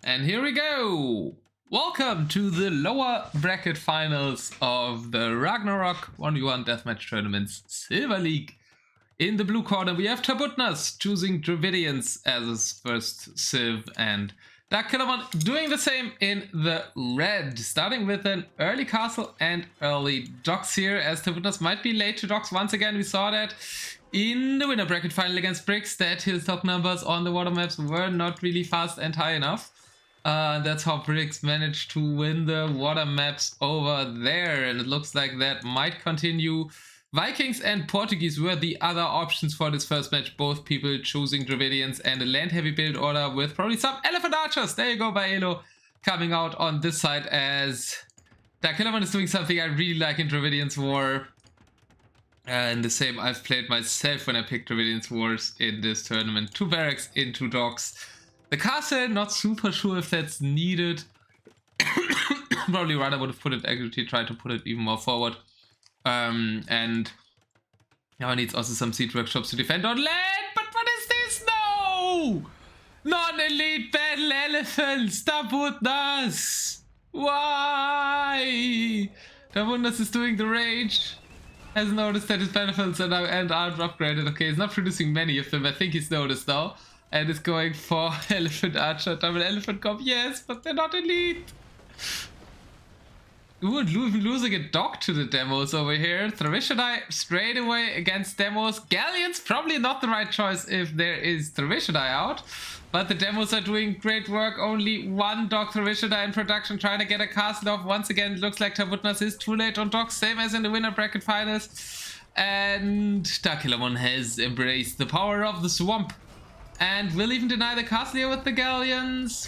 And here we go! Welcome to the lower bracket finals of the Ragnarök 1v1 Deathmatch Tournaments Silver League. In the blue corner we have Tabutnas choosing Dravidians as his first Civ, and Darkillermon doing the same in the red, starting with an early castle and early docks here, as Tabutnas might be late to docks once again. We saw that in the winner bracket final against Bricks, that his top numbers on the water maps were not really fast and high enough. That's how Bricks managed to win the water maps over there, and it looks like that might continue. Vikings and Portuguese were the other options for this first match, both people choosing Dravidians and a land heavy build order with probably some elephant archers. There you go, by Elo coming out on this side, as Darkillermon is doing something I really like in Dravidians War. And the same I've played myself when I picked Dravidians Wars in this tournament. 2 barracks in 2 docks. The castle, not super sure if that's needed. Probably rather would have put it, actually tried to put it even more forward. And now it needs also some siege workshops to defend on land. But what is this? No! Non-elite battle elephants! Tabutnas! Why? Tabutnas is doing the rage. Has noticed that his battlefields are now aren't upgraded. Okay, he's not producing many of them. I think he's noticed now. And is going for elephant archer, double elephant comp. Yes, but they're not elite. Ooh, even losing a dog to the demos over here. Travishadai straight away against demos. Galleons, probably not the right choice if there is Travishadai out. But the demos are doing great work. Only 1 dog Travishadai in production, trying to get a castle off. Once again, it looks like Tabutnas is too late on dogs, same as in the winner bracket finals. And Darkillermon has embraced the power of the swamp. And will even deny the castle here with the galleons.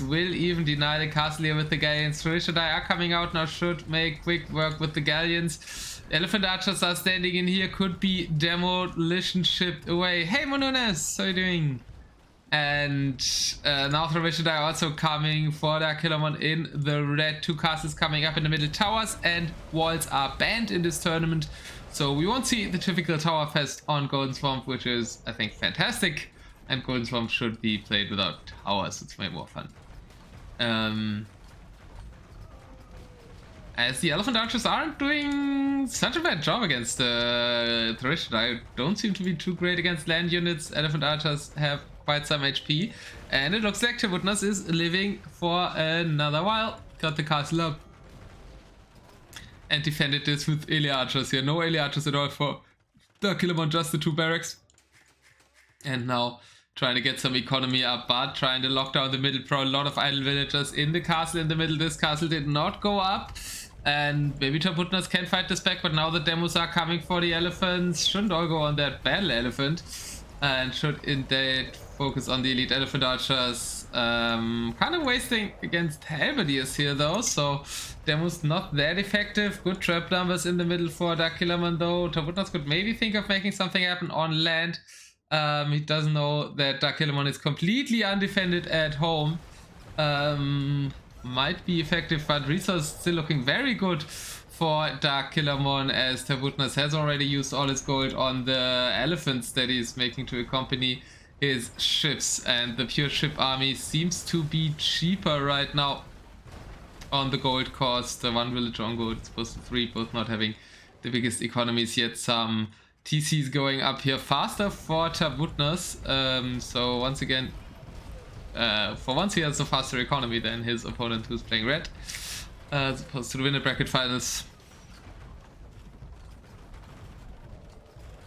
Travishadai are coming out now, should make quick work with the galleons. Elephant archers are standing in here, could be demolition shipped away. Hey Monunes, how are you doing? And now Travishadai also coming for Darkillermon in the red. 2 castles coming up in the middle. Towers and walls are banned in this tournament, so we won't see the typical tower fest on Golden Swamp, which is, I think, fantastic. And Golden Swamp should be played without towers, it's way more fun. As the Elephant Archers aren't doing such a bad job against Travishadai, don't seem to be too great against land units. Elephant Archers have quite some HP, and it looks like Tabutnas is living for another while. Got the castle up and defended this with Ele Archers here. No Ele Archers at all for Darkillermon, just the 2 barracks. And now trying to get some economy up, but trying to lock down the middle. Probably a lot of idle villagers in the castle in the middle. This castle did not go up, and maybe Tabutnas can fight this back, but now the demos are coming for the elephants. Shouldn't all go on that battle elephant, and should indeed focus on the elite elephant archers. Kind of wasting against halberdiers here though, so demos not that effective. Good trap numbers in the middle for Darkillermon though. Tabutnas could maybe think of making something happen on land. He doesn't know that Darkillermon is completely undefended at home. Might be effective, but resource still looking very good for Darkillermon, as Tabutnas has already used all his gold on the elephants that he's making to accompany his ships, and the pure ship army seems to be cheaper right now on the gold cost. The 1 village on gold, it's supposed to 3, both not having the biggest economies yet. Some TC's going up here faster for Tabutnas, so once again, for once he has a faster economy than his opponent who's playing red, as opposed to the winner bracket finals.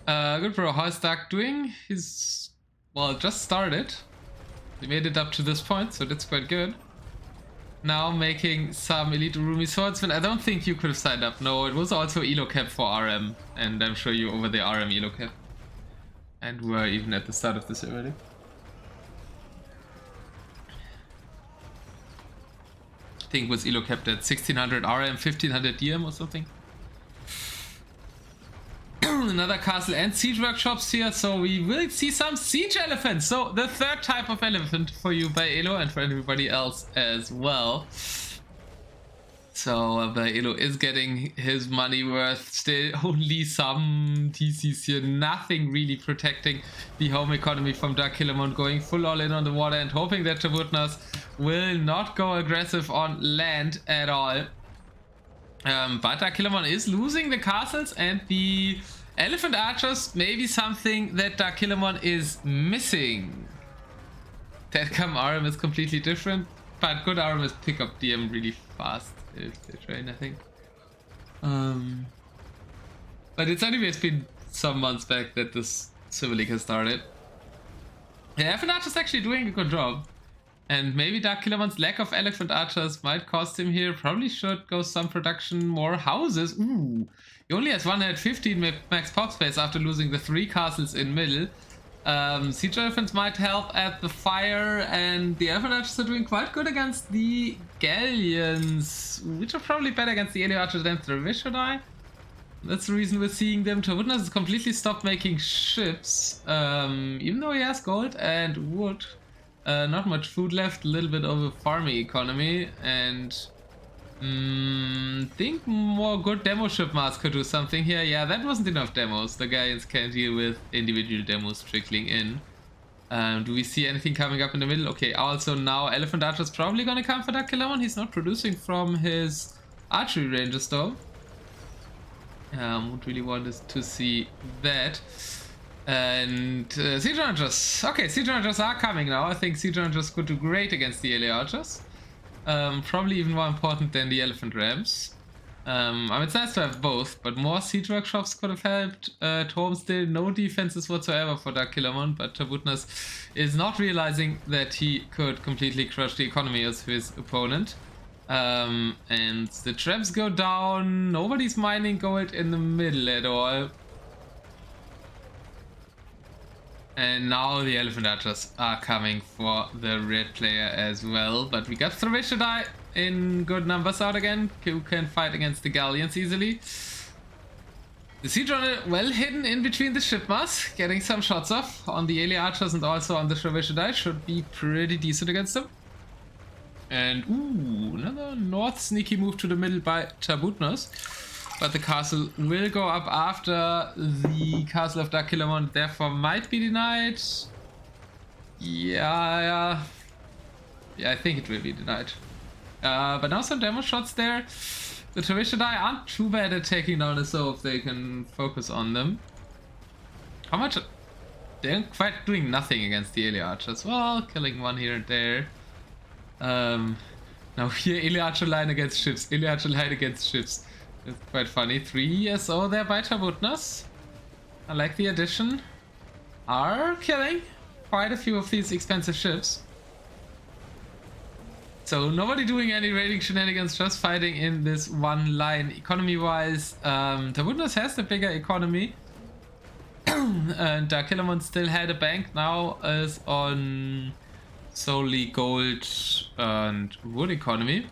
Good bro, how's Dark doing? He's, well, just started. He made it up to this point, so that's quite good. Now making some elite Urumi swordsmen. I don't think you could have signed up. No, it was also elo cap for RM, and I'm sure you over the RM elo cap, and were even at the start of this already. I think it was elo capped at 1600 RM, 1500 DM or something. Another castle and siege workshops here, so we will see some siege elephants. So the 3rd type of elephant for you by Elo, and for everybody else as well. So Elo is getting his money worth. Still only some TCs here, nothing really protecting the home economy from Darkillermon, going full all in on the water and hoping that Tabutnas will not go aggressive on land at all. But Darkillermon is losing the castles and the elephant archers, maybe something that Darkillermon is missing. Deadcam Aram is completely different, but good Aram is pick up DM really fast if they train, I think. But it's anyways been some months back that this Silver League has started. Yeah, Elephant Archer's actually doing a good job. And maybe Darkillermon's lack of elephant archers might cost him here. Probably should go some production, more houses. Ooh, he only has 115 max pop space after losing the 3 castles in middle. Siege elephants might help at the fire, and the elephant archers are doing quite good against the galleons, which are probably better against the alien archers than the Vishwadai. That's the reason we're seeing them. Tabutnas has completely stopped making ships, even though he has gold and wood. Not much food left, a little bit of a farming economy, and think more good demo ship mass could do something here. Yeah, that wasn't enough demos. The Galleons can't deal with individual demos trickling in. Do we see anything coming up in the middle? Okay, also now Elephant Archer's probably gonna come for Darkillermon. He's not producing from his archery ranges though. Would really want us to see that. And Siege Rangers. Okay, Siege Rangers are coming now. I think Siege Rangers could do great against the alien archers. Probably even more important than the elephant rams. I mean, it's nice to have both, but more siege workshops could have helped. Torm still no defenses whatsoever for Darkillermon, but Tabutnas is not realizing that he could completely crush the economy of his opponent. And the traps go down. Nobody's mining gold in the middle at all. And now the elephant archers are coming for the red player as well. But we got Vishwadai in good numbers out again, who can fight against the galleons easily. The siege runner well hidden in between the ship mass, getting some shots off on the alien archers and also on the Vishwadai. Should be pretty decent against them. And ooh, another north sneaky move to the middle by Tabutnas. But the castle will go up after the castle of Darkillermon, therefore might be denied. Yeah, I think it will be denied. But now some demo shots there. The Vishwadai aren't too bad at taking down the SO if they can focus on them. How much? They're quite doing nothing against the alien archers. Well, killing one here and there. Now here, alien archer line against ships. Alien archer line against ships. It's quite funny. 3 SO there by Tabutnas. I like the addition. Are killing quite a few of these expensive ships. So nobody doing any raiding shenanigans, just fighting in this one line. Economy-wise, Tabutnas has the bigger economy. And Darkillermon still had a bank, now is on solely gold and wood economy.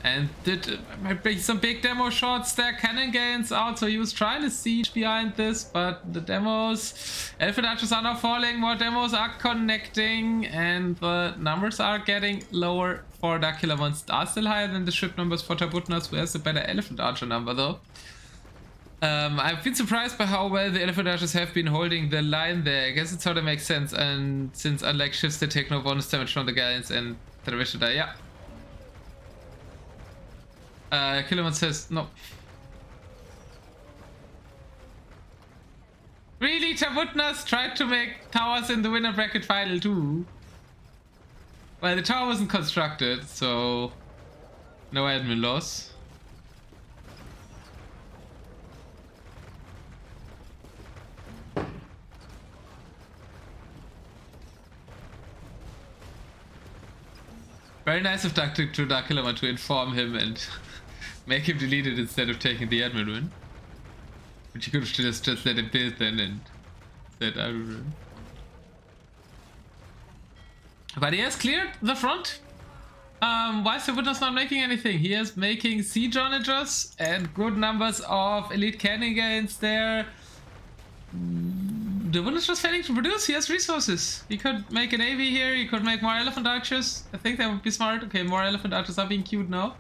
And did might be some big demo shots there. Cannon gains out, so he was trying to siege behind this, but the demos, elephant archers are now falling, more demos are connecting, and the numbers are getting lower for Darkillermon. Are still higher than the ship numbers for Tabutnas, who has a better elephant archer number though. I've been surprised by how well the elephant archers have been holding the line there. I guess it sort of makes sense, and since unlike ships they take no bonus damage from the galleons and the Vishwadai, yeah. Killerman says no. Really, Tabutnas tried to make towers in the winner bracket final too. Well, the tower wasn't constructed, so no admin loss. Very nice of Darkillermon to inform him and make him delete it instead of taking the admin win. But you could have just let him build then and said I will win. But he has cleared the front. Why is Tabutnas not making anything? He is making siege onagers and good numbers of elite cannon gains there. the village was failing to produce. He has resources. He could make an AV here. He could make more elephant archers. I think that would be smart. Okay, more elephant archers are being queued now.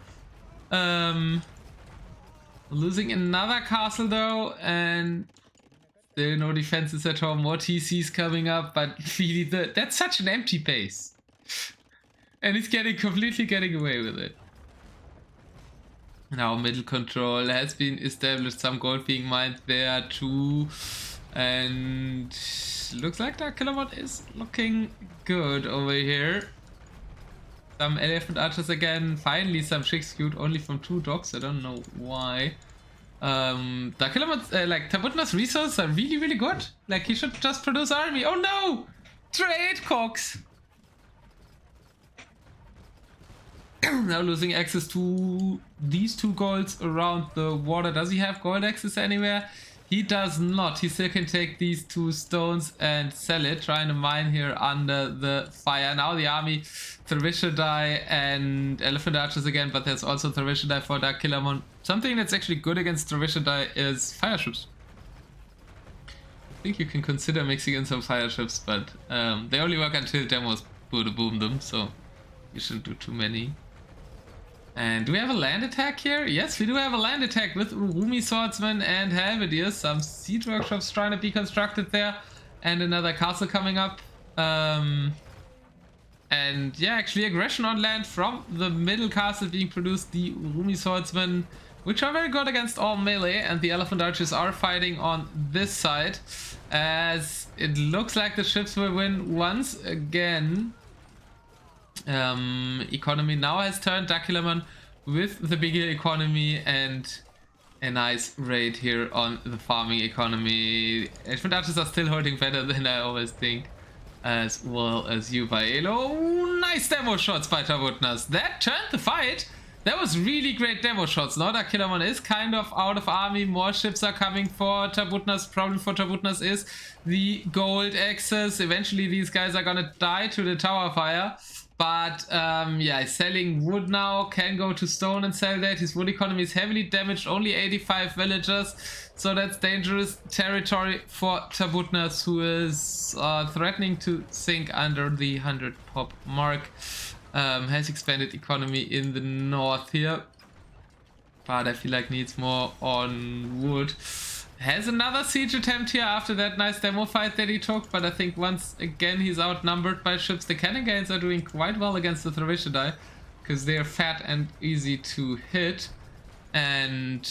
Losing another castle though, and there are no defenses at all. More TCs coming up, but really, that's such an empty base. And he's completely getting away with it. Now middle control has been established. Some gold being mined there too. And looks like Darkillermon is looking good over here. Some elephant archers again. Finally some chicks queued only from 2 dogs. I don't know why. Darkillermon's like Tabutna's resources are really, really good. Like he should just produce army. Oh no! Trade Cox! Now losing access to these 2 golds around the water. Does he have gold access anywhere? He does not. He still can take these 2 stones and sell it. Trying to mine here under the fire. Now the army, Thrivishadai and Elephant Archers again, but there's also Thrivishadai for Darkillermon. Something that's actually good against Thrivishadai is fire ships. I think you can consider mixing in some fire ships, but they only work until demos boom them, so you shouldn't do too many. And do we have a land attack here? Yes, we do have a land attack with Urumi Swordsman and Halberdiers. Some siege workshops trying to be constructed there. And another castle coming up. And yeah, actually aggression on land from the middle castle being produced. The Urumi Swordsmen, which are very good against all melee. And the Elephant Archers are fighting on this side. As it looks like the ships will win once again. Economy now has turned. Darkillermon with the bigger economy and a nice raid here on the farming economy. Elephant Archers are still holding better than I always think, as well as you by Elo. Nice demo shots by Tabutnas. That turned the fight. That was really great demo shots. Now Darkillermon is kind of out of army. More ships are coming for Tabutnas. Problem for Tabutnas is the gold access. Eventually these guys are gonna die to the tower fire. But yeah, selling wood now, can go to stone and sell that. His wood economy is heavily damaged, only 85 villagers. So that's dangerous territory for Tabutnas, who is threatening to sink under the 100 pop mark. Has expanded economy in the north here, but I feel like needs more on wood. Has another siege attempt here after that nice demo fight that he took, but I think once again he's outnumbered by ships. The cannon gains are doing quite well against the Thrivishadai because they are fat and easy to hit, and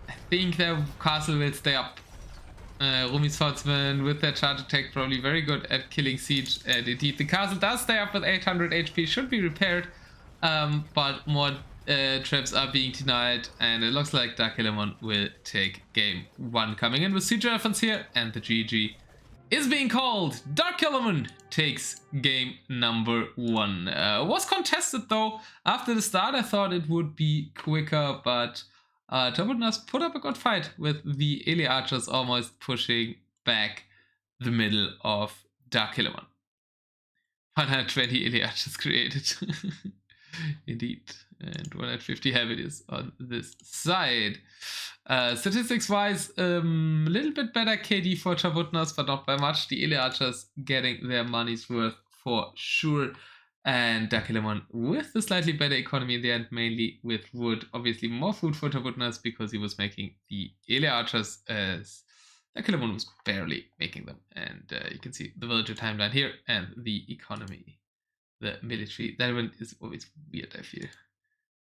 I think their castle will stay up. Urumi Swordsman with their charge attack probably very good at killing siege, and indeed the castle does stay up with 800 HP, should be repaired, but more traps are being denied, and it looks like Darkillermon will take game 1 coming in with siege elephants here, and the GG is being called. Darkillermon takes game number 1. Was contested though. After the start I thought it would be quicker, but Tabutnas put up a good fight with the Ele Archers almost pushing back the middle of Darkillermon. 120 Ele Archers created. Indeed. And 150 Halberdiers on this side. Statistics wise, a little bit better KD for Tabutnas, but not by much. The Ele Archers getting their money's worth for sure. And Darkillermon with the slightly better economy in the end, mainly with wood. Obviously more food for Tabutnas because he was making the Ele Archers, as Darkillermon was barely making them. And you can see the villager timeline here and the economy. The military, that one is always weird, I feel.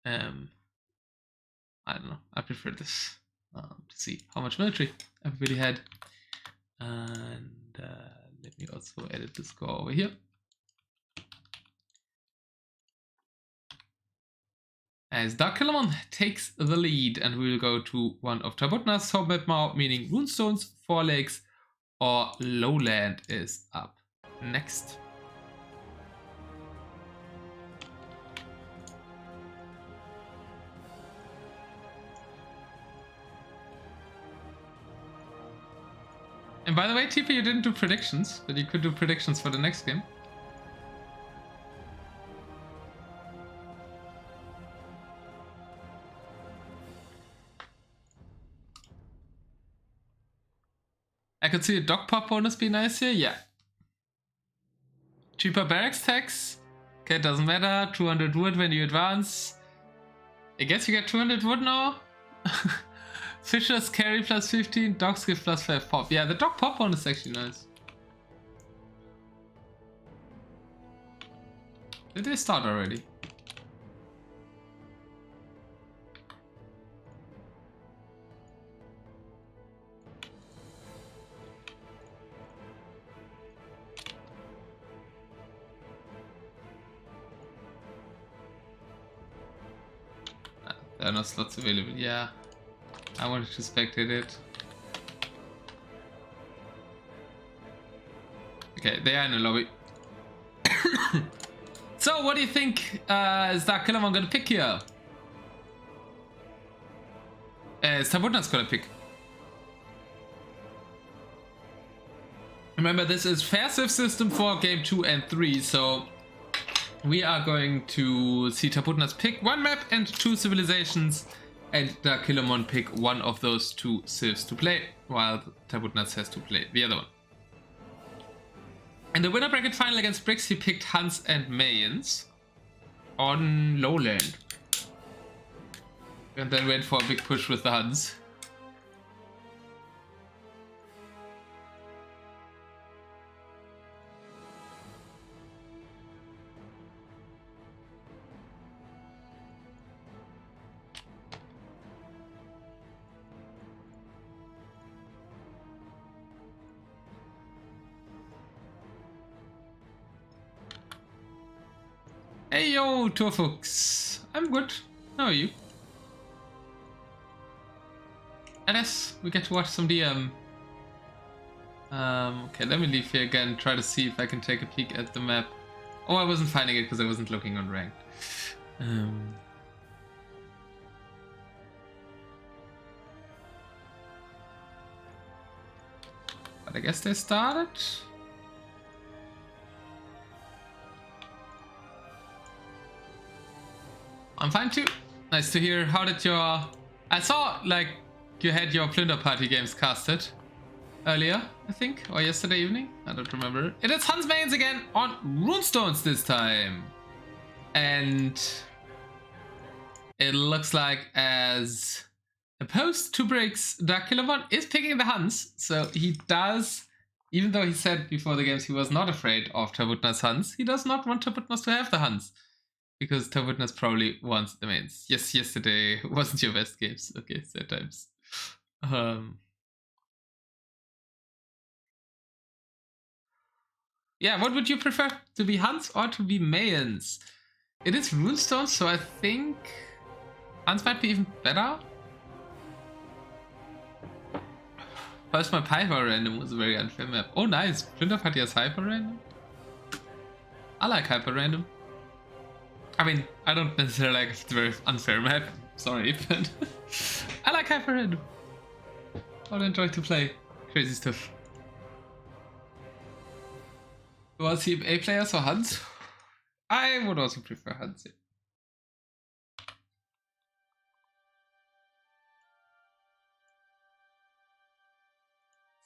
I don't know, I prefer this to see how much military everybody had. And let me also edit the score over here. As Darkillermon takes the lead, and we will go to one of Tabutnas' home map now, meaning Runestones, Four Lakes, or Lowland is up next. And by the way, TP, you didn't do predictions, but you could do predictions for the next game. I could see a dog pop bonus be nice here, yeah. Cheaper barracks tax. Okay, it doesn't matter. 200 wood when you advance. I guess you get 200 wood now. Fishers carry plus 15, dogs give plus 5 pop. Yeah, the dog pop bonus is actually nice. Did they start already? There are no slots available. Yeah, I wanted to spectate it. Okay, they are in the lobby. So, what do you think is Darkillermon gonna pick here? Is Tabutnas gonna pick? Remember, this is fair civ system for game 2 and 3, so we are going to see Tabutnas pick one map and 2 civilizations, and Darkillermon pick one of those 2 civs to play, while Tabutnas has to play the other one. In the winner bracket final against Bricks, he picked Huns and Mayans on lowland. And then went for a big push with the Huns. Hey yo, Turfux. I'm good. How are you? Yes, we get to watch some DM. Okay, let me leave here again, try to see if I can take a peek at the map. Oh, I wasn't finding it because I wasn't looking on ranked. But I guess they started. I'm fine too. Nice to hear. How did your... I saw, like, you had your Plunder Party games casted earlier, I think, or yesterday evening. I don't remember. It is Hans Mains again on Runestones this time. And it looks like, as opposed to Breaks, Darkillermon is picking the Huns. So he does, even though he said before the games he was not afraid of Tabutnas Huns, he does not want Tabutnas to have the Huns. Because Tabutnas probably wants the mains. Yes, yesterday wasn't your best games. Okay, sad times. Yeah, what would you prefer? To be Huns or to be Mayans? It is Runestones, so I think Huns might be even better. First, my Hyper Random was a very unfair map. Oh, nice. Plunder Party has Hyper Random. I like Hyper Random. I mean, I don't necessarily like it's a very unfair map. Sorry, but I like Hyper Random. I would enjoy to play crazy stuff. You want to see A players or Huns? I would also prefer Huns. Yeah.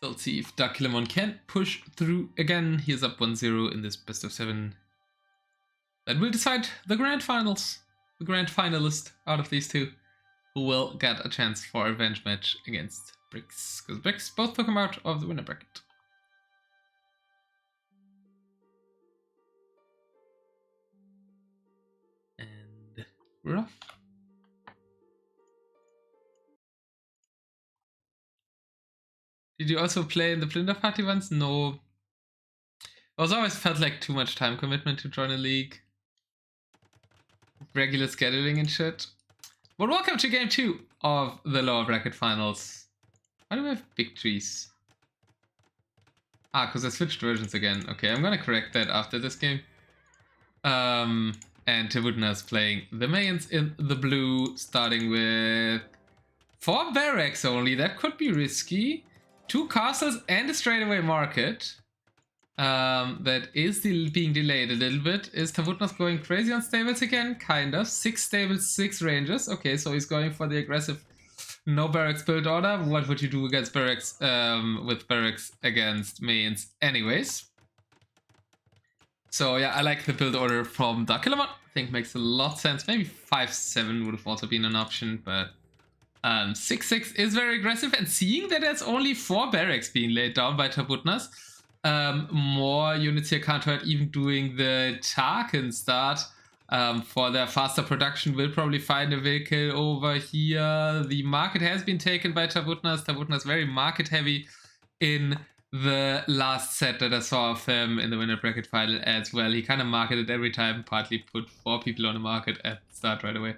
So let's see if Darkillermon can push through again. He is up 1-0 in this best of 7. That will decide the grand finals. The grand finalist out of these 2 who will get a chance for a revenge match against Bricks. Because Bricks both took him out of the winner bracket. And we're off. Did you also play in the Plunder Party ones? No. It was always felt like too much time commitment to join a league. Regular scheduling and shit. But welcome to game 2 of the lower bracket finals. Why do we have big trees? Ah, because I switched versions again. Okay, I'm gonna correct that after this game. And Tabutnas playing the Mayans in the blue, starting with 4 barracks only. That could be risky. 2 castles and a straightaway market. That is being delayed a little bit. Is Tabutnas going crazy on stables again? Kind of. 6 stables, 6 ranges. Okay, so he's going for the aggressive No barracks build order. What would you do against barracks, with barracks against mains anyways? So yeah, I like the build order from Darkillermon. I think makes a lot of sense. Maybe 5-7 would have also been an option, but 6-6 is very aggressive. And seeing that there's only 4 barracks being laid down by Tabutnas, more units here can't hurt. Even doing the Tarkin start for their faster production will probably find a vehicle over here. The market has been taken by Tabutnas. Tabutnas very market heavy in the last set that I saw of him in the winner bracket final as well. He kind of marketed every time, partly put 4 people on the market at the start right away.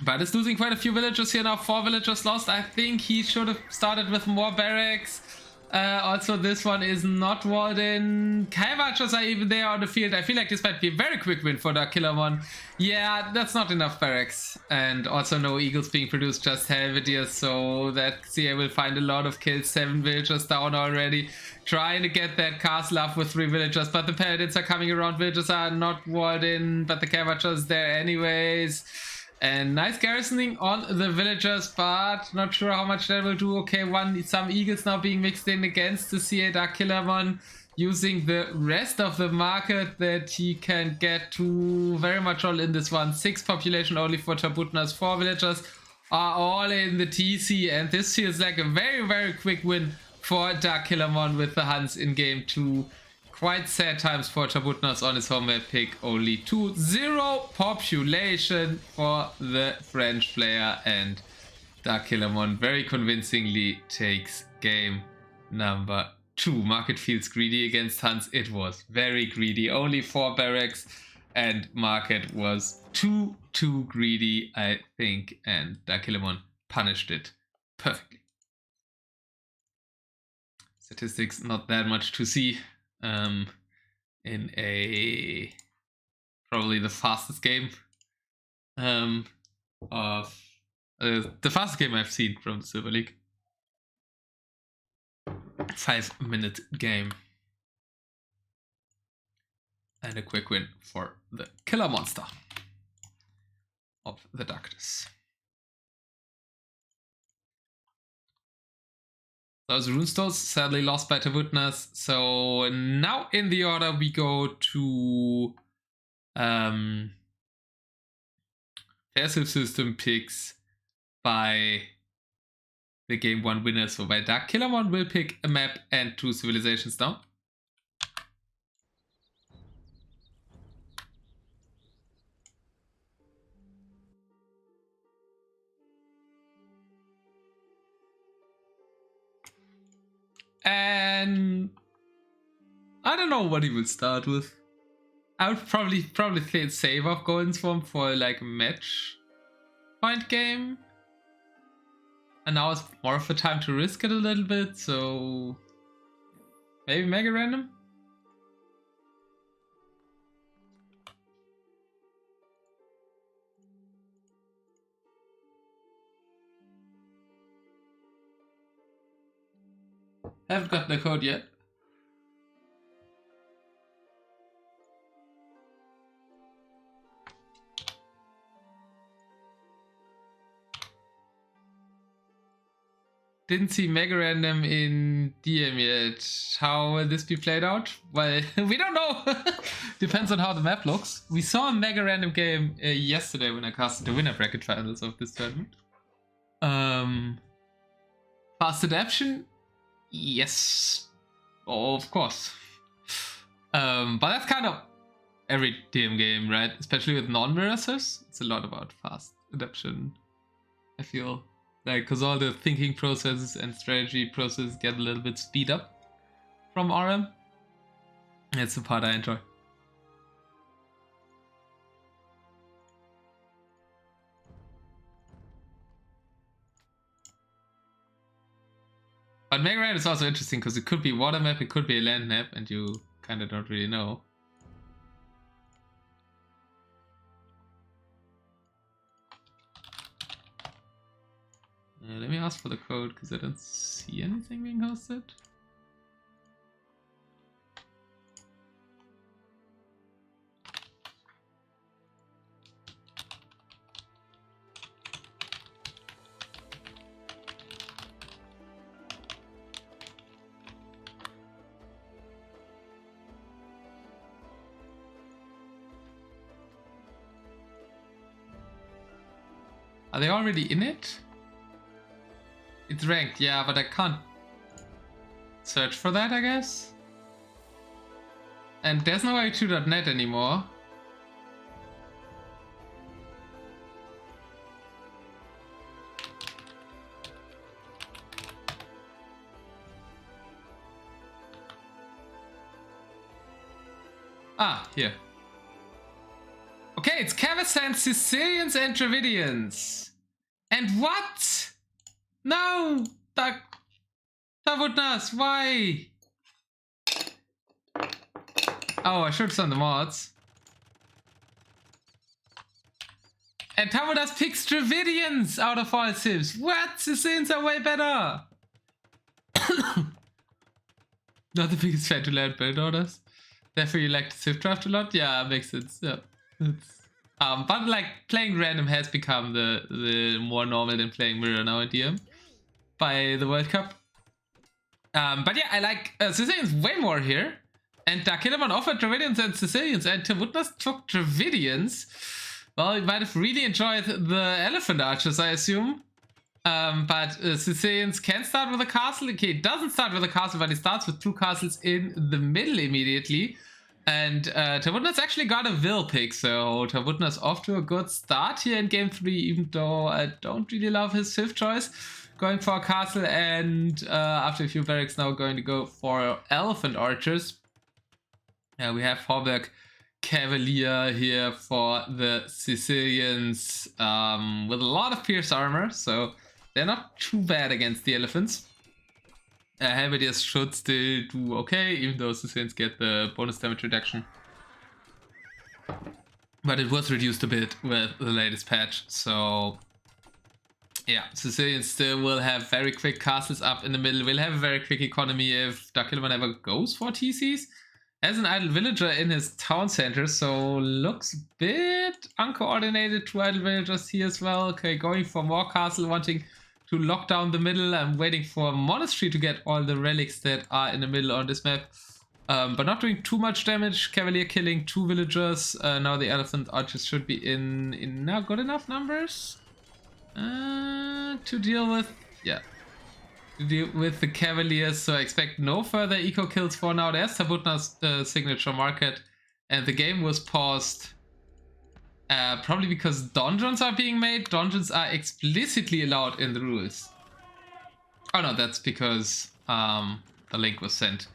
But it's losing quite a few villagers here now. 4 villagers lost. I think he should have started with more barracks. Also, this one is not walled in. Kaiwatchers are even there on the field. I feel like this might be a very quick win for Darkillermon. Yeah, that's not enough barracks. And also no eagles being produced, just Helvetiers. So that CA will find a lot of kills. 7 villagers down already. Trying to get that castle up with 3 villagers. But the paladins are coming around. Villagers are not walled in. But the Kaiwatchers there anyways. And nice garrisoning on the villagers, but not sure how much that will do. Okay, some eagles now being mixed in against the CA Darkillermon, using the rest of the market that he can get to. Very much all in this one. 6 population only for Tabutnas. 4 villagers are all in the TC, and this feels like a very, very quick win for Darkillermon with the Huns in game 2. Quite sad times for Tabutnas on his home map pick. Only 2-0 population for the French player, and Darkillermon very convincingly takes game number 2. Market feels greedy against Huns. It was very greedy. Only 4 barracks, and market was too greedy, I think, and Darkillermon punished it perfectly. Statistics, not that much to see. In a probably the fastest game of the fastest game I've seen from the Silver League. 5-minute game, and a quick win for the killer monster of the darkness. Those runestones sadly lost by Tabutnas. So now in the order we go to passive system picks by the game 1 winner. So by Darkillermon will pick a map and 2 civilizations now. And I don't know what he will start with. I would probably save off Golden Swarm for like a match point game. And now it's more of a time to risk it a little bit, so maybe Mega Random? Haven't got the code yet. Didn't see Mega Random in DM yet. How will this be played out? Well, we don't know. Depends on how the map looks. We saw a Mega Random game yesterday when I casted the winner bracket finals of this tournament. Fast adaption? Yes. Oh, of course. But that's kind of every DM game, right? Especially with non-mirrors. It's a lot about fast adaption, I feel. Like, because all the thinking processes and strategy processes get a little bit speed up from RM. It's the part I enjoy. But Mega Random is also interesting because it could be water map, it could be a land map, and you kind of don't really know. Let me ask for the code because I don't see anything being hosted. Are they already in it? It's ranked, yeah, but I can't search for that, I guess. And there's no A2.net anymore. Ah, here. Okay, it's Cavasans, Sicilians, and Dravidians. And what? No! Tabutnas, why? Oh, I should have done the mods. And Tabutnas picks Dravidians out of all Civs. What? Sicilians are way better! Not the biggest fan to land build orders. Therefore you like the Civ draft a lot? Yeah, makes sense. Yeah. But like playing random has become the more normal than playing mirror now in DM by the World Cup. But yeah, I like Sicilians way more here. And Darkillermon offered Dravidians and Sicilians, and Tabutnas took Dravidians. Well, he might have really enjoyed the Elephant Archers, I assume. But Sicilians can start with a castle. Okay, it doesn't start with a castle, but it starts with 2 castles in the middle immediately. And Tabutnas actually got a Will pick, so Tabutnas off to a good start here in game 3, even though I don't really love his 5th choice. Going for a castle, and after a few barracks now going to go for Elephant Archers. We have Horberg Cavalier here for the Sicilians with a lot of pierce armor, so they're not too bad against the elephants. Halberdiers should still do okay, even though Sicilians get the bonus damage reduction. But it was reduced a bit with the latest patch, so yeah, Sicilians still will have very quick castles up in the middle, will have a very quick economy if Darkillermon ever goes for TCs. Has an idle villager in his town center, so looks a bit uncoordinated. 2 idle villagers here as well. Okay, going for more castle, wanting to lock down the middle. I'm waiting for a monastery to get all the relics that are in the middle on this map. But not doing too much damage. Cavalier killing 2 villagers. Now the elephant archers should be in now good enough numbers to deal with. Yeah. With the Cavaliers, so I expect no further eco kills for now. There's Tabutna's signature market, and the game was paused probably because donjons are being made. Donjons are explicitly allowed in the rules. Oh no, that's because the link was sent.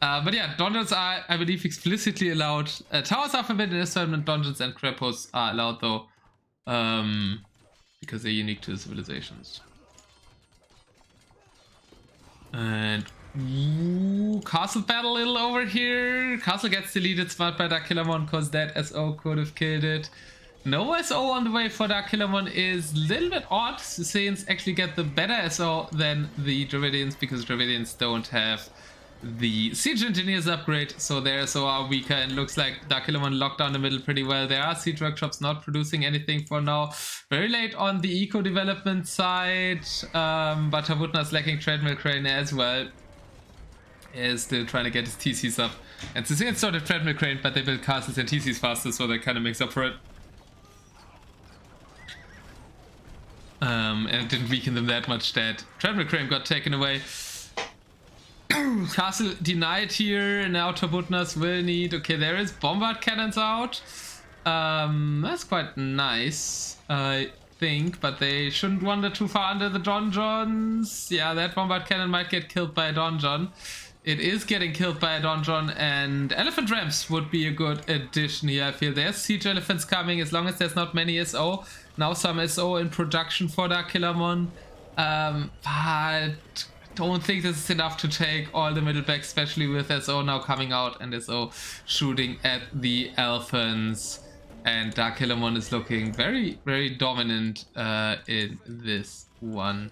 But yeah, donjons are, I believe, explicitly allowed. Towers are forbidden in tournament. Donjons and crepos are allowed though, because they're unique to the civilizations. And castle battle a little over here. Castle gets deleted, smart by Darkillermon, because that SO could have killed it. No SO on the way for Darkillermon is a little bit odd. Sicilians actually get the better SO than the Dravidians, because Dravidians don't have the Siege Engineers upgrade, so their SO are weaker, and looks like Darkillermon locked down the middle pretty well. There are Siege Workshops not producing anything for now. Very late on the eco development side, but Tabutnas lacking Treadmill Crane as well. Is still trying to get his TCs up. And Sicilians don't have Treadmill Crane, but they build castles and TCs faster, so that kind of makes up for it. And it didn't weaken them that much that Treadmill Crane got taken away. Castle denied here. Now Tabutnas will need... Okay, there is bombard cannons out. That's quite nice, I think, but they shouldn't wander too far under the donjons. Yeah, that bombard cannon might get killed by a donjon. It is getting killed by a donjon, and elephant ramps would be a good addition here. I feel there's siege elephants coming, as long as there's not many SO. Now some SO in production for Darkillermon, but don't think this is enough to take all the middle back, especially with SO now coming out and SO shooting at the elephants. And Darkillermon is looking very, very dominant in this one.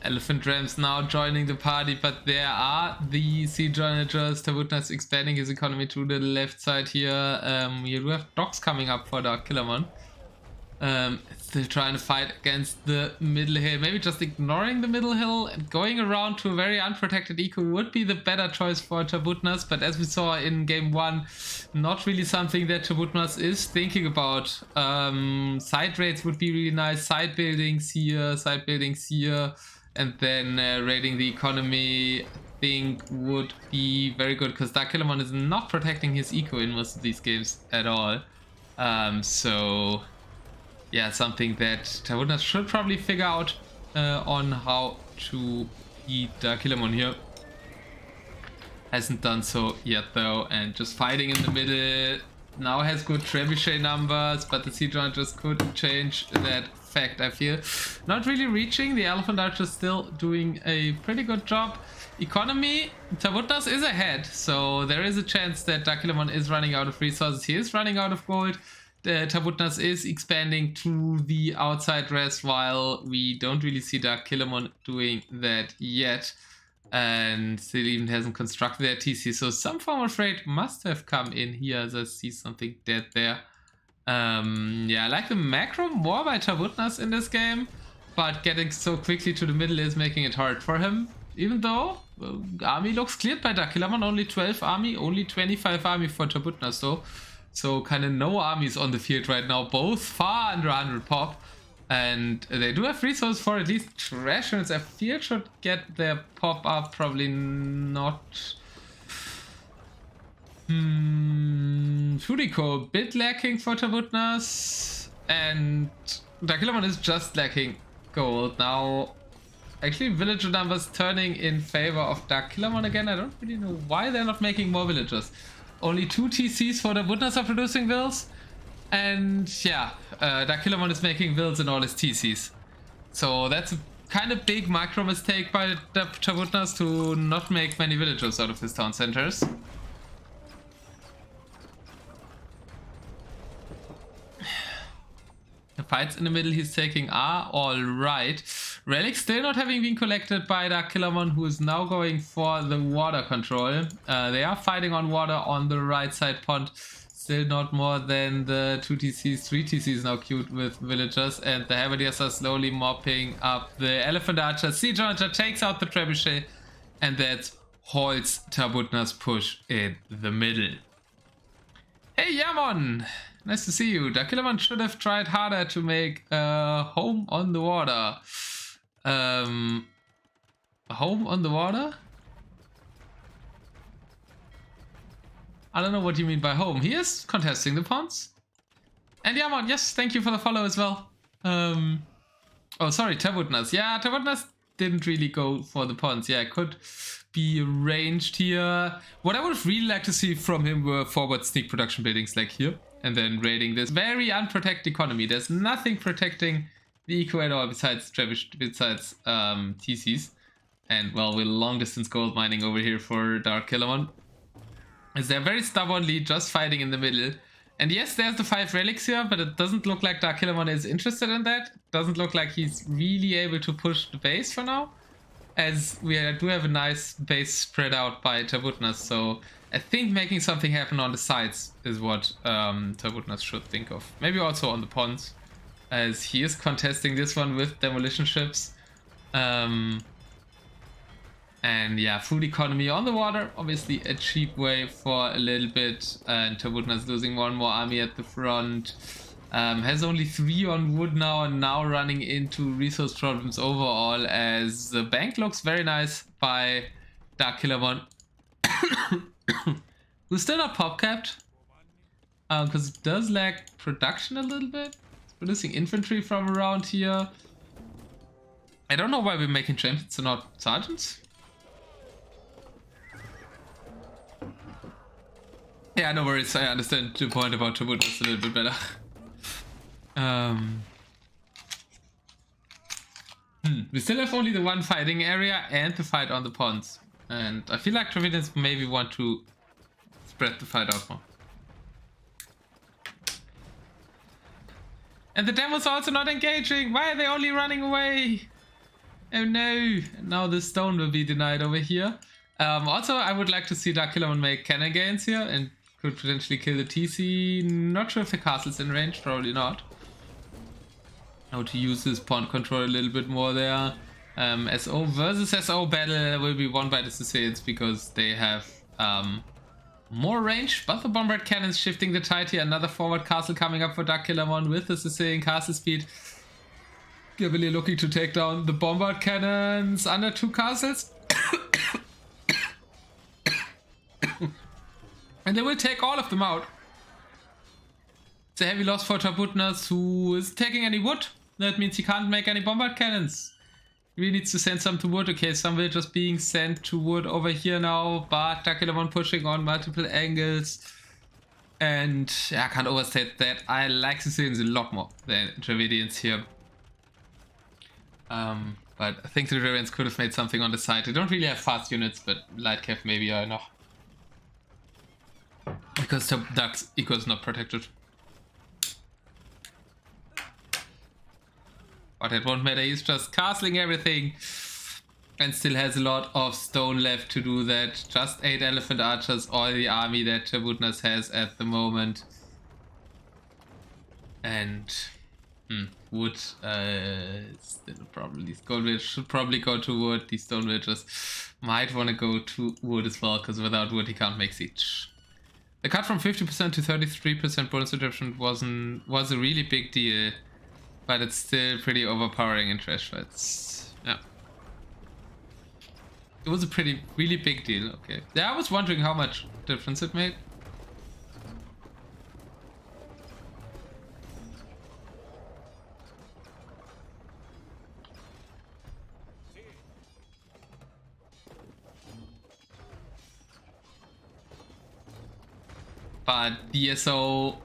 Elephant Rams now joining the party, but there are the siege managers. Tabutnas expanding his economy to the left side here. You do have docks coming up for Darkillermon. Still trying to fight against the middle hill. Maybe just ignoring the middle hill and going around to a very unprotected eco would be the better choice for Tabutnas. But as we saw in game 1, not really something that Tabutnas is thinking about. Side raids would be really nice. Side buildings here, and then raiding the economy, I think would be very good, because Darkillermon is not protecting his eco in most of these games at all. So yeah, something that Tabutnas should probably figure out on how to beat Darkillermon here. Hasn't done so yet though, and just fighting in the middle. Now has good trebuchet numbers, but the siege just could change that fact, I feel. Not really reaching. The Elephant Archer still doing a pretty good job. Economy, Tabutnas is ahead, so there is a chance that Darkillermon is running out of resources. He is running out of gold. Tabutnas is expanding to the outside rest, while we don't really see Darkillermon doing that yet, and still even hasn't constructed their TC, so some form of raid must have come in here, as I see something dead there. Yeah, I like the macro more by Tabutnas in this game, but getting so quickly to the middle is making it hard for him, even though army looks cleared by Darkillermon. Only 12 army, only 25 army for Tabutnas though. So kind of no armies on the field right now, both far under 100 pop. And they do have resources for at least trash units. I feel should get their pop up, probably not. Furiko, bit lacking for Tabutnas. And Darkillermon is just lacking gold. Now, actually villager numbers turning in favor of Darkillermon again. I don't really know why they're not making more villagers. Only 2 TCs for the Tabutnas are producing vills. And yeah, Darkillermon is making vills in all his TCs. So that's a kind of big macro mistake by the Tabutnas to not make many villagers out of his town centers. The fights in the middle he's taking are alright. Relics still not having been collected by Darkillermon, who is now going for the water control. They are fighting on water on the right side pond. Still not more than the 2 TCs, 3 TCs now queued with villagers. And the Halberdiers are slowly mopping up the Elephant Archer. Siege Archer takes out the Trebuchet. And that halts Tabutnas' push in the middle. Hey Yamon! Nice to see you. Darkillermon should have tried harder to make a home on the water. A home on the water? I don't know what you mean by home. He is contesting the ponds. And Yamon, yes, thank you for the follow as well. Oh, sorry, Tabutnas. Yeah, Tabutnas didn't really go for the ponds. Yeah, it could be arranged here. What I would really like to see from him were forward sneak production buildings like here. And then raiding this very unprotected economy. There's nothing protecting the eco at all besides TCs. And well, we're long distance gold mining over here for Darkillermon. As they're very stubbornly just fighting in the middle. And yes, there's the 5 relics here, but it doesn't look like Darkillermon is interested in that. It doesn't look like he's really able to push the base for now, as we do have a nice base spread out by Tabutnas. So I think making something happen on the sides is what Tabutnas should think of. Maybe also on the ponds, as he is contesting this one with demolition ships. And yeah, food economy on the water, obviously a cheap way for a little bit. And Tabutnas losing one more army at the front. Has only 3 on wood now, and now running into resource problems overall, as the bank looks very nice by Darkillermon. Who's still not pop capped, because it does lack production a little bit. It's producing infantry from around here. I don't know why we're making champions and not sergeants. Yeah, no worries. I understand the point about Tabutnas a little bit better. We still have only the one fighting area and the fight on the ponds. And I feel like Dravidians maybe want to spread the fight out more. And the demo's also not engaging. Why are they only running away? Oh no. Now the stone will be denied over here. Also, I would like to see Darkillermon make cannon gains here and could potentially kill the TC. Not sure if the castle's in range. Probably not. how to use his pawn control a little bit more there. SO versus SO battle will be won by the Sicilians because they have more range, but the bombard cannons shifting the tide here. Another forward castle coming up for Darkillermon with the Sicilian castle speed. Cavalier looking to take down the bombard cannons under 2 castles. And they will take all of them out. It's a heavy loss for Tabutnas, who isn't taking any wood. That means he can't make any bombard cannons. He really needs to send some to wood. Okay, some will just being sent to wood over here now, but Darkillermon pushing on multiple angles. And yeah, I can't overstate that. I like Sicilians a lot more than Dravidians here. But I think the Dravidians could have made something on the side. They don't really have fast units, but light cav maybe are enough. Because Dark's eco is not protected. But it won't matter, he's just castling everything. And still has a lot of stone left to do that. Just 8 elephant archers, all the army that Tabutnas has at the moment. And wood is still a problem. These gold villagers should probably go to wood. These stone villagers might want to go to wood as well, because without wood he can't make siege. The cut from 50% to 33% bonus reduction was a really big deal, but it's still pretty overpowering in trash fights. Yeah. It was a really big deal. Okay. Yeah, I was wondering how much difference it made. But the SO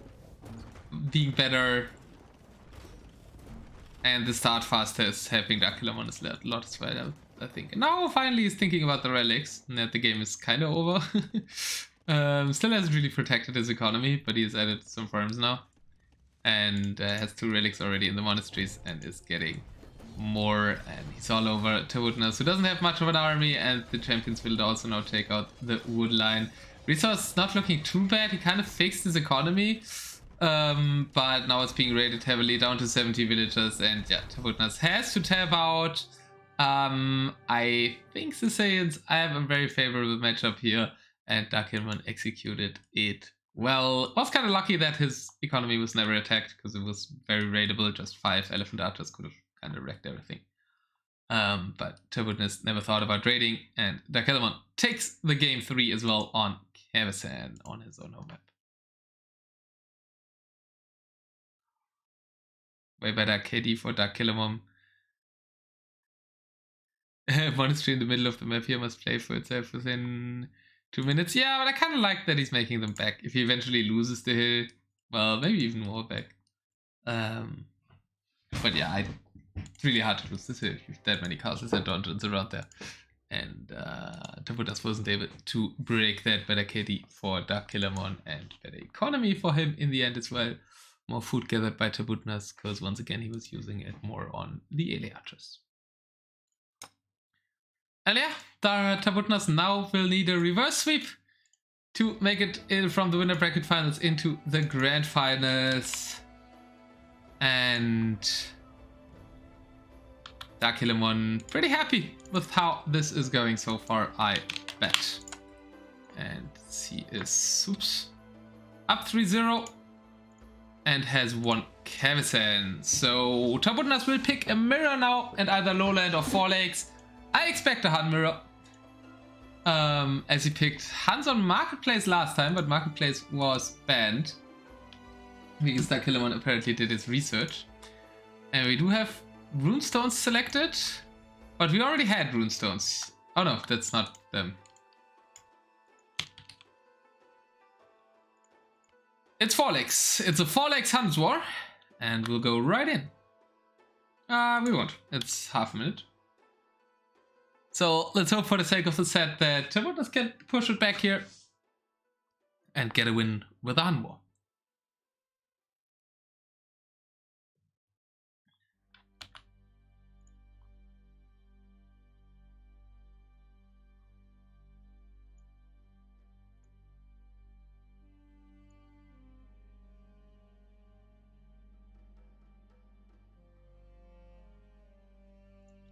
being better and the start faster is helping Darkillermon a lot as well, I think. Now finally he's thinking about the relics, and that the game is kind of over. Still hasn't really protected his economy, but he has added some farms now. And has 2 relics already in the monasteries and is getting more. And he's all over Tabutnas, who doesn't have much of an army, and the champions will also now take out the wood line. Resource not looking too bad. He kind of fixed his economy, but now it's being raided heavily down to 70 villagers, and yeah, Tabutnas has to tab out. I think Sicilians have a very favorable matchup here, and Darkillermon executed it well. Was kind of lucky that his economy was never attacked, because it was very raidable. Just 5 elephant archers could have kind of wrecked everything. But Tabutnas never thought about raiding, and Darkillermon takes the game 3 as well on Kavasan on his own home map. Way better KD for Darkillermon. Monastery in the middle of the map here must play for itself within 2 minutes. Yeah, but I kind of like that he's making them back. If he eventually loses the hill, well, maybe even more back. But yeah, it's really hard to lose this hill. You've that many castles and dungeons around there. And Tabutnas wasn't able to break that. Better KD for Darkillermon and better economy for him in the end as well. More food gathered by Tabutnas, because once again he was using it more on the Ele archers. And yeah, Tabutnas now will need a reverse sweep to make it in from the winner bracket finals into the grand finals. And Darkillermon pretty happy with how this is going so far, I bet. And he is up 3-0 and has won Kavasan. So Tabutnas will pick a mirror now, and either lowland or 4 lakes. I expect a Han mirror. As he picked Hans on Marketplace last time, but Marketplace was banned, because Darkillermon apparently did his research. And we do have runestones selected, but we already had runestones. Oh no, that's not them. It's 4 lakes. It's a 4 lakes Hans war, and we'll go right in. We won't. It's half a minute. So let's hope for the sake of the set that Tabutnas can push it back here and get a win with the Han war.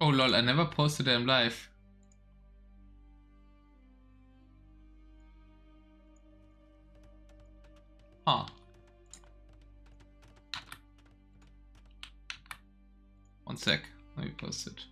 Oh lol, I never posted them live. Huh. One sec, let me post it.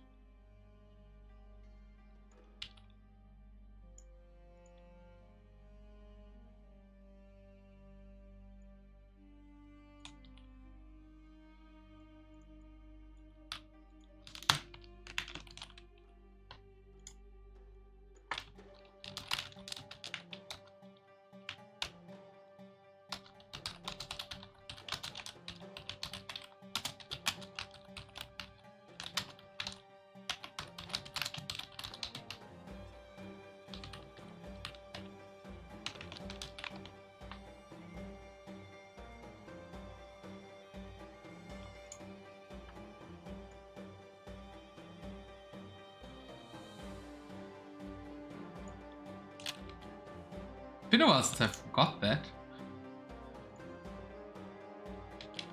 Been a while since I forgot that.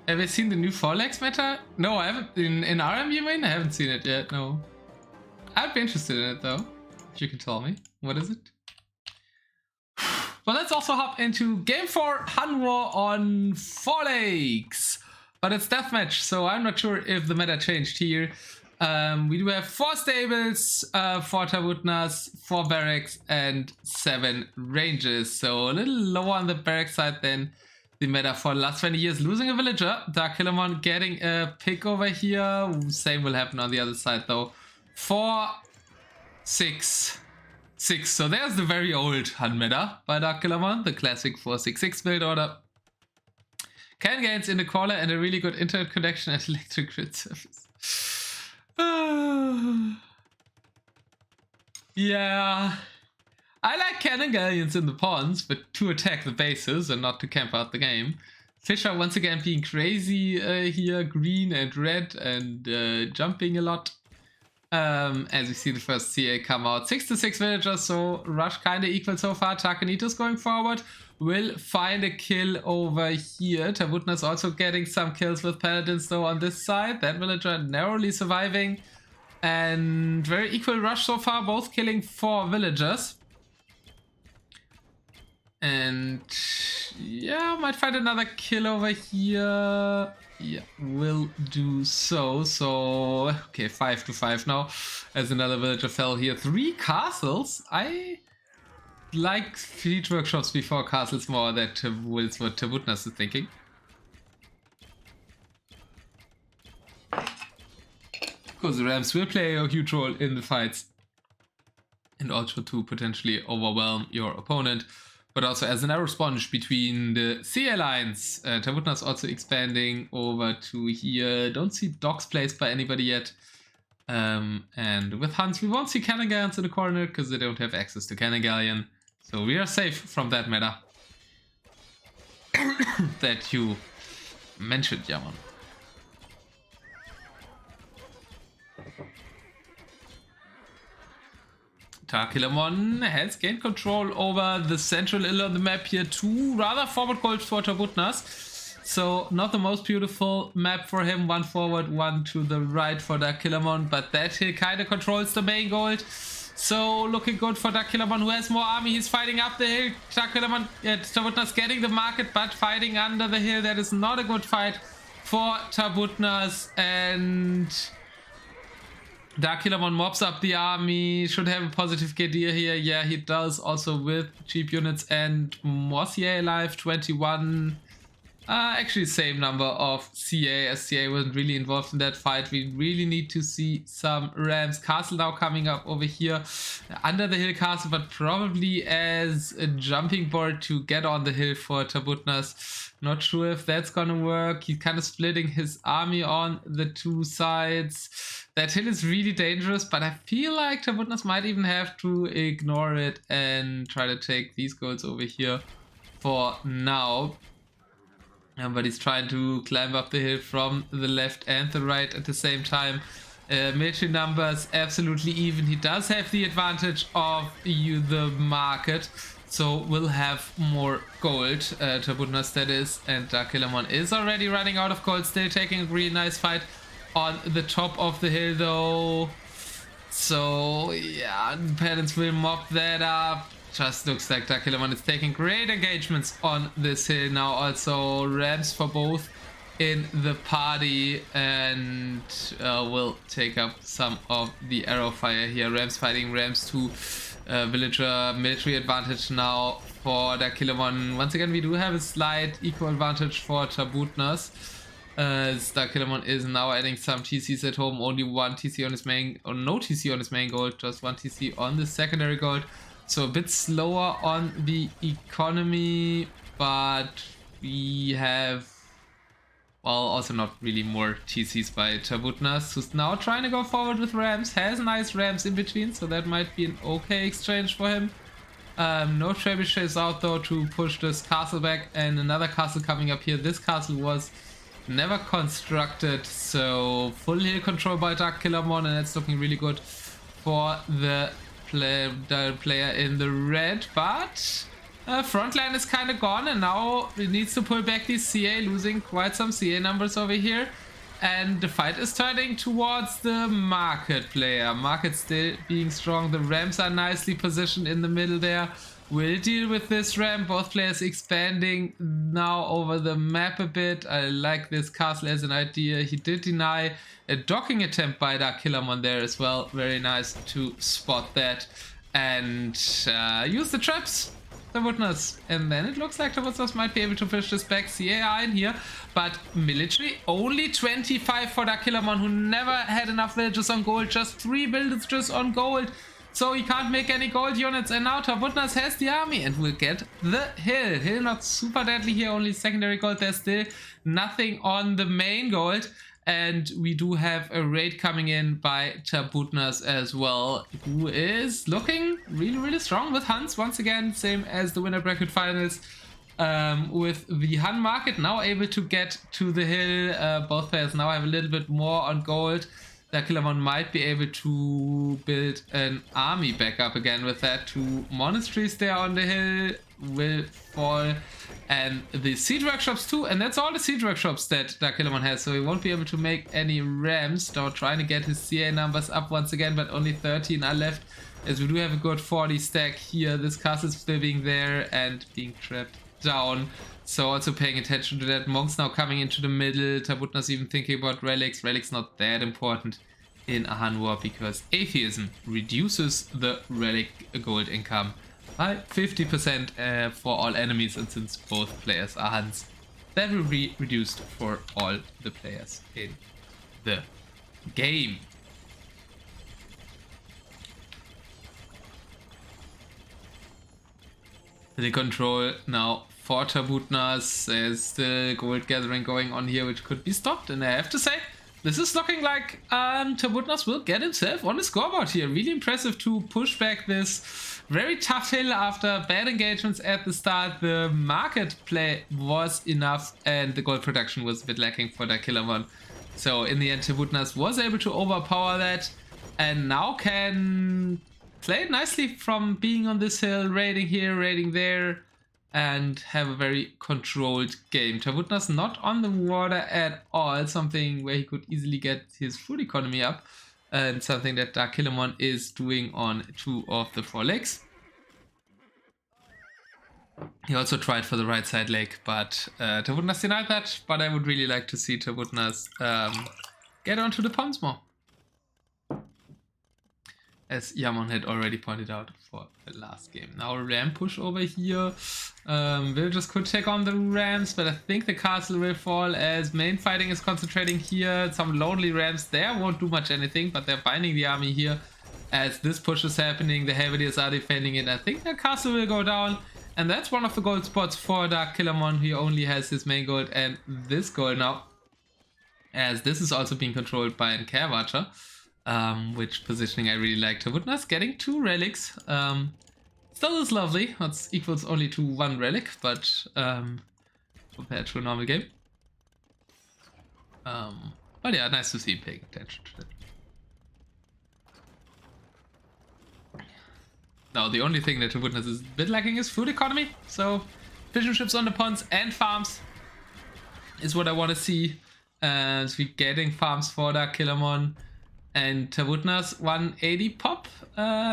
Have you seen the new 4-legs meta? No, I haven't. In RM, you mean? I haven't seen it yet, no. I'd be interested in it though, if you can tell me. What is it? But let's also hop into Game 4 Hanwha on 4-legs. But it's deathmatch, so I'm not sure if the meta changed here. We do have 4 stables, 4 Tabutnas, 4 barracks, and 7 ranges. So a little lower on the barrack side than the meta for the last 20 years. Losing a villager, Darkillermon getting a pick over here. Same will happen on the other side though. 4, 6, 6. So there's the very old Hun meta by Darkillermon, the classic 4-6-6 build order. Can gains in the caller and a really good internet connection and electric grid service. Yeah, I like cannon galleons in the ponds, but to attack the bases and not to camp out the game. Fisher once again being crazy here, green and red, and jumping a lot. As we see the first CA come out. 6-6 villagers, so rush kind of equal so far. Takanito's going forward. Will find a kill over here. Tabutna's also getting some kills with paladins though on this side. That villager narrowly surviving. And very equal rush so far, both killing 4 villagers. And yeah, might find another kill over here. Yeah, will do so. So, okay, 5-5 now. As another villager fell here. 3 castles. I like siege workshops before castles more. That was what Tabutnas is thinking. Because the Rams will play a huge role in the fights. And also to potentially overwhelm your opponent. But also as an arrow sponge between the CA lines. Tabutna's also expanding over to here. Don't see docks placed by anybody yet. And with Huns, we won't see cannon galleons in the corner because they don't have access to cannon galleon. So we are safe from that meta that you mentioned, Yaman. Darkillermon has gained control over the central hill on the map here. 2 rather forward goals for Tabutnas. So not the most beautiful map for him. 1 forward, 1 to the right for Darkillermon. But that hill kind of controls the main gold. So looking good for Darkillermon, who has more army. He's fighting up the hill. Darkillermon, Tabutnas getting the market, but fighting under the hill. That is not a good fight for Tabutnas. And Darkillermon mobs up the army, should have a positive KD here. Yeah, he does, also with cheap units and more CA alive, 21. Actually, same number of CA, as CA wasn't really involved in that fight. We really need to see some Rams. Castle now coming up over here, under the hill castle, but probably as a jumping board to get on the hill for Tabutnas. Not sure if that's gonna work. He's kind of splitting his army on the 2 sides. That hill is really dangerous, but I feel like Tabutnas might even have to ignore it and try to take these goals over here for now. But he's trying to climb up the hill from the left and the right at the same time. Military numbers absolutely even. He does have the advantage of the market, so we'll have more gold. Tabutnas that is, and Darkillermon is already running out of gold, still taking a really nice fight on the top of the hill though. So yeah, Paladins will mop that up. Just looks like Darkillermon is taking great engagements on this hill now. Also Rams for both in the party, and will take up some of the arrow fire here. Rams fighting Rams to villager military advantage now for Darkillermon. Once again, we do have a slight equal advantage for Tabutnas. Darkillermon is now adding some TCs at home. Only one TC on his main, or no TC on his main gold, just one TC on the secondary gold. So a bit slower on the economy, but we have, well, also not really more TCs by Tabutnas, who's now trying to go forward with Rams. Has nice Rams in between, so that might be an okay exchange for him. No trebuchets out though to push this castle back, and another castle coming up here. This castle was never constructed, so full hill control by Darkillermon, and that's looking really good for the player in the red. But frontline is kind of gone, and now it needs to pull back these CA, losing quite some CA numbers over here. And the fight is turning towards the market player. Market still being strong. The Rams are nicely positioned in the middle there. We'll deal with this Ram. Both players expanding now over the map a bit. I like this castle as an idea. He did deny a docking attempt by Darkillermon there as well. Very nice to spot that. And use the traps. Tabutnas. And then it looks like Tabutnas might be able to push this back. CAI in here. But military, only 25 for Darkillermon, who never had enough villages on gold. Just 3 villages on gold. So he can't make any gold units, and now Tabutnas has the army and will get the hill. Hill not super deadly here, only secondary gold. There's still nothing on the main gold. And we do have a raid coming in by Tabutnas as well, who is looking really, really strong with Huns. Once again, same as the winner bracket finals. With the Hun market now able to get to the hill. Both players now have a little bit more on gold. Darkillermon might be able to build an army back up again with that. 2 monasteries there on the hill will fall, and the siege workshops too, and that's all the siege workshops that Darkillermon has, so he won't be able to make any Rams. Now trying to get his CA numbers up once again, but only 13 are left, as we do have a good 40 stack here. This castle is still being there and being trapped down, so also paying attention to that. Monks now coming into the middle. Tabutnas even thinking about relics. Relics not that important in a Han war, because atheism reduces the relic gold income by 50% for all enemies, and since both players are Huns, that will be reduced for all the players in the game. The control now for Tabutnas. There's still gold gathering going on here, which could be stopped, and I have to say, this is looking like Tabutnas will get himself on the scoreboard here. Really impressive to push back this very tough hill after bad engagements at the start. The market play was enough, and the gold production was a bit lacking for Darkillermon. So in the end, Tabutnas was able to overpower that, and now can play it nicely from being on this hill, raiding here, raiding there, and have a very controlled game. Tabutnas not on the water at all, something where he could easily get his food economy up, and something that Darkillermon is doing on 2 of the 4 lakes. He also tried for the right side lake, but Tabutnas denied that. But I would really like to see Tabutnas get onto the ponds more, as Yamon had already pointed out for the last game. Now Ram push over here. Villagers could take on the Rams, but I think the castle will fall as main fighting is concentrating here. Some lonely Rams there won't do much anything, but they're binding the army here as this push is happening. The Helvetiers are defending it. I think the castle will go down, and that's one of the gold spots for Darkillermon. He only has his main gold and this gold now, as this is also being controlled by a Care Watcher. Which positioning I really like. Tabutnas getting 2 relics. Still is lovely. That equals only to 1 relic, but compared to a normal game. But yeah, nice to see him paying attention to that. Now the only thing that Tabutnas is a bit lacking is food economy. So fishing ships on the ponds and farms is what I want to see. As we getting farms for Darkillermon. And Tabutnas 180 pop,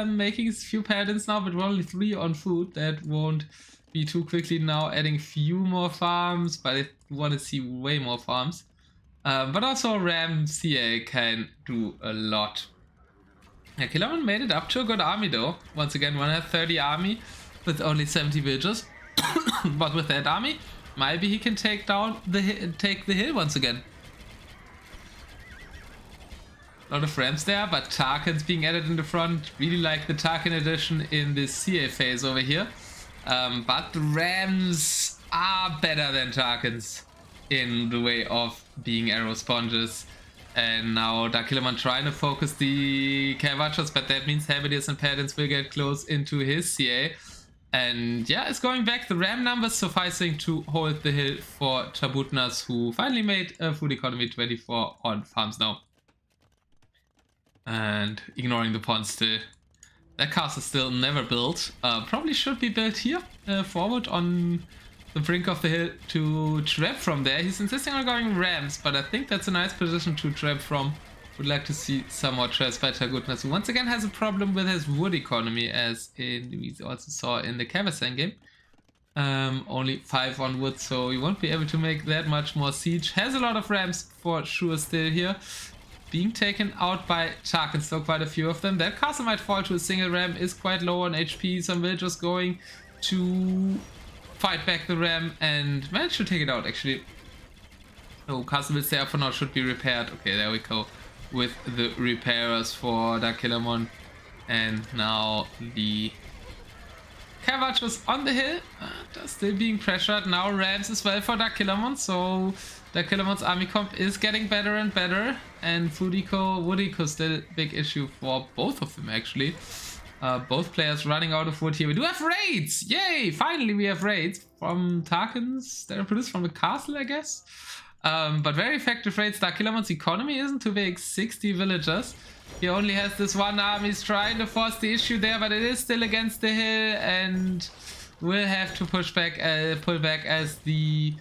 making his few paladins now, but we're only 3 on food. That won't be too quickly now, adding few more farms, but I want to see way more farms. But also Ram CA can do a lot. Yeah, Killerman made it up to a good army though. Once again, 130 army with only 70 villagers. But with that army, maybe he can take the hill once again. A lot of Rams there, but Tarkans being added in the front. Really like the Tarkan edition in this CA phase over here. But the Rams are better than Tarkans in the way of being arrow sponges. And now Darkillermon trying to focus the Cavalchers, but that means Halberdiers and Paladins will get close into his CA. And yeah, it's going back. The Ram numbers sufficing to hold the hill for Tabutnas, who finally made a food economy 24 on farms now. And ignoring the pawns still. That castle still never built. Probably should be built here, forward on the brink of the hill to trap from there. He's insisting on going Rams, but I think that's a nice position to trap from. Would like to see some more traps by Tabutnas, who once again has a problem with his wood economy, as we also saw in the Kavasan game. Only 5 on wood, so he won't be able to make that much more siege. Has a lot of Rams for sure still here. Being taken out by Tarkans, still quite a few of them. That castle might fall to a single Ram, is quite low on HP. Some villagers going to fight back the Ram and manage to take it out actually. So castle will stay up for now, should be repaired. Okay, there we go. With the repairers for Darkillermon. And now the Cavalchers on the hill. Still being pressured. Now Rams as well for Darkillermon. So Darkillermon's army comp is getting better and better. And food eco, wood eco still a big issue for both of them actually. Both players running out of wood here. We do have raids! Yay! Finally we have raids from Tarkans that are produced from the castle, I guess. But very effective raids. Darkillermon's economy isn't too big, 60 villagers. He only has this one army. He's trying to force the issue there, but it is still against the hill and will have to push back, pull back as the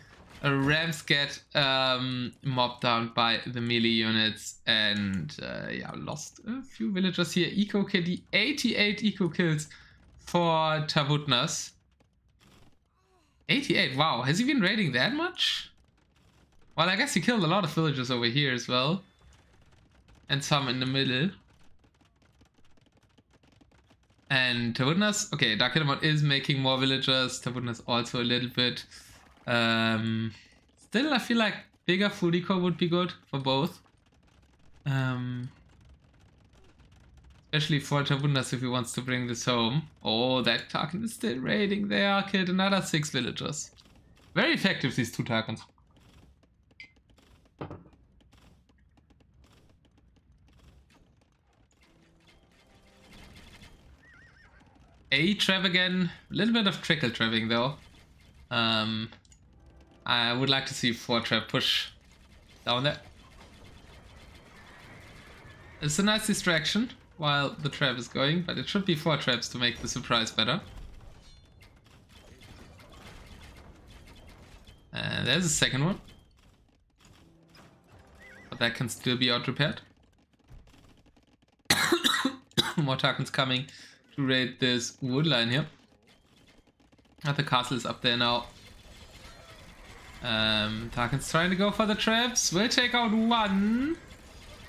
Rams get mobbed down by the melee units. And yeah, lost a few villagers here. Eco kill, the 88 eco kills for Tabutnas. 88, wow. Has he been raiding that much? Well, I guess he killed a lot of villagers over here as well. And some in the middle. And Tabutnas, okay, Darkillermon is making more villagers. Tabutnas also a little bit. Still, I feel like bigger food eco would be good for both. Especially for Tabutnas if he wants to bring this home. Oh, that Tarkan is still raiding there. Killed another 6 villagers. Very effective, these 2 Tarkans. A trap again, a little bit of trickle trapping though. I would like to see 4 trap push down there. It's a nice distraction while the trap is going, but it should be 4 traps to make the surprise better. And there's a second one. But that can still be out repaired. More Tarkans coming to raid this wood line here. The castle is up there now. Tarkan's trying to go for the traps. We'll take out 1.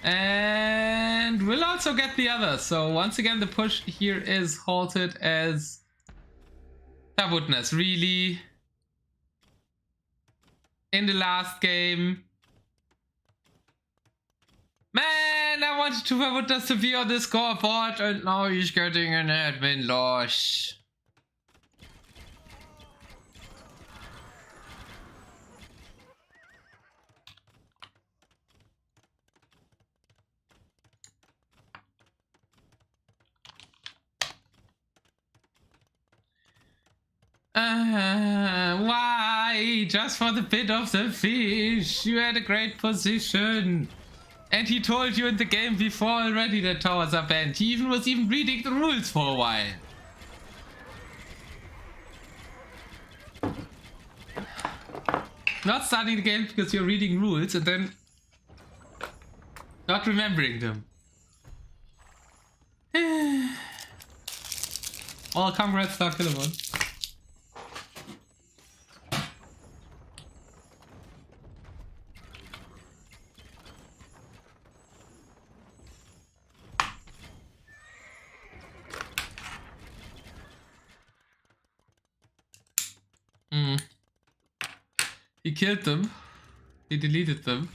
And we'll also get the other. So once again the push here is halted as Tabutnas really in the last game. Man, I wanted Tabutnas to be on the scoreboard and now he's getting an admin loss. Why? Just for the bit of the fish. You had a great position. And he told you in the game before already that towers are banned. He was even reading the rules for a while. Not starting the game because you're reading rules and then not remembering them. Well, congrats, Darkillermon. He killed them. He deleted them.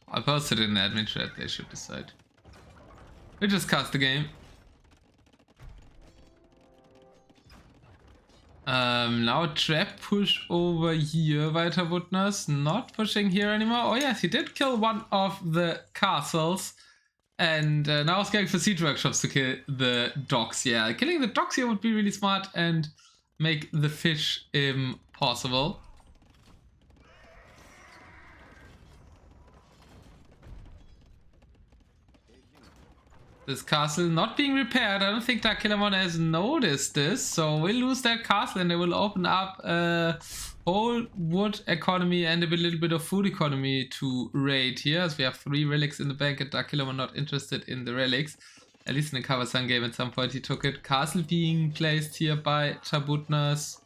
I posted in the admin chat, they should decide. We just cast the game. Now trap push over here by Tabutnas, not pushing here anymore. Oh yes, he did kill one of the castles. And now he's going for siege workshops to kill the docks. Yeah, killing the docks here would be really smart and make the fish impossible. This castle not being repaired. I don't think Darkillermon has noticed this. So we'll lose that castle and they will open up a whole wood economy and a little bit of food economy to raid here. As we have 3 relics in the bank and Darkillermon not interested in the relics. At least in the Kavasan game at some point he took it. Castle being placed here by Tabutnas.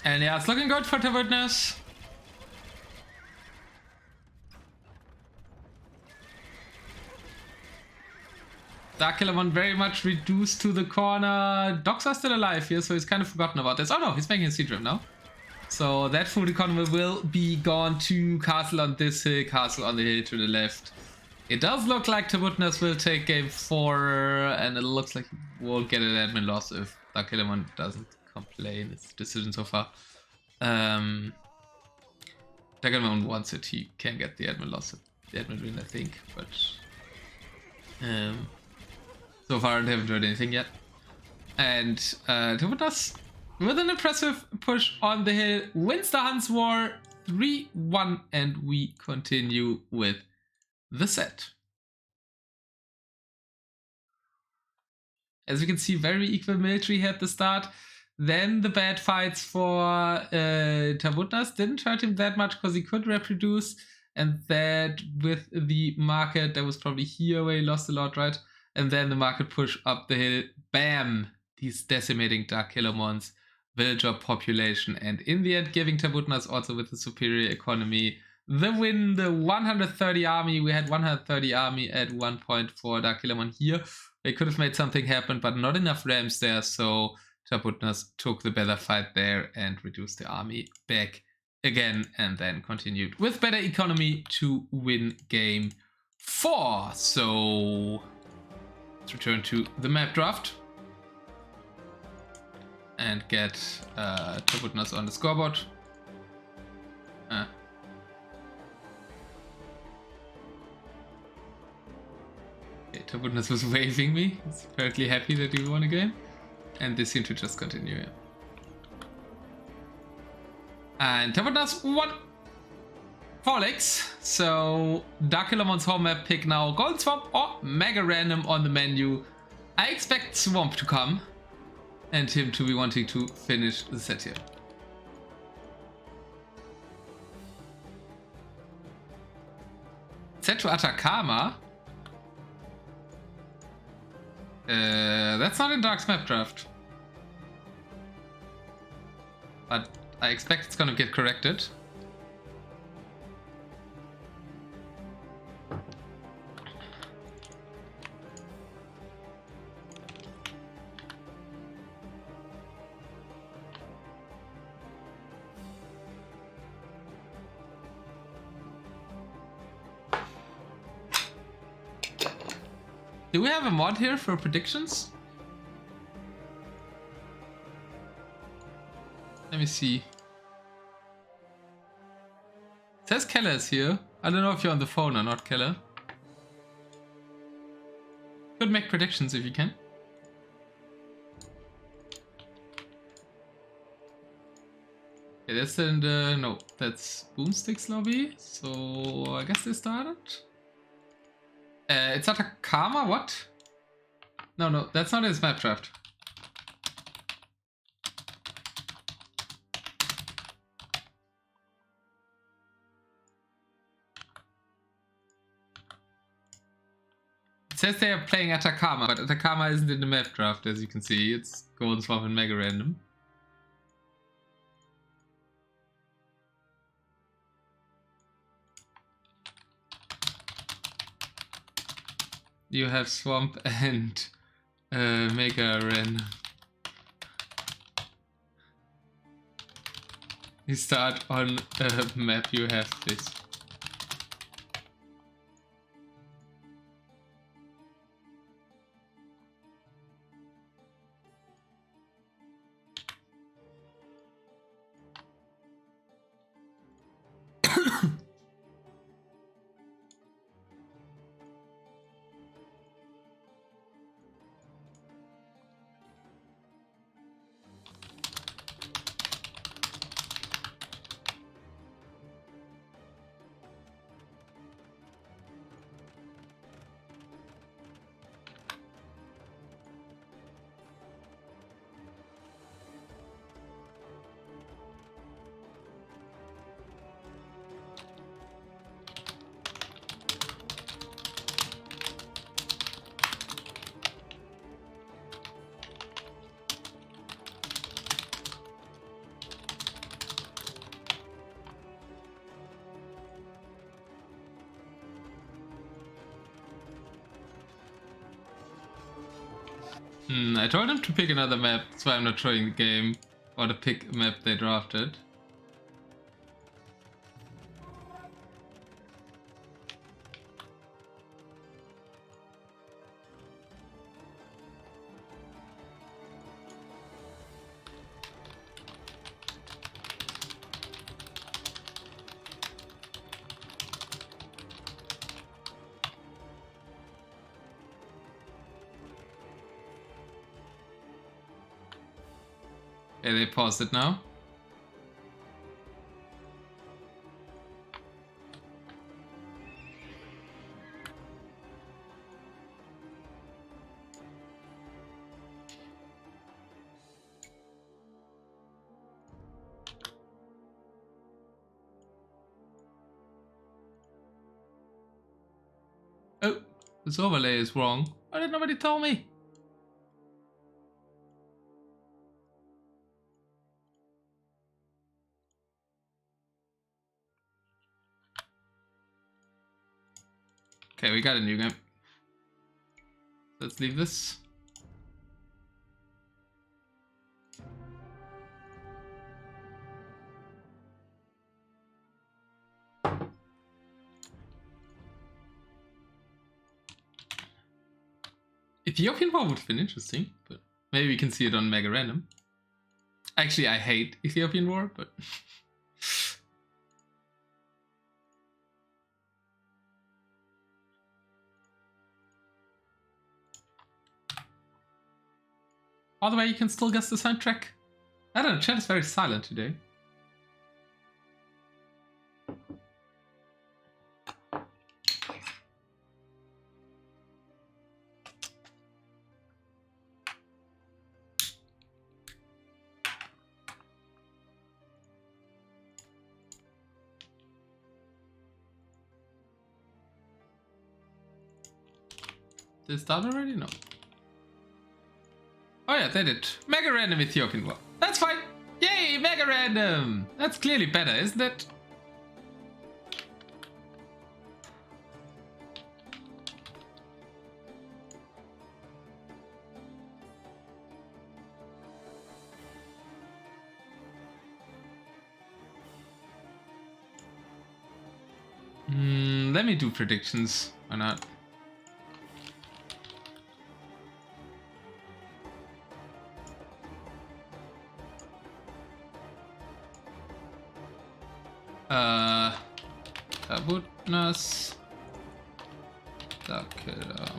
And yeah, it's looking good for Tabutnas. Darkillermon very much reduced to the corner. Dogs are still alive here, so he's kind of forgotten about this. Oh no, he's making a siege rim now. So that food economy will be gone to castle on this hill, castle on the hill to the left. It does look like Tabutnas will take game 4, and it looks like he won't get an admin loss if Darkillermon doesn't complain his decision so far. Darkillermon wants it, he can get the admin loss, the admin win I think, but so far I haven't heard anything yet. And Tabutnas, with an impressive push on the hill, wins the Hunt's War 3-1, and we continue with the set. As you can see, very equal military at the start. Then the bad fights for Tabutnas didn't hurt him that much because he could reproduce. And that with the market, that was probably here where he lost a lot, right? And then the market push up the hill. Bam! He's decimating Darkillermon's villager population. And in the end, giving Tabutnas also with the superior economy the win. The 130 army. We had 130 army at one point for Darkillermon here. They could have made something happen, but not enough rams there. So Tabutnas took the better fight there and reduced the army back again, and then continued with better economy to win game 4. So let's return to the map draft and get Tabutnas on the scoreboard. Okay, Tabutnas was waving me. He's apparently happy that he won a game. And they seem to just continue here. And Tabutnas won 4 legs. So Darkillermon's home map pick now Golden Swamp or Mega Random on the menu. I expect Swamp to come and him to be wanting to finish the set here. Set to Atacama. That's not in Dark's map draft. But I expect it's gonna get corrected. Do we have a mod here for predictions? Let me see. It says Keller is here. I don't know if you're on the phone or not, Keller. Could make predictions if you can. Okay, that's in the... no, that's Boomstick's lobby. So I guess they started. It's Atacama, what? No, that's not his map draft. It says they are playing Atacama, but Atacama isn't in the map draft, as you can see. It's Golden Swamp and Mega Random. You have Swamp and Mega Random. You start on a map, you have this. I told him to pick another map, that's why I'm not showing the game. Or to pick a map they drafted. Okay, they paused it now. Oh, this overlay is wrong. Why did nobody tell me? Okay, we got a new game. Let's leave this. Ethiopian War would have been interesting, but maybe we can see it on Mega Random. Actually, I hate Ethiopian War, but... By the way, you can still guess the soundtrack. I don't know, chat is very silent today. Did it start already? No. Oh yeah, they did. Mega Random Ethiopian War. That's fine. Yay, Mega Random! That's clearly better, isn't it? Let me do predictions. Why not? Tabutnas, Darkillermon.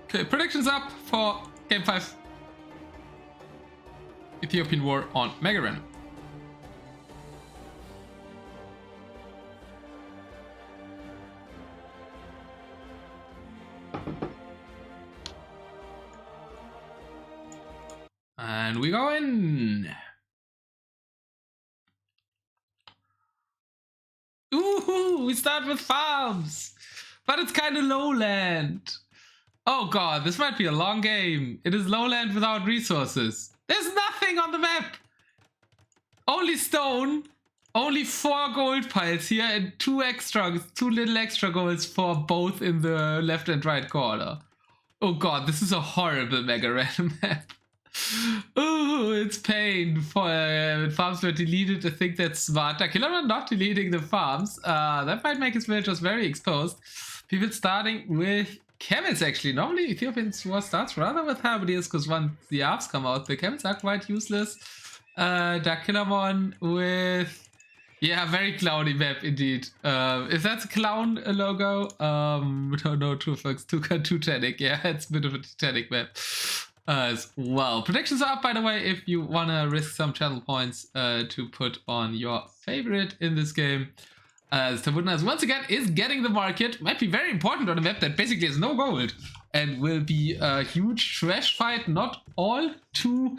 Okay, predictions up for Game 5. Ethiopian War on Mega Random. And we go in. Ooh, we start with farms, but it's kind of lowland. Oh god, this might be a long game. It is lowland without resources. There's nothing on the map. Only stone, only 4 gold piles here, and 2 little extra golds for both in the left and right corner. Oh god, this is a horrible Mega Random map. Oh, it's pain. Farms were deleted. I think that's smart. Darkillermon not deleting the farms. That might make his villagers very exposed. People starting with camels, actually. Normally, Ethiopian SO starts rather with halberdiers, because once the arms come out, the camels are quite useless. Darkillermon with... yeah, very clowny map, indeed. If that's a clown logo, no, true folks, too Titanic. Yeah, it's a bit of a Titanic map. As well. Predictions are up, by the way, if you want to risk some channel points to put on your favorite in this game. As Tabutnas once again is getting the market. Might be very important on a map that basically has no gold. And will be a huge trash fight, not all too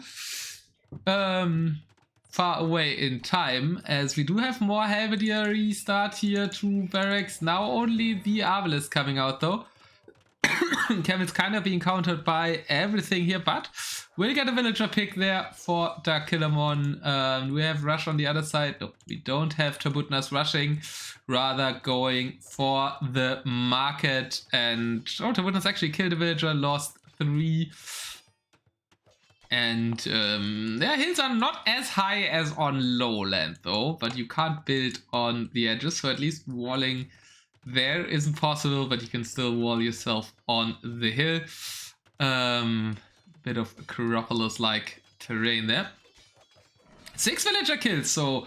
far away in time. As we do have more halberdier restart here, 2 barracks. Now only the Arbalest coming out though. Camels kind of being countered by everything here, but we'll get a villager pick there for Darkillermon. We have Rush on the other side. No, we don't have Tabutnas rushing, rather going for the market. And oh, Tabutnas actually killed a villager, lost 3. And their hills are not as high as on lowland though, but you can't build on the edges, so at least walling there isn't possible, but you can still wall yourself on the hill. Bit of Acropolis-like terrain there. 6 villager kills, so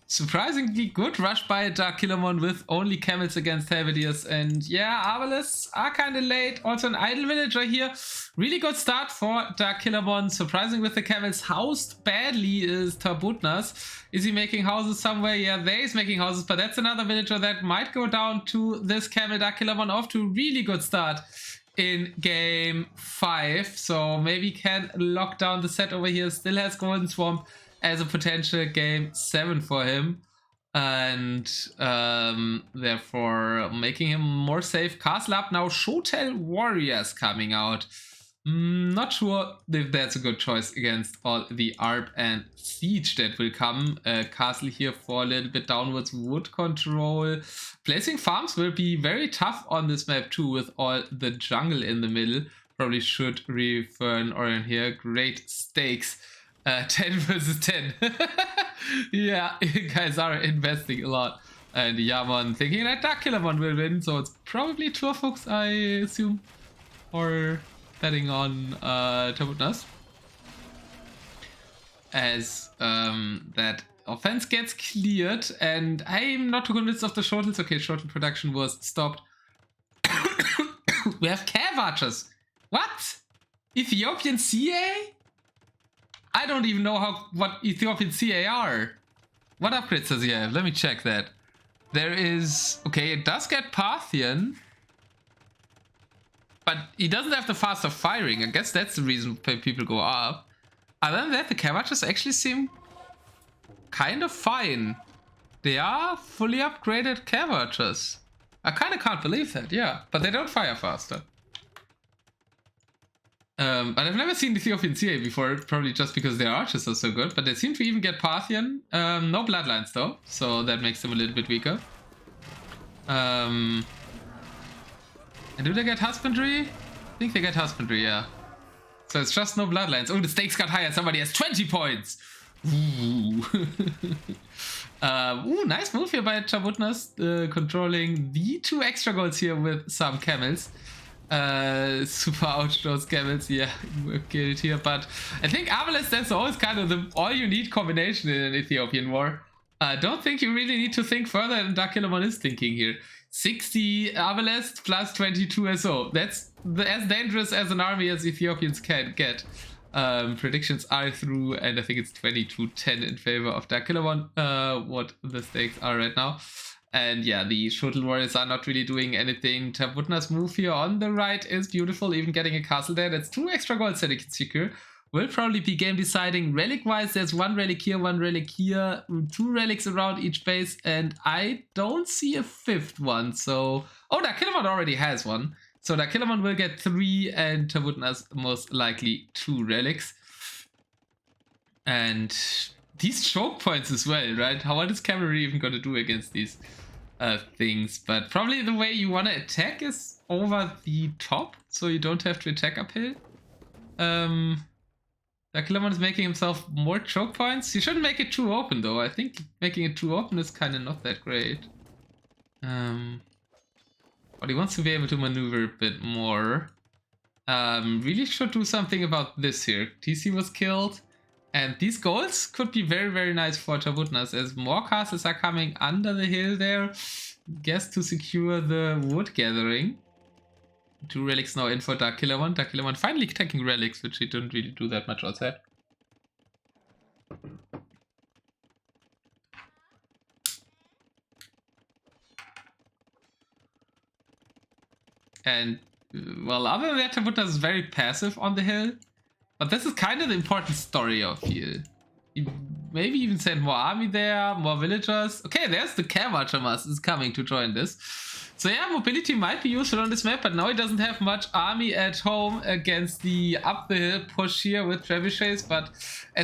surprisingly good rush by Darkillermon with only camels against halberdiers. And yeah, Arbalists are kind of late. Also an idle villager here. Really good start for Darkillermon. Surprising with the camels. Housed badly is Tabutnas. Is he making houses somewhere? Yeah, there he's making houses, but that's another villager that might go down to this camel. Darkillermon off to a really good start in game 5. So maybe can lock down the set over here. Still has Golden Swamp as a potential game 7 for him, and therefore making him more safe. Castle up now. Shotel Warriors coming out. Not sure if that's a good choice against all the ARP and Siege that will come. Castle here for a little bit downwards wood control. Placing farms will be very tough on this map too, with all the jungle in the middle. Probably should refer an Orion here. Great stakes. 10 versus 10. Yeah, you guys are investing a lot. And Yaman thinking that Darkillermon will win, so it's probably Turfolks, I assume. Or betting on Tabutnas. As that offense gets cleared, and I'm not too convinced of the shortles. Okay, shortle production was stopped. We have cav archers. What? Ethiopian CA? I don't even know what Ethiopian CA are. What upgrades does he have? Let me check that. There is... okay, it does get Parthian. But he doesn't have the faster firing. I guess that's the reason people go up. Other than that, the Cavatches actually seem kind of fine. They are fully upgraded Cavatches. I kind of can't believe that, yeah. But they don't fire faster. But I've never seen Ethiopian CA before, probably just because their archers are so good. But they seem to even get Parthian. No bloodlines though, so that makes them a little bit weaker. And do they get husbandry? I think they get husbandry, yeah. So it's just no bloodlines. Oh, the stakes got higher. Somebody has 20 points. Ooh. Ooh, nice move here by Tabutnas, controlling the 2 extra goals here with some camels. Super ouch those camels, yeah, get it here. But I think Avalest SO is kind of the all-you-need combination in an Ethiopian war. I don't think you really need to think further than Darkillermon is thinking here. 60 Avalest plus 22 SO. That's as dangerous as an army as Ethiopians can get. Predictions are through, and I think it's 22-10 in favor of Darkillermon, what the stakes are right now. And yeah, the shuttle warriors are not really doing anything. Tabutnas' move here on the right is beautiful, even getting a castle there. That's 2 extra golds that he can secure. Will probably be game deciding. Relic-wise, there's 1 relic here, 1 relic here, 2 relics around each base, and I don't see a 5th one. So, oh, Darkillermon already has 1. So Darkillermon will get 3, and Tabutnas most likely 2 relics. And these choke points as well, right? What is cavalry even going to do against these things? But probably the way you want to attack is over the top, so you don't have to attack uphill. Darkillermon is making himself more choke points. He shouldn't make it too open, though. I think making it too open is kind of not that great. But he wants to be able to maneuver a bit more. Really should do something about this here. TC was killed. And these goals could be very, very nice for Tabutnas, as more castles are coming under the hill there. Guess to secure the wood gathering. 2 relics now in for Darkillermon. Darkillermon finally taking relics, which he didn't really do that much outside. And, well, other than that, Tabutnas is very passive on the hill. But this is kind of the important story I feel. Maybe even send more army there, more villagers. Okay, there's the Camarchamas is coming to join this. So yeah, mobility might be useful on this map, but now he doesn't have much army at home against the up the hill push here with trebuchets, but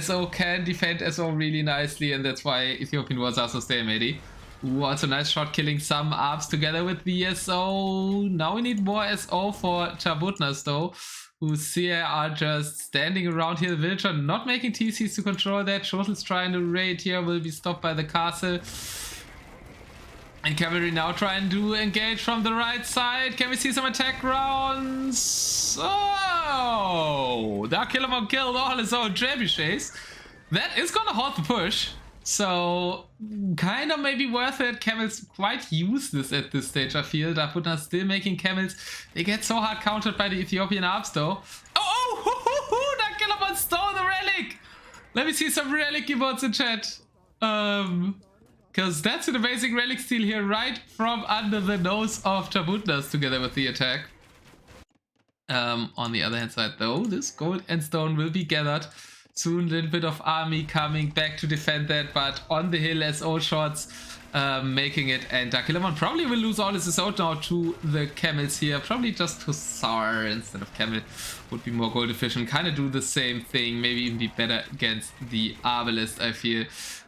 SO can defend SO really nicely, and that's why Ethiopian wars are so stalematy. Ooh, also nice shot killing some ARPs together with the SO. Now we need more SO for Tabutnas though, who's here are just standing around here. The villager not making TCs to control that. Shotel's trying to raid here, will be stopped by the castle. And cavalry now trying to engage from the right side. Can we see some attack rounds? Oh! Darkillermon killed all his own trebuchets. That is gonna halt the push. So, kind of maybe worth it. Camels quite useless at this stage, I feel. Tabutnas still making camels. They get so hard countered by the Ethiopian ARPs, though. Oh! Darkillermon stole the relic! Let me see some relic emotes in chat. Because that's an amazing relic steal here, right from under the nose of Tabutnas together with the attack. On the other hand side, though, this gold and stone will be gathered. Soon, a little bit of army coming back to defend that, but on the hill, SO shots making it, and Darkillermon probably will lose all his SO now to the camels here. Probably just to Sar instead of camel would be more gold efficient. Kind of do the same thing, maybe even be better against the Arbalest, I feel.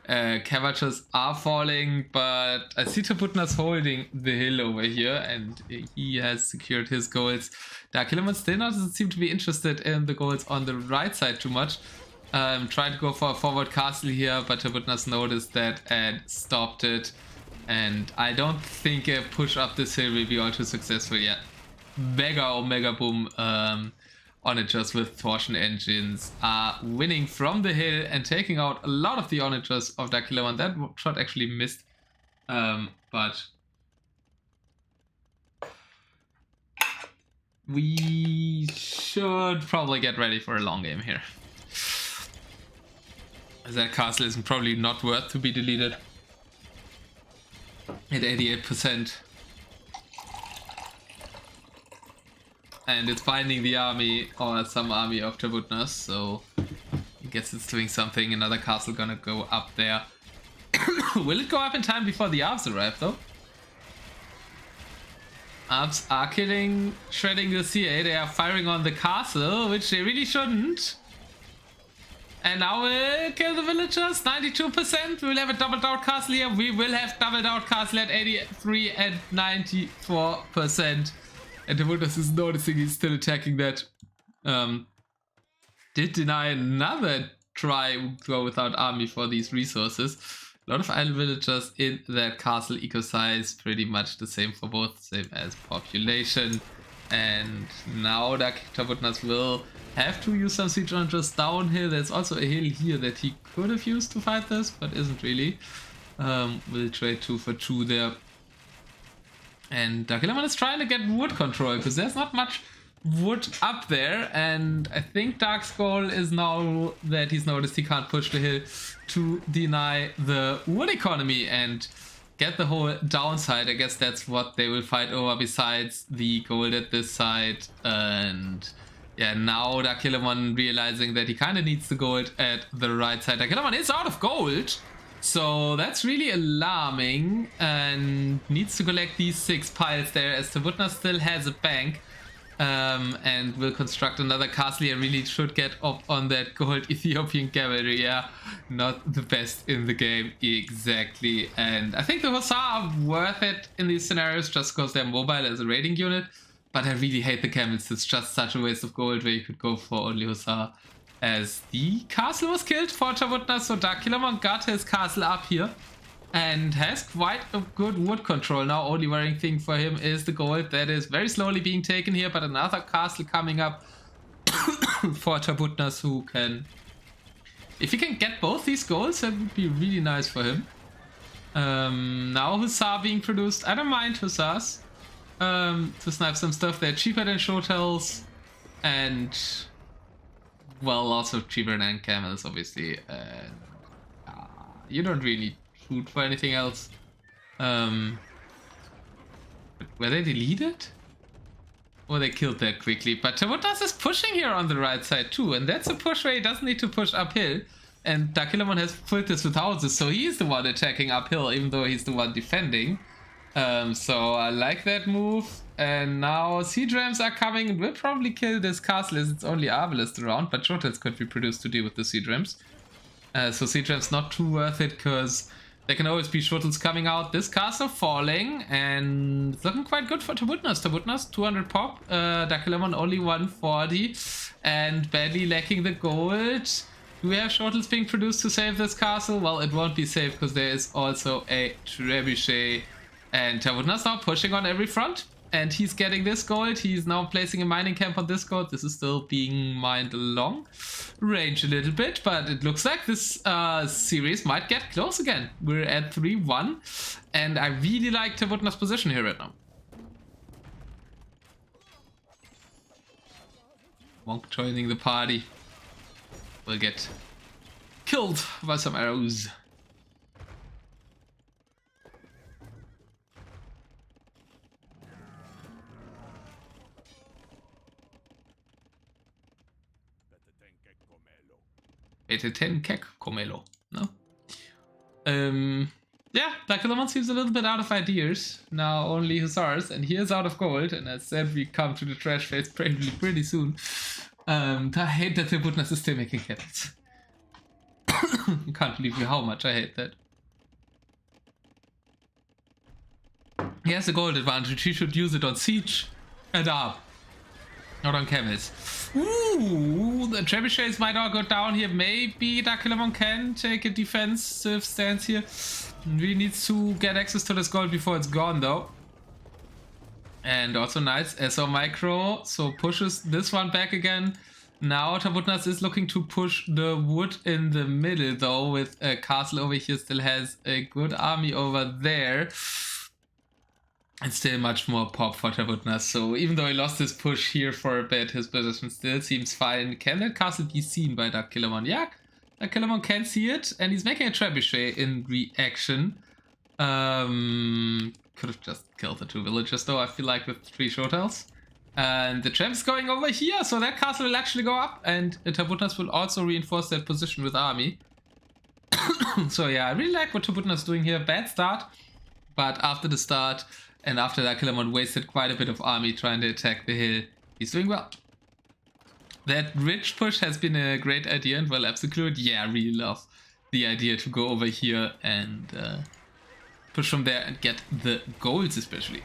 Cavatures are falling, but I see Tabutnas holding the hill over here, and he has secured his goals. Darkillermon still doesn't seem to be interested in the goals on the right side too much. Tried to go for a forward castle here, but Tabutnas noticed that and stopped it. And I don't think a push up this hill will be all too successful yet. Mega Omega Boom Onagers with torsion engines are winning from the hill and taking out a lot of the Onagers of Darkillermon. That shot actually missed, but we should probably get ready for a long game here. That castle is probably not worth to be deleted at 88%. And it's binding the army, or some army of Tabutnas, so I guess it's doing something. Another castle gonna go up there. Will it go up in time before the ARPs arrive, though? ARPs are shredding the CA. They are firing on the castle, which they really shouldn't. And now we'll kill the villagers, 92%. We'll have a doubled out castle here. We will have doubled out castle at 83 and 94%. And Tabutnas is noticing he's still attacking that. Did deny another try to go without army for these resources. A lot of idle villagers in that castle. Eco size pretty much the same for both, same as population. And now Tabutnas will have to use some siege on just downhill. There's also a hill here that he could have used to fight this, but isn't really. We'll trade 2 for 2 there. And Darkillermon is trying to get wood control, because there's not much wood up there. And I think Dark's goal is now that he's noticed he can't push the hill to deny the wood economy and get the whole downside. I guess that's what they will fight over besides the gold at this side. And yeah, now Darkillermon realizing that he kind of needs the gold at the right side. Darkillermon is out of gold, so that's really alarming, and needs to collect these 6 piles there, as Tabutnas still has a bank. And will construct another castle here. Really should get up on that gold Ethiopian cavalry. Yeah, not the best in the game, exactly. And I think the Hussar are worth it in these scenarios just because they're mobile as a raiding unit. But I really hate the camels. It's just such a waste of gold where you could go for only Hussar. As the castle was killed for Tabutnas, so Darkillermon got his castle up here. And has quite a good wood control now. Only worrying thing for him is the gold that is very slowly being taken here. But another castle coming up for Tabutnas, who can... If he can get both these golds, that would be really nice for him. Now Hussar being produced. I don't mind Hussars. To snipe some stuff. They're cheaper than Shotels. And... well, also cheaper than camels, obviously. You don't really... for anything else. Were they deleted? Or they killed that quickly? But Tabutnas is pushing here on the right side too, and that's a push where he doesn't need to push uphill. And Darkillermon has pulled this with houses, so he's the one attacking uphill, even though he's the one defending. So I like that move. And now siege rams are coming and will probably kill this castle, as it's only Arbalest around, but Shotels could be produced to deal with the siege rams. So siege rams not too worth it, because there can always be Shotels coming out. This castle falling, and it's looking quite good for Tabutnas. Tabutnas 200 pop, Darkillermon only 140, and badly lacking the gold. Do we have Shotels being produced to save this castle? Well, it won't be safe because there is also a trebuchet, and Tabutnas now pushing on every front. And he's getting this gold. He's now placing a mining camp on this gold. This is still being mined along range a little bit, but it looks like this series might get close again. We're at 3-1, and I really like Tabutnas' position here right now. Monk joining the party will get killed by some arrows. No? Yeah, Darkillermon seems a little bit out of ideas. Now only Hussars, and he is out of gold. And as said, we come to the trash phase pretty soon. I hate that Tabutnas is still making cannons. I can't believe how much I hate that. He has a gold advantage. He should use it on siege and arm, not on camels. Ooh, the trebuchets might all go down here. Maybe Darkillermon can take a defensive stance here. Really needs to get access to this gold before it's gone, though. And also nice SO micro, so pushes this one back again. Now Tabutnas is looking to push the wood in the middle, though, with a castle over here. Still has a good army over there. And still much more pop for Tabutnas. So even though he lost his push here for a bit, his position still seems fine. Can that castle be seen by Darkillermon? Yeah, Darkillermon can see it. And he's making a trebuchet in reaction. Could have just killed the 2 villagers though, I feel like, with 3 Shotels. And the Treb's going over here, so that castle will actually go up. And Tabutnas will also reinforce that position with army. So yeah, I really like what Tabutnas is doing here. Bad start. But after the start... and after Darkillermon wasted quite a bit of army trying to attack the hill, he's doing well. That ridge push has been a great idea and well executed. Yeah, I really love the idea to go over here and push from there and get the golds especially.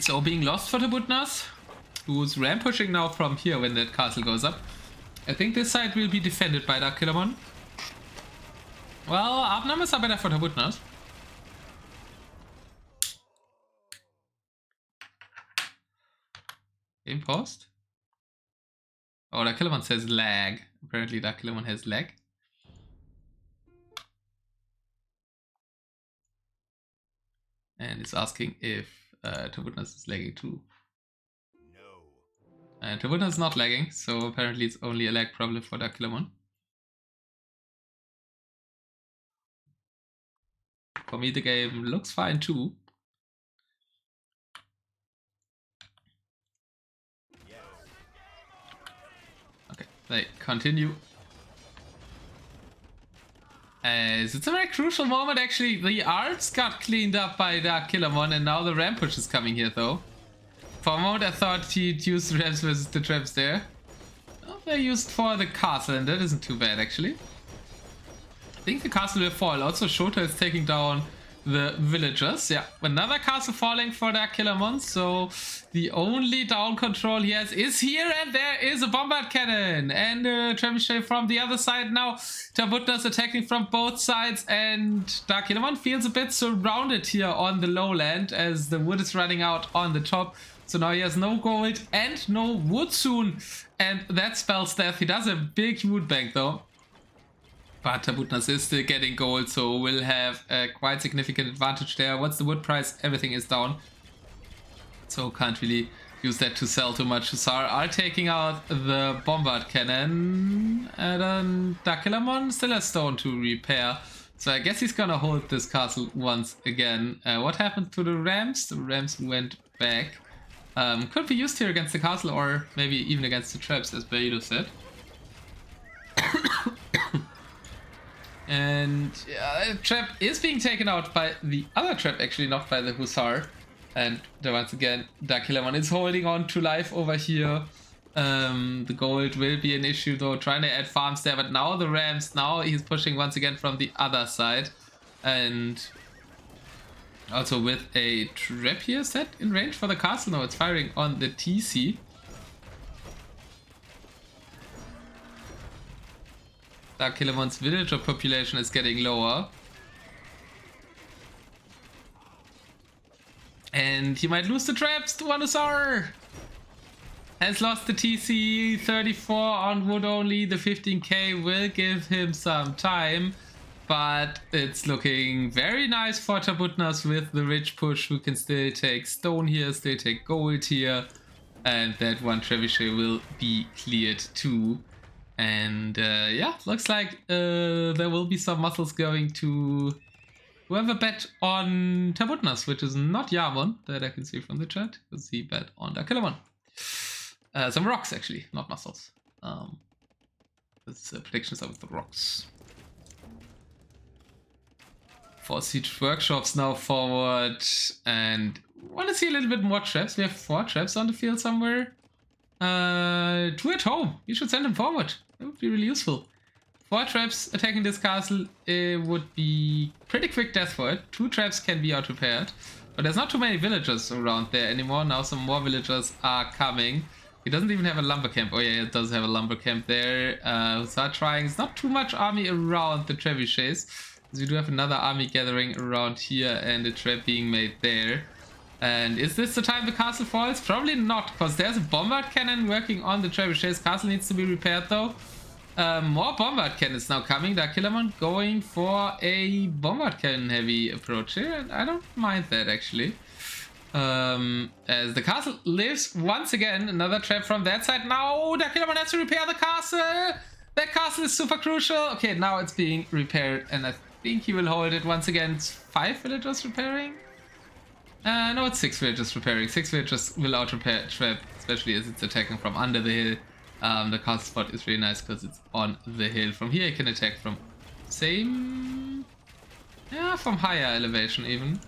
So being lost for Tabutnas, who's ram pushing now from here when that castle goes up. I think this side will be defended by Darkillermon. Well, up numbers are better for Tabutnas. Game paused. Oh, Darkillermon says lag. Apparently Darkillermon has lag. And it's asking if Tabutnas is lagging too. No. And Tabutnas is not lagging, so apparently it's only a lag problem for Darkillermon. For me the game looks fine too. Okay, they continue. As it's a very crucial moment actually. The arts got cleaned up by Darkillermon and now the ramp push is coming here though. For a moment I thought he'd use the ramps versus the traps there. Well, they're used for the castle and that isn't too bad actually. I think the castle will fall. Also Shota is taking down the villagers. Yeah, another castle falling for Darkillermon. So the only down control he has is here, and there is a bombard cannon and a trebuchet from the other side now. Tabutnas attacking from both sides, and Darkillermon feels a bit surrounded here on the lowland as the wood is running out on the top. So now he has no gold and no wood soon, and that spells death. He does a big wood bank though. But Tabutnas is still getting gold, so we'll have a quite significant advantage there. What's the wood price? Everything is down. So can't really use that to sell too much. Hussar are taking out the bombard cannon. And then Darkillermon still has stone to repair. So I guess he's gonna hold this castle once again. What happened to the ramps? The ramps went back. Could be used here against the castle or maybe even against the traps, as Beidou said. And yeah, the trap is being taken out by the other trap, actually, not by the Hussar. And once again, Darkillermon is holding on to life over here. The gold will be an issue though, trying to add farms there. But now the ramps, now he's pushing once again from the other side. And also with a trap here set in range for the castle. No, it's firing on the TC. Darkillermon's villager population is getting lower. And he might lose the traps to Hussar. Has lost the TC, 34 on wood only. The 15k will give him some time. But it's looking very nice for Tabutnas with the rich push, who can still take stone here, still take gold here. And that one trebuchet will be cleared too. And yeah, looks like there will be some muscles going to whoever bet on Tabutnas, which is not Yarmon, that I can see from the chat, because he bet on Darkillermon. Some rocks, actually, not muscles. This predictions of the rocks. 4 siege workshops now forward, and want to see a little bit more traps. We have 4 traps on the field somewhere. 2 at home. You should send them forward. That would be really useful. 4 traps attacking this castle, it would be pretty quick death for it. 2 traps can be out repaired. But there's not too many villagers around there anymore. Now some more villagers are coming. He doesn't even have a lumber camp. Oh yeah, it does have a lumber camp there. Start trying. It's not too much army around the trebuchets. We do have another army gathering around here and a trap being made there. And is this the time the castle falls? Probably not, because there's a bombard cannon working on the trebuchets. Castle needs to be repaired though. More bombard cannons now coming. Darkillermon going for a bombard cannon heavy approach here, and I don't mind that actually. As the castle lives once again, another trap from that side. Now Darkillermon has to repair the castle. That castle is super crucial. Okay, now it's being repaired, and I think he will hold it once again. It's 5 villagers repairing. No, it's 6 villagers repairing. 6 villagers will out repair trap, especially as it's attacking from under the hill. The castle spot is really nice because it's on the hill. From here you can attack from same... yeah, from higher elevation even.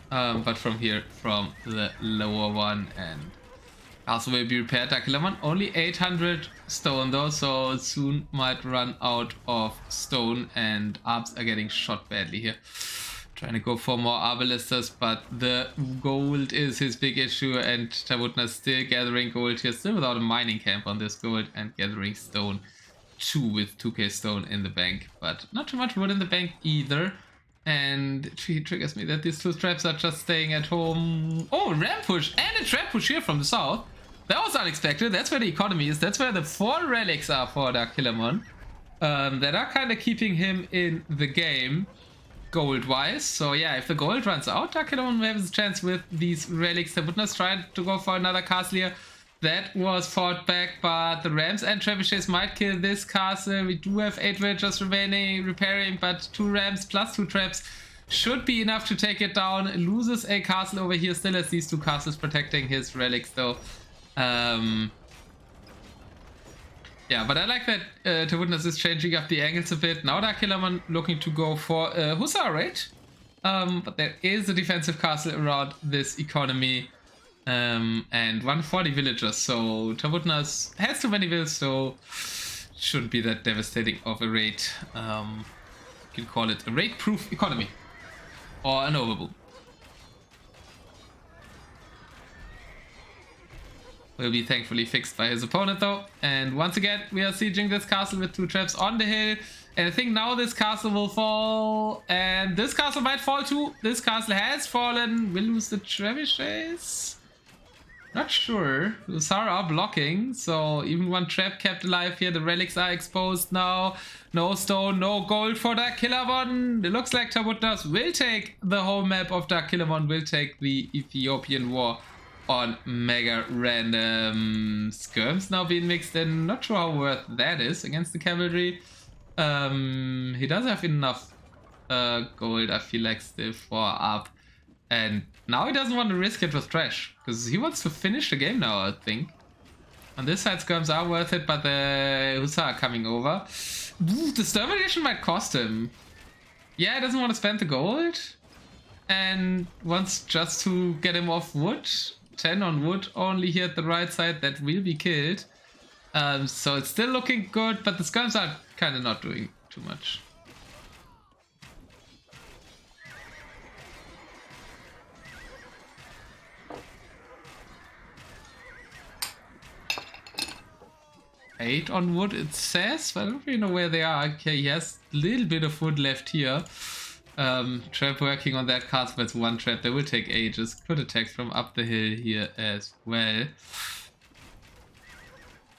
But from here, from the lower one, and castle will be repaired. Darkillermon only 800 stone though, so soon might run out of stone, and arms are getting shot badly here. Trying to go for more Arbalisters, but the gold is his big issue, and Tabutnas still gathering gold here, still without a mining camp on this gold, and gathering stone 2 with 2k stone in the bank, but not too much wood in the bank either. And it triggers me that these 2 traps are just staying at home. Oh, ramp push and a trap push here from the south. That was unexpected. That's where the economy is. That's where the 4 relics are for Darkillermon. That are kind of keeping him in the game gold-wise. So yeah, if the gold runs out, Darkillermon has a chance with these relics. Tabutnas tried to go for another castle here. That was fought back, but the Rams and Trebuchets might kill this castle. We do have 8 villagers remaining, repairing, but 2 Rams plus 2 traps should be enough to take it down. Loses a castle over here, still has these 2 castles protecting his relics though. Yeah, but I like that Tabutnas is changing up the angles a bit. Now Darkillermon looking to go for Hussar raid. But there is a defensive castle around this economy. And 140 villagers, so Tabutnas has too many vills, so shouldn't be that devastating of a raid. You can call it a raid-proof economy. Or an overbull. Will be thankfully fixed by his opponent though. And once again, we are sieging this castle with 2 traps on the hill. And I think now this castle will fall. And this castle might fall too. This castle has fallen. We'll lose the trebuchets. Not sure. Hussar are blocking, so even 1 trap kept alive here. The relics are exposed now. No stone, no gold for Darkillermon. It looks like Tabutnas will take the whole map of Darkillermon, will take the Ethiopian war on mega random. Skirms now being mixed in. Not sure how worth that is against the cavalry. He does have enough gold, I feel like, still for up. And now he doesn't want to risk it with trash, because he wants to finish the game now, I think. On this side, skirms are worth it, but the Hussar are coming over. Ooh, the Sturmadition might cost him. Yeah, he doesn't want to spend the gold. And wants just to get him off wood. 10 on wood only here at the right side. That will be killed. So it's still looking good, but the skirms are kind of not doing too much. Eight on wood, it says, but I don't really know where they are. Okay, he has a little bit of wood left here. Trap working on that castle, but it's 1 trap. That will take ages. Could attack from up the hill here as well.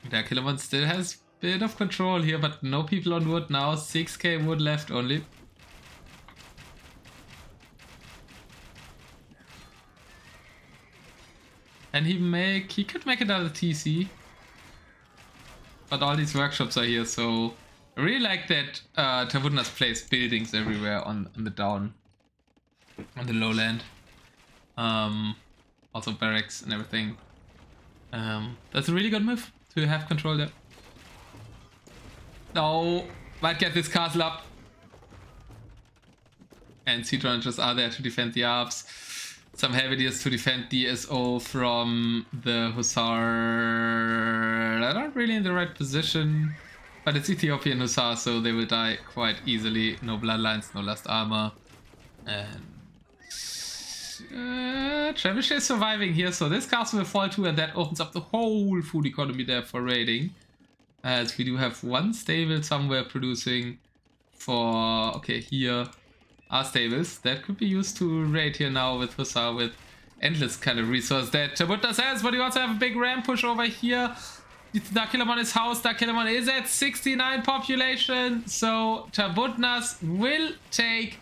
Darkillermon still has a bit of control here, but no people on wood now. 6k wood left only. And he could make another TC. But all these workshops are here, so I really like that Tabutnas placed buildings everywhere on the lowland. Also barracks and everything. That's a really good move to have control there. No, might get this castle up. And sea Torrenters are there to defend the Alps. Some Helvetiers to defend the SO from the Hussar. They're not really in the right position. But it's Ethiopian Hussar, so they will die quite easily. No bloodlines, no last armor. And Trebuchet is surviving here, so this castle will fall too, and that opens up the whole food economy there for raiding. As we do have 1 stable somewhere producing for... Okay, here are stables. That could be used to raid here now with Hussar with endless kind of resource that Tabutnas has, but you also have a big ram push over here. Darkillermon is housed. Darkillermon is at 69 population, so Tabutnas will take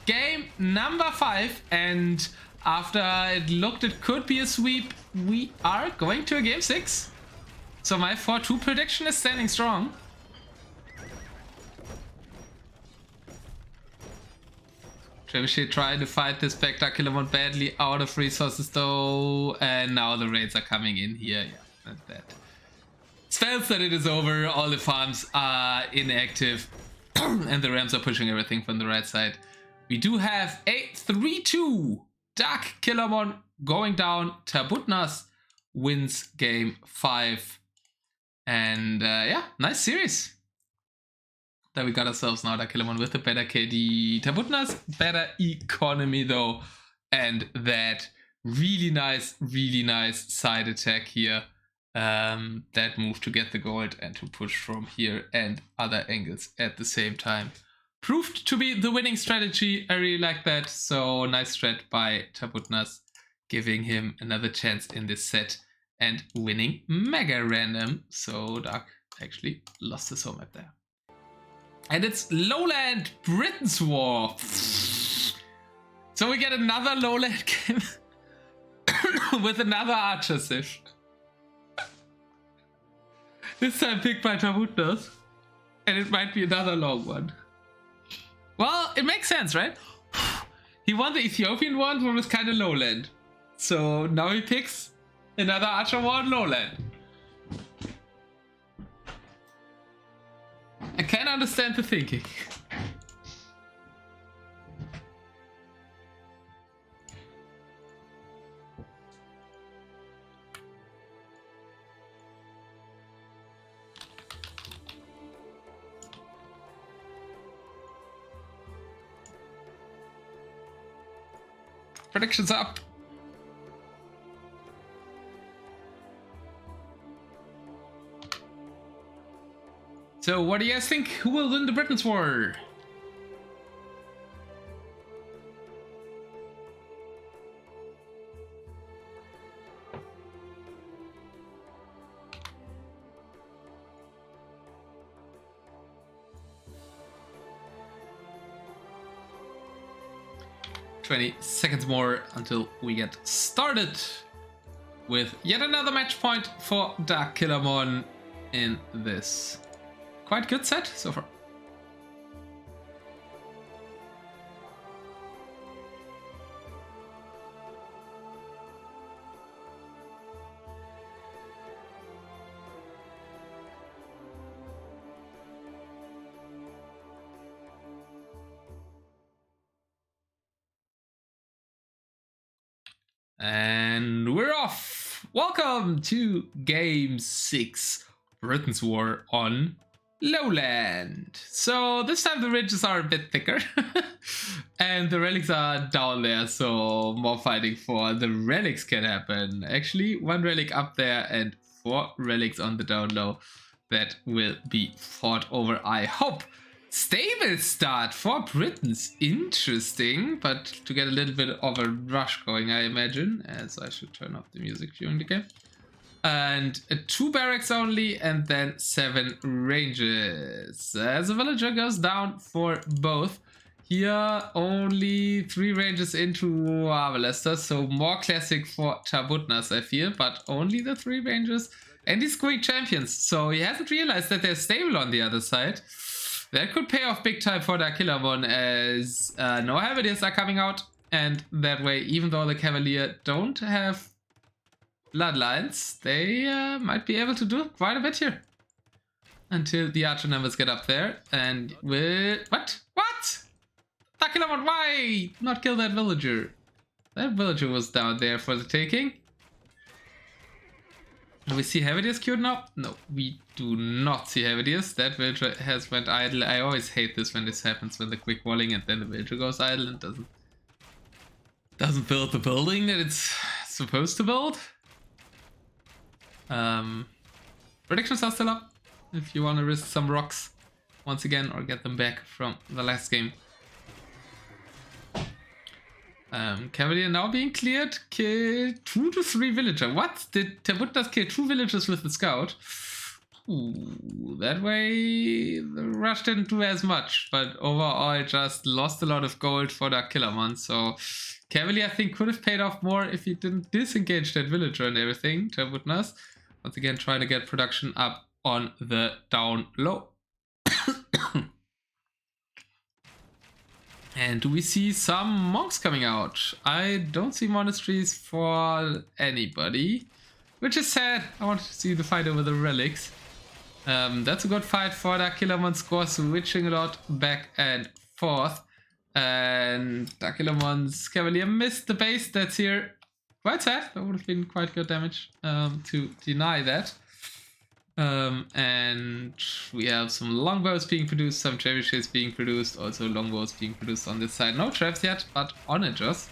game number 5, and after it looked it could be a sweep, we are going to a game 6. So my 4-2 prediction is standing strong. Trebuchet trying to fight this back. Darkillermon badly out of resources though, and now the raids are coming in here. Yeah, that's that. Spells that it is over, all the farms are inactive, and the Rams are pushing everything from the right side. We do have a 3-2 Darkillermon going down. Tabutnas wins game 5. And yeah, nice series. That we got ourselves now Darkillermon with a better KD. Tabutnas better economy though. And that really nice side attack here. that move to get the gold and to push from here and other angles at the same time. Proved to be the winning strategy. I really like that. So nice strat by Tabutnas, giving him another chance in this set and winning mega random. So Dark actually lost his home map there. And it's Lowland Britain's War. So we get another Lowland game with another Archer Civ. This time picked by Tabutnas. And it might be another long one. Well, it makes sense, right? He won the Ethiopian one, but was kind of Lowland. So now he picks another Archer war on Lowland. I can understand the thinking. Predictions up. So what do you guys think? Who will win the Britain's War? "20 seconds more until we get started with yet another match point for Darkillermon in this quite good set so far. And we're off! Welcome to Game 6, Britain's War on Lowland. So this time the ridges are a bit thicker and the relics are down there, so more fighting for the relics can happen. Actually, one relic up there and 4 relics on the down low that will be fought over, I hope. Stable start for Britons. Interesting, but to get a little bit of a rush going, I imagine, as I should turn off the music during the game. And 2 barracks only, and then 7 ranges. As a villager goes down for both. Here, only 3 ranges into Harvester, so more classic for Tabutnas, I feel, but only the 3 ranges. And he's going champions, so he hasn't realized that they're stable on the other side. That could pay off big time for Darkillermon, as no Halberdiers are coming out, and that way, even though the Cavalier don't have bloodlines, they might be able to do quite a bit here. Until the Archer numbers get up there, and with... What? Darkillermon, why not kill that villager? That villager was down there for the taking. Do we see Halberdiers queued now? No, we do not see Halberdiers. That villager has went idle. I always hate this when this happens, when the quick walling and then the villager goes idle and doesn't build the building that it's supposed to build. Predictions are still up if you want to risk some rocks once again or get them back from the last game. Cavalier now being cleared. Kill 2 to 3 villager. What? Did Tabutnas kill 2 villagers with the scout? Ooh, that way the rush didn't do as much, but overall just lost a lot of gold for Darkillermon. So Cavalier, I think, could have paid off more if he didn't disengage that villager and everything. Tabutnas once again trying to get production up on the down low. And do we see some monks coming out? I don't see monasteries for anybody, which is sad. I want to see the fight over the relics. That's a good fight for Darkillermon, score switching a lot back and forth. And Darkillermon's Cavalier missed the base that's here. Quite sad. That would have been quite good damage to deny that. And we have some longbows being produced, some trebuchets being produced, also longbows being produced on this side. No traps yet, but onagers.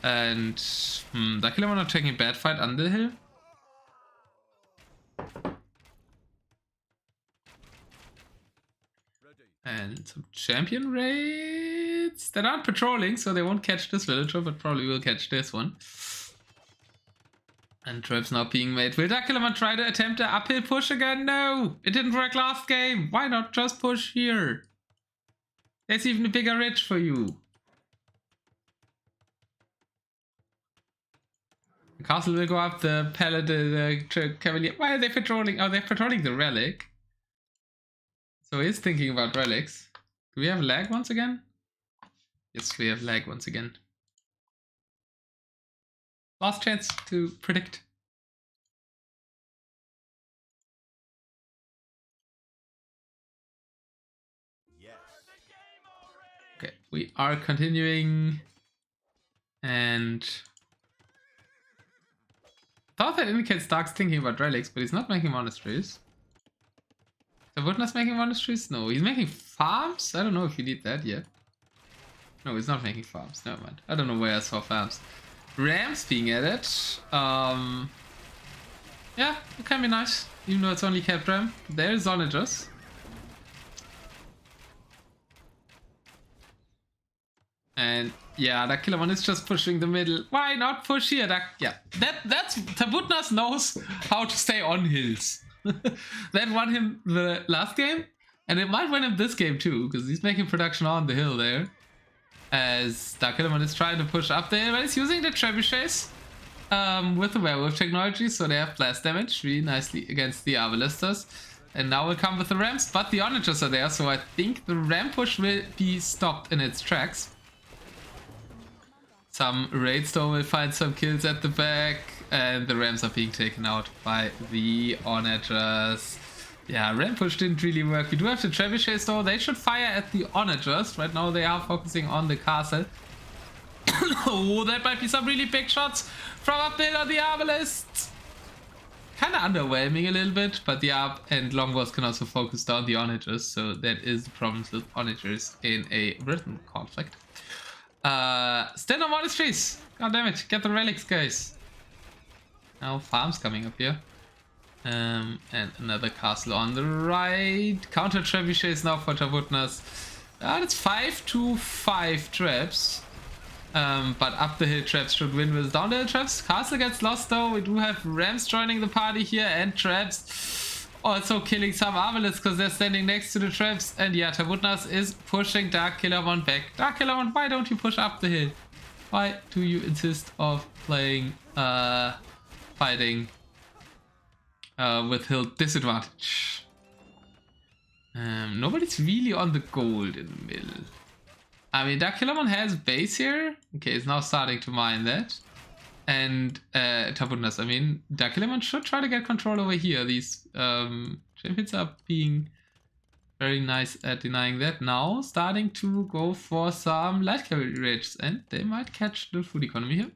And Darkillermon not taking a bad fight on the hill. And some champion raids that aren't patrolling, so they won't catch this villager, but probably will catch this one. And traps not being made. Will Darkillermon try to attempt an uphill push again? No! It didn't work last game! Why not just push here? There's even a bigger ridge for you. The castle will go up, the paladin, the cavalier. Why are they patrolling? Oh, they're patrolling the relic. So he's thinking about relics. Do we have lag once again? Yes, we have lag once again. Last chance to predict. Yes. Okay, we are continuing. And thought that indicates Dark's thinking about relics, but he's not making monasteries. Tabutnas making monasteries? No, he's making farms? I don't know if you need that yet. No, he's not making farms. Never mind. I don't know where I saw farms. Rams being added. Yeah, it can be nice. Even though it's only capped ram. There's onagers. And yeah, Darkillermon is just pushing the middle. Why not push here? That's Tabutnas knows how to stay on hills. That won him the last game, and it might win him this game too, because he's making production on the hill there. As Darkillermon is trying to push up there, but he's using the trebuchets with the werewolf technology, so they have blast damage really nicely against the Arbalisters. And now we'll come with the rams, but the onagers are there, so I think the ram push will be stopped in its tracks. Some raids though will find some kills at the back, and the rams are being taken out by the onagers. Yeah, ram push didn't really work. We do have the trebuchets though. They should fire at the onagers. Right now they are focusing on the castle. Oh, that might be some really big shots from up there on the arbalists. Kind of underwhelming a little bit, but the arb and longbows can also focus down the onagers, so that is the problem with onagers in a written conflict. Stand on monasteries! God damn it, get the relics, guys. Now farms coming up here. And another castle on the right. Counter trebuchets now for Tabutnas. That's 5 to 5 traps. But up the hill traps should win with down the hill traps. Castle gets lost though. We do have rams joining the party here and traps. Also killing some arbalists because they're standing next to the traps. And yeah, Tabutnas is pushing Darkillermon back. Darkillermon, why don't you push up the hill? Why do you insist of playing, fighting with hill disadvantage? Nobody's really on the gold in the middle. I mean, Darkillermon has base here. Okay, it's now starting to mine that. And Tabutnas, I mean, Darkillermon should try to get control over here. These champions are being very nice at denying that. Now starting to go for some light cavalry raids, and they might catch the food economy here.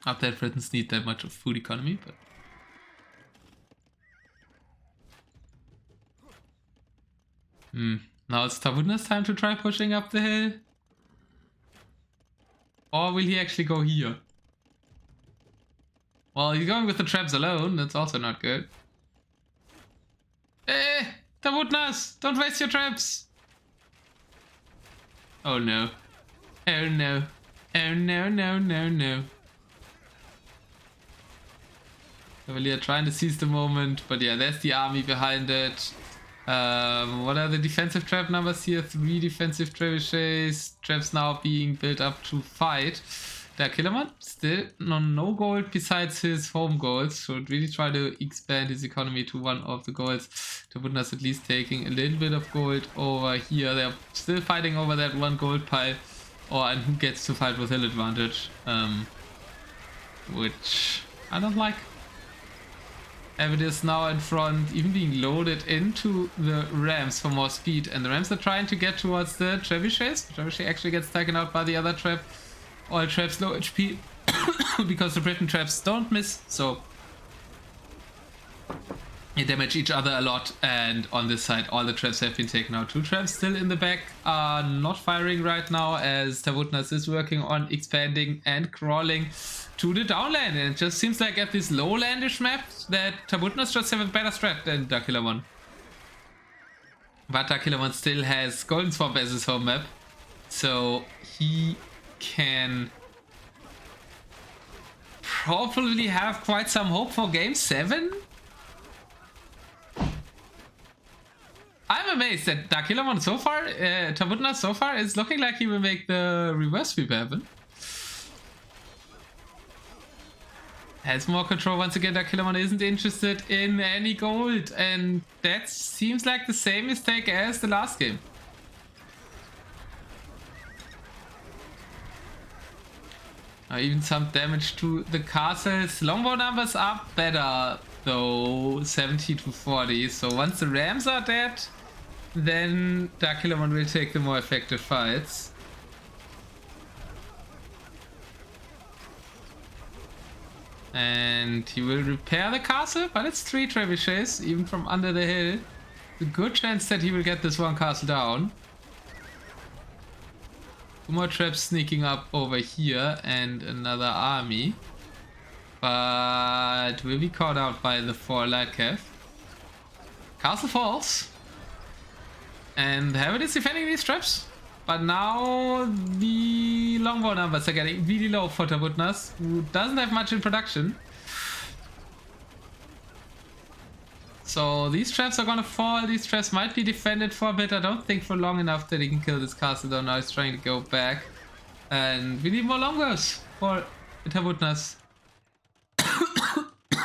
Not that Britons need that much of food economy, but now it's Tabutnas' time to try pushing up the hill. Or will he actually go here? Well, he's going with the traps alone. That's also not good. Eh! Tabutnas! Don't waste your traps! Oh no. Oh no. Oh no, no, no, no. Cavalier trying to seize the moment, but yeah, there's the army behind it. What are the defensive trap numbers here? 3 defensive trebuchets. Traps now being built up to fight. Darkillermon still no gold besides his home goals. Should really try to expand his economy to one of the goals. Tabutnas at least taking a little bit of gold over here. They're still fighting over that 1 gold pile. And who gets to fight with hill advantage. Which I don't like. Avid is now in front, even being loaded into the rams for more speed. And the rams are trying to get towards the trebuchets. The trebuchet actually gets taken out by the other trap. All traps low HP because the Briton traps don't miss. So They damage each other a lot, and on this side all the traps have been taken out. 2 traps still in the back are not firing right now, as Tabutnas is working on expanding and crawling to the downland, and it just seems like at this lowlandish map that Tabutnas just have a better strat than Darkillermon. But Darkillermon still has Golden Swamp as his home map, so he can probably have quite some hope for game 7. I'm amazed that Darkillermon so far, Tabutnas so far, is looking like he will make the reverse sweep happen. Has more control once again. Darkillermon isn't interested in any gold, and that seems like the same mistake as the last game. Even some damage to the castles. Longbow numbers are better though, 70 to 40. So once the rams are dead, then Darkillermon will take the more effective fights. And he will repair the castle, but it's 3 trebuchets, even from under the hill. A good chance that he will get this one castle down. 2 more traps sneaking up over here, and another army. But will be caught out by the 4 light cav. Castle falls. And Heaven is defending these traps. But now the longbow numbers are getting really low for Tabutnas, who doesn't have much in production. So these traps are gonna fall. These traps might be defended for a bit. I don't think for long enough that he can kill this castle though. Now he's trying to go back. And we need more longbows for Tabutnas.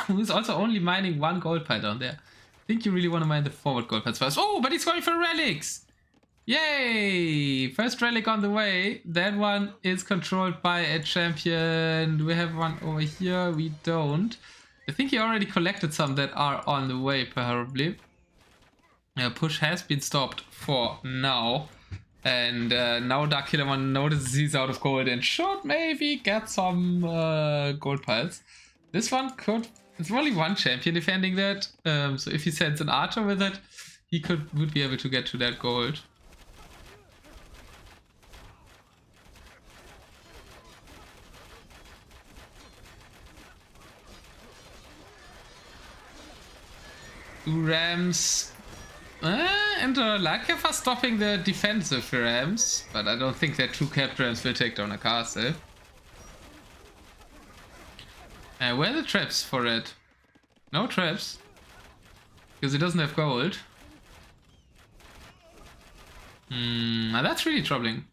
Who's also only mining 1 gold pile down there. I think you really want to mine the forward gold piles first. Oh, but he's going for relics! Yay! First relic on the way. That one is controlled by a champion. Do we have one over here? We don't. I think he already collected some that are on the way, probably. Push has been stopped for now. And now Darkillermon notices he's out of gold and should maybe get some gold piles. This one could... It's only 1 champion defending that. So if he sends an archer with it, he would be able to get to that gold. Rams and Lightcav are stopping the defensive rams, but I don't think that 2 capped rams will take down a castle. Where are the traps for it? No traps, because it doesn't have gold. Now that's really troubling.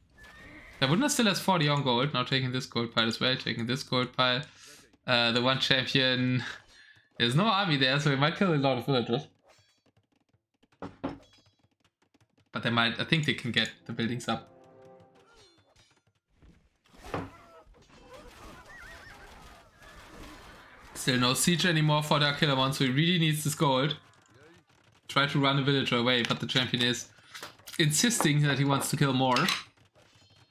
Tabutnas still has 40 on gold, now taking this gold pile as well, taking this gold pile. The 1 champion... There's no army there, so he might kill a lot of villagers. But they might, I think they can get the buildings up. Still no siege anymore for Darkillermon, so he really needs this gold. Try to run a villager away, but the champion is insisting that he wants to kill more.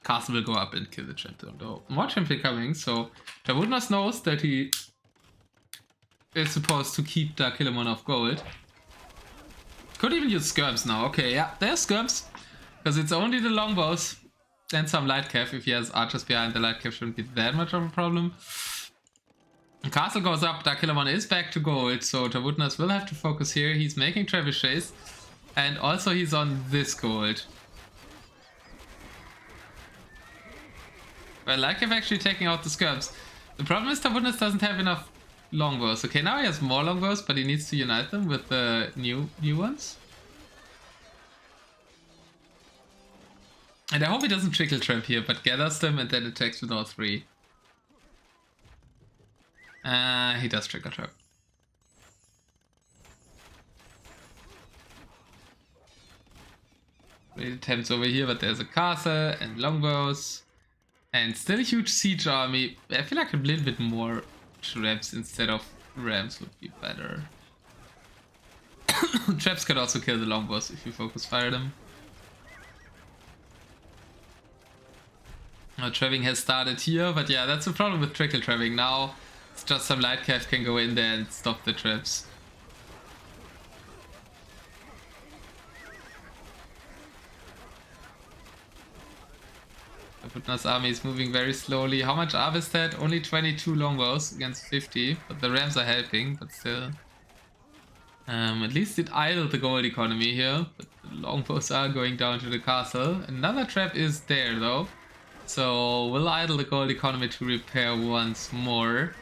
Castle will go up and kill the champion though. More champion coming, so Tabutnas knows that he is supposed to keep Darkillermon off gold. Could even use skirms now. Okay, yeah, there's skirms. Because it's only the longbows and some light cav. If he has archers behind, the light cav shouldn't be that much of a problem. The castle goes up, Darkillermon is back to gold, so Tabutnas will have to focus here. He's making trebuchets. And also he's on this gold. Well, light cav actually taking out the skirms. The problem is Tabutnas doesn't have enough longbows. Okay, now he has more longbows, but he needs to unite them with the new ones. And I hope he doesn't trickle trap here, but gathers them and then attacks with all 3. He does trickle trap. Great attempts over here, but there's a castle and longbows. And still a huge siege army. I feel like a little bit more traps instead of rams would be better. Traps could also kill the longbows if you focus fire them. Now trapping has started here, but yeah, that's the problem with trickle trapping. Now it's just some light cav can go in there and stop the traps. Tabutnas army is moving very slowly. How much AV is that? Only 22 longbows against 50. But the rams are helping, but still. At least it idled the gold economy here. But the longbows are going down to the castle. Another trap is there though. So we'll idle the gold economy to repair once more.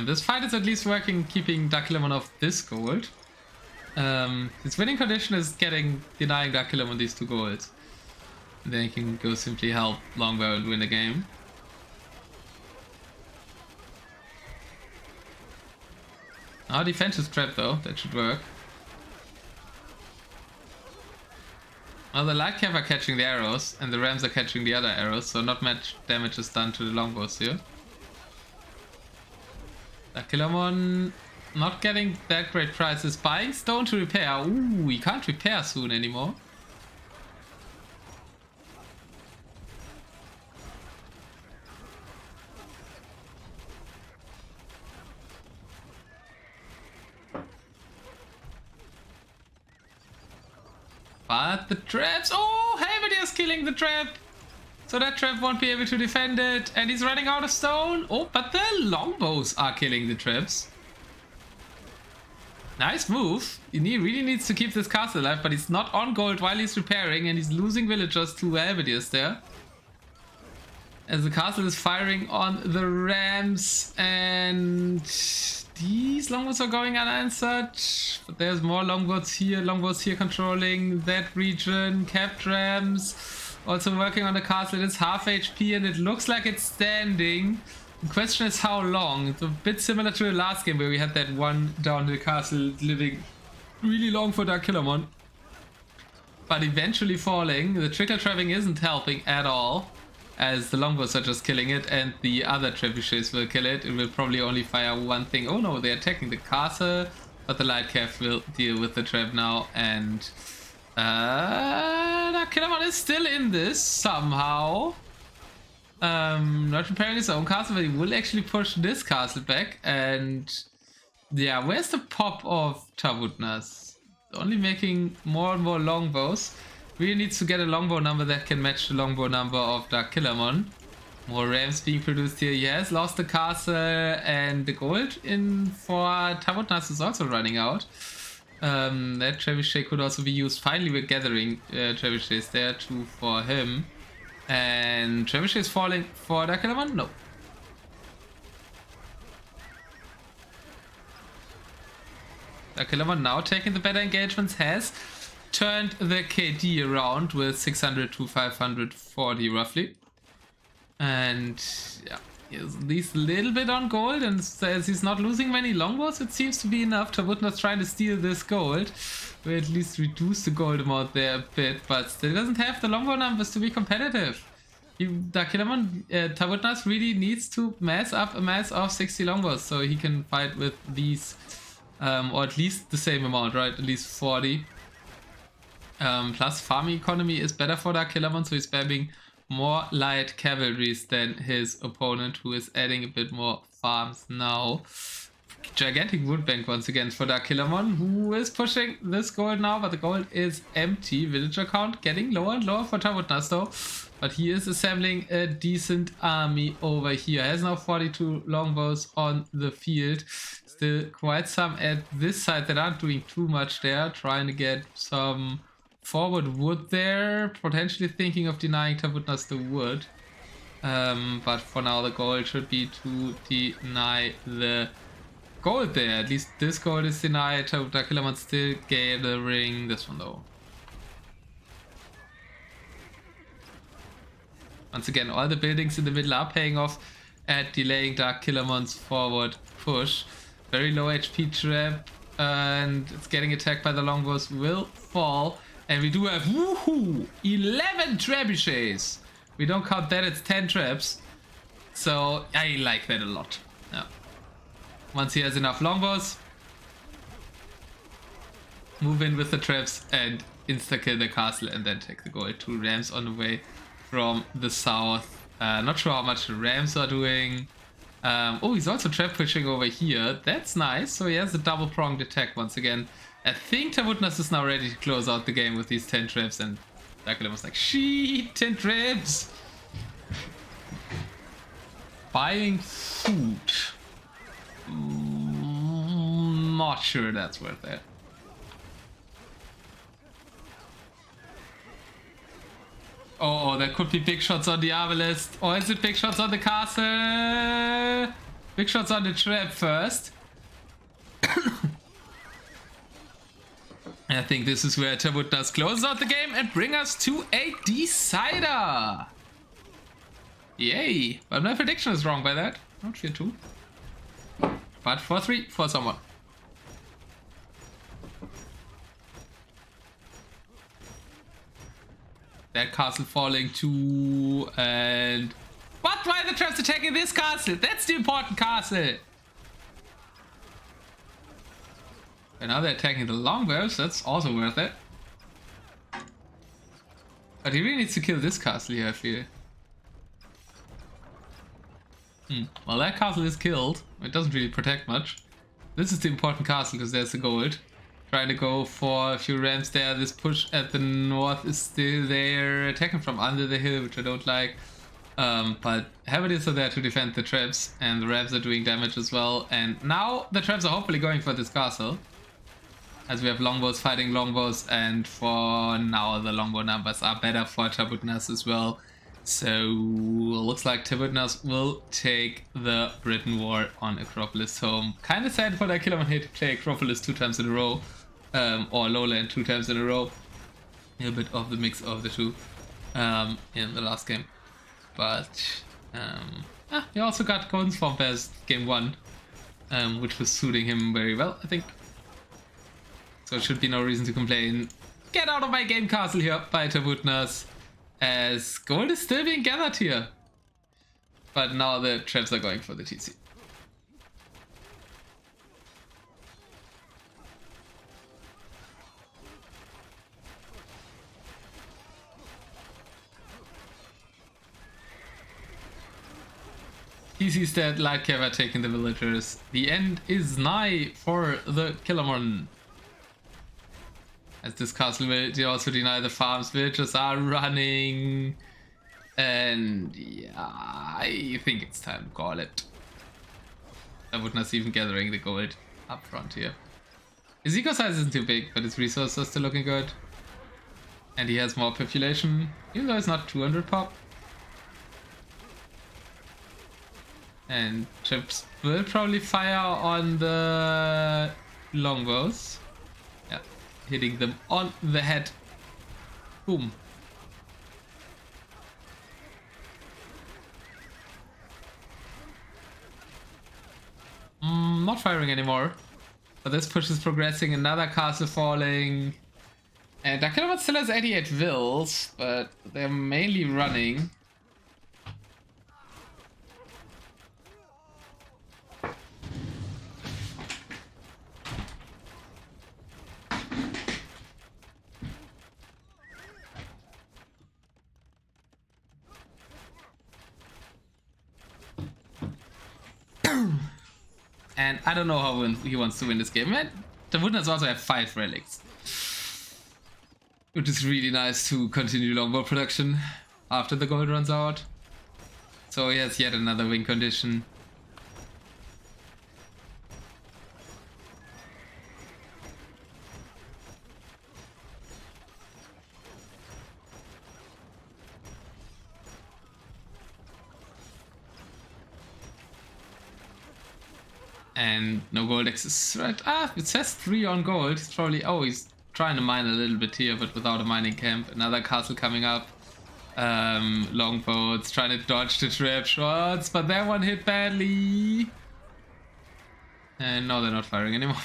This fight is at least working, keeping Darkillermon off this gold. His winning condition is denying Darkillermon these 2 golds. Then he can go simply help Longbow and win the game. Our defense is trapped though, that should work. Well, the light cap are catching the arrows and the rams are catching the other arrows, so not much damage is done to the longbows here. Darkillermon not getting that great prices, buying stone to repair. Ooh, we can't repair soon anymore. But the traps, oh, Helmetier is killing the trap. So that trap won't be able to defend it. And he's running out of stone. Oh, but the longbows are killing the traps. Nice move. He really needs to keep this castle alive, but he's not on gold while he's repairing. And he's losing villagers to Helmetiers there. As the castle is firing on the rams. And these longbows are going unanswered. But there's more longbows here controlling that region. Capped rams. Also working on the castle. It's half HP and it looks like it's standing. The question is how long. It's a bit similar to the last game where we had that one down the castle living really long for Darkillermon. But eventually falling. The trickle trapping isn't helping at all, as the longbows are just killing it and the other trebuchets will kill it. It will probably only fire one thing. Oh no, they're attacking the castle, but the light calf will deal with the trap now. And Darkillermon is still in this somehow. Not repairing his own castle, but he will actually push this castle back. And yeah, where's the pop of Tabutnas? Only making more and more longbows. Really needs to get a longbow number that can match the longbow number of Darkillermon. More rams being produced here. He has lost the castle, and the gold in for Tabutnas is also running out. That trebuchet could also be used. Finally, we're gathering trebuchets there too for him. And trebuchet is falling for Darkillermon? No. Darkillermon now taking the better engagements, has turned the KD around with 600 to 540 roughly. And yeah, he's at least a little bit on gold, and as he's not losing many longbows, it seems to be enough. Tabutnas trying to steal this gold. We at least reduce the gold amount there a bit, but still doesn't have the longbow numbers to be competitive. Darkillermon, Tabutnas really needs to mass up a mass of 60 longbows so he can fight with these, or at least the same amount, right? At least 40. Plus farming economy is better for Darkillermon, so he's spamming more light cavalries than his opponent, who is adding a bit more farms now. Gigantic wood bank once again for Darkillermon, who is pushing this gold now, but the gold is empty. Villager count getting lower and lower for Tabutnas though, but he is assembling a decent army over here. Has now 42 longbows on the field. Still quite some at this side that aren't doing too much there, trying to get some forward wood there, potentially thinking of denying Tabutnas the wood. But for now the goal should be to deny the gold there. At least this gold is denied. Darkillermon still gathering this one though. Once again, all the buildings in the middle are paying off at delaying Darkillermon's forward push. Very low HP trap, and it's getting attacked by the longbows, will fall. And we do have, woohoo, 11 trebuchets. We don't count that, it's 10 traps. So I like that a lot. Yeah. Once he has enough longbows, move in with the traps and insta-kill the castle and then take the gold. 2 rams on the way from the south. Not sure how much the rams are doing. Oh, he's also trap pushing over here. That's nice. So he has a double-pronged attack once again. I think Tabutnas is now ready to close out the game with these 10 traps, and Darkillermon was like, shit, 10 trips. Buying food. Not sure that's worth it. Oh, there could be big shots on the obelisk. Or is it big shots on the castle? Big shots on the trap first. I think this is where Tabutnas closes out the game and bring us to a decider. Yay. But my prediction is wrong by that. Not 4-2. But 4-3 for someone. That castle falling too, and... What? Why are the traps attacking this castle? That's the important castle! And now they're attacking the longbows, that's also worth it. But he really needs to kill this castle here, I feel. Well, that castle is killed. It doesn't really protect much. This is the important castle because there's the gold. Trying to go for a few ramps there. This push at the north is still there. Attacking from under the hill, which I don't like. But heavilies are there to defend the traps. And the ramps are doing damage as well. And now the traps are hopefully going for this castle. As we have longbows fighting longbows. And for now the longbow numbers are better for Tabutnas as well. So looks like Tabutnas will take the Britain War on Acropolis home. Kinda sad for Darkillermon here to play Acropolis 2 times in a row. Or Lowland 2 times in a row. A bit of the mix of the two in the last game. But he also got Golden Swamp as game 1. Which was suiting him very well, I think. So should be no reason to complain. Get out of my game castle here by Tabutnas. As gold is still being gathered here. But now the traps are going for the TC. TC's dead, light cover taking the villagers. The end is nigh for the Killermon. As this castle will also deny the farms, villagers are running. And yeah, I think it's time to call it. Tabutnas even gathering the gold up front here. His eco size isn't too big, but his resources are still looking good. And he has more population, even though it's not 200 pop. And chips will probably fire on the longbows. Yeah, hitting them on the head. Boom. Not firing anymore. But this push is progressing. Another castle falling. And Darkillermon still has 88 vills, but they're mainly running. And I don't know how he wants to win this game. Man, Tabutnas also have 5 relics. Which is really nice to continue longbow production after the gold runs out. So he has yet another win condition. And no gold access, right? It says 3 on gold. It's probably, he's trying to mine a little bit here, but without a mining camp. Another castle coming up. Longbows trying to dodge the trap shots, but that one hit badly. And no, they're not firing anymore.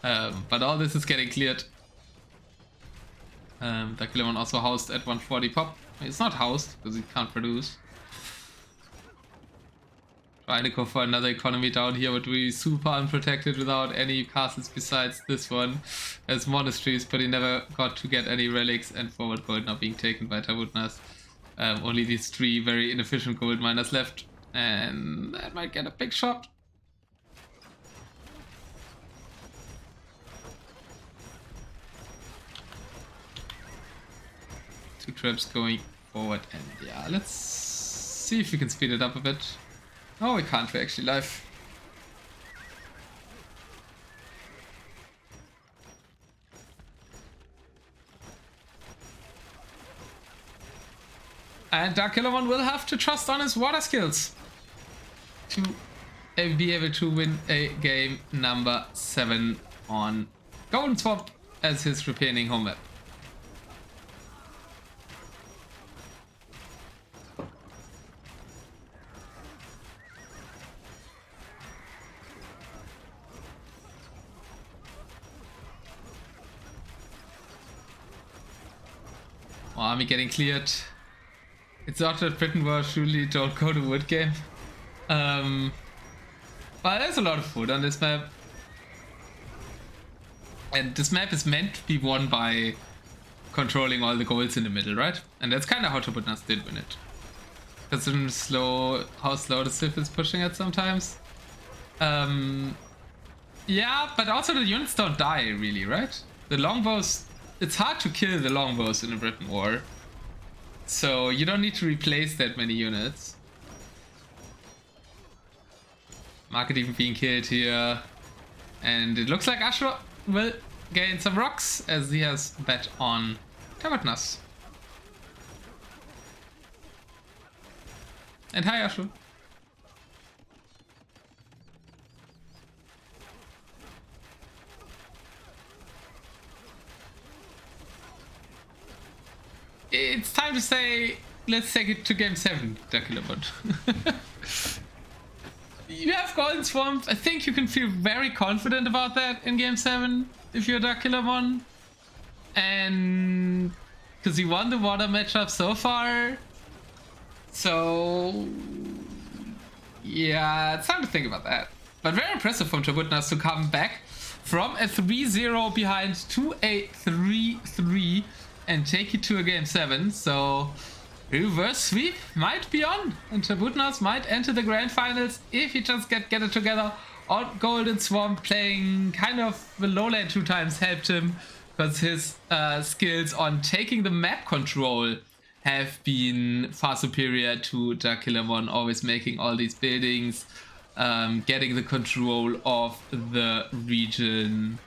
But all this is getting cleared. Darkillermon also housed at 140 pop. It's not housed because he can't produce. Trying to go for another economy down here, but we super unprotected without any castles besides this one as monasteries, but he never got to get any relics, and forward gold now being taken by Tabutnas. Only these 3 very inefficient gold miners left, and that might get a big shot. 2 trips going forward. And yeah, let's see if we can speed it up a bit. Oh, we can't. We're actually live. And Darkillermon will have to trust on his water skills to be able to win a game number 7 on Golden Swamp as his repeating home map. Army getting cleared. It's not that Britain War surely don't go to wood game. But there's a lot of food on this map. And this map is meant to be won by controlling all the goals in the middle, right? And that's kind of how Tabutnas did win it. Considering how slow the Civ is pushing it sometimes. Yeah, but also the units don't die really, right? The longbows, it's hard to kill the longbows in the Britain War. So you don't need to replace that many units. Market even being killed here. And it looks like Ashura will gain some rocks as he has bet on Tabutnas. And hi Ashura. It's time to say, let's take it to game 7, Darkillermon. You have Golden Swamp. I think you can feel very confident about that in game 7 if you're Darkillermon. And because you won the water matchup so far. So yeah, it's time to think about that. But very impressive from Tabutnas to come back from a 3-0 behind to a 3-3 and take it to a game 7. So reverse sweep might be on, and Tabutnas might enter the grand finals if he just get it together on Golden Swamp. Playing kind of the low lane 2 times helped him because his skills on taking the map control have been far superior to Darkillermon, always making all these buildings, getting the control of the region,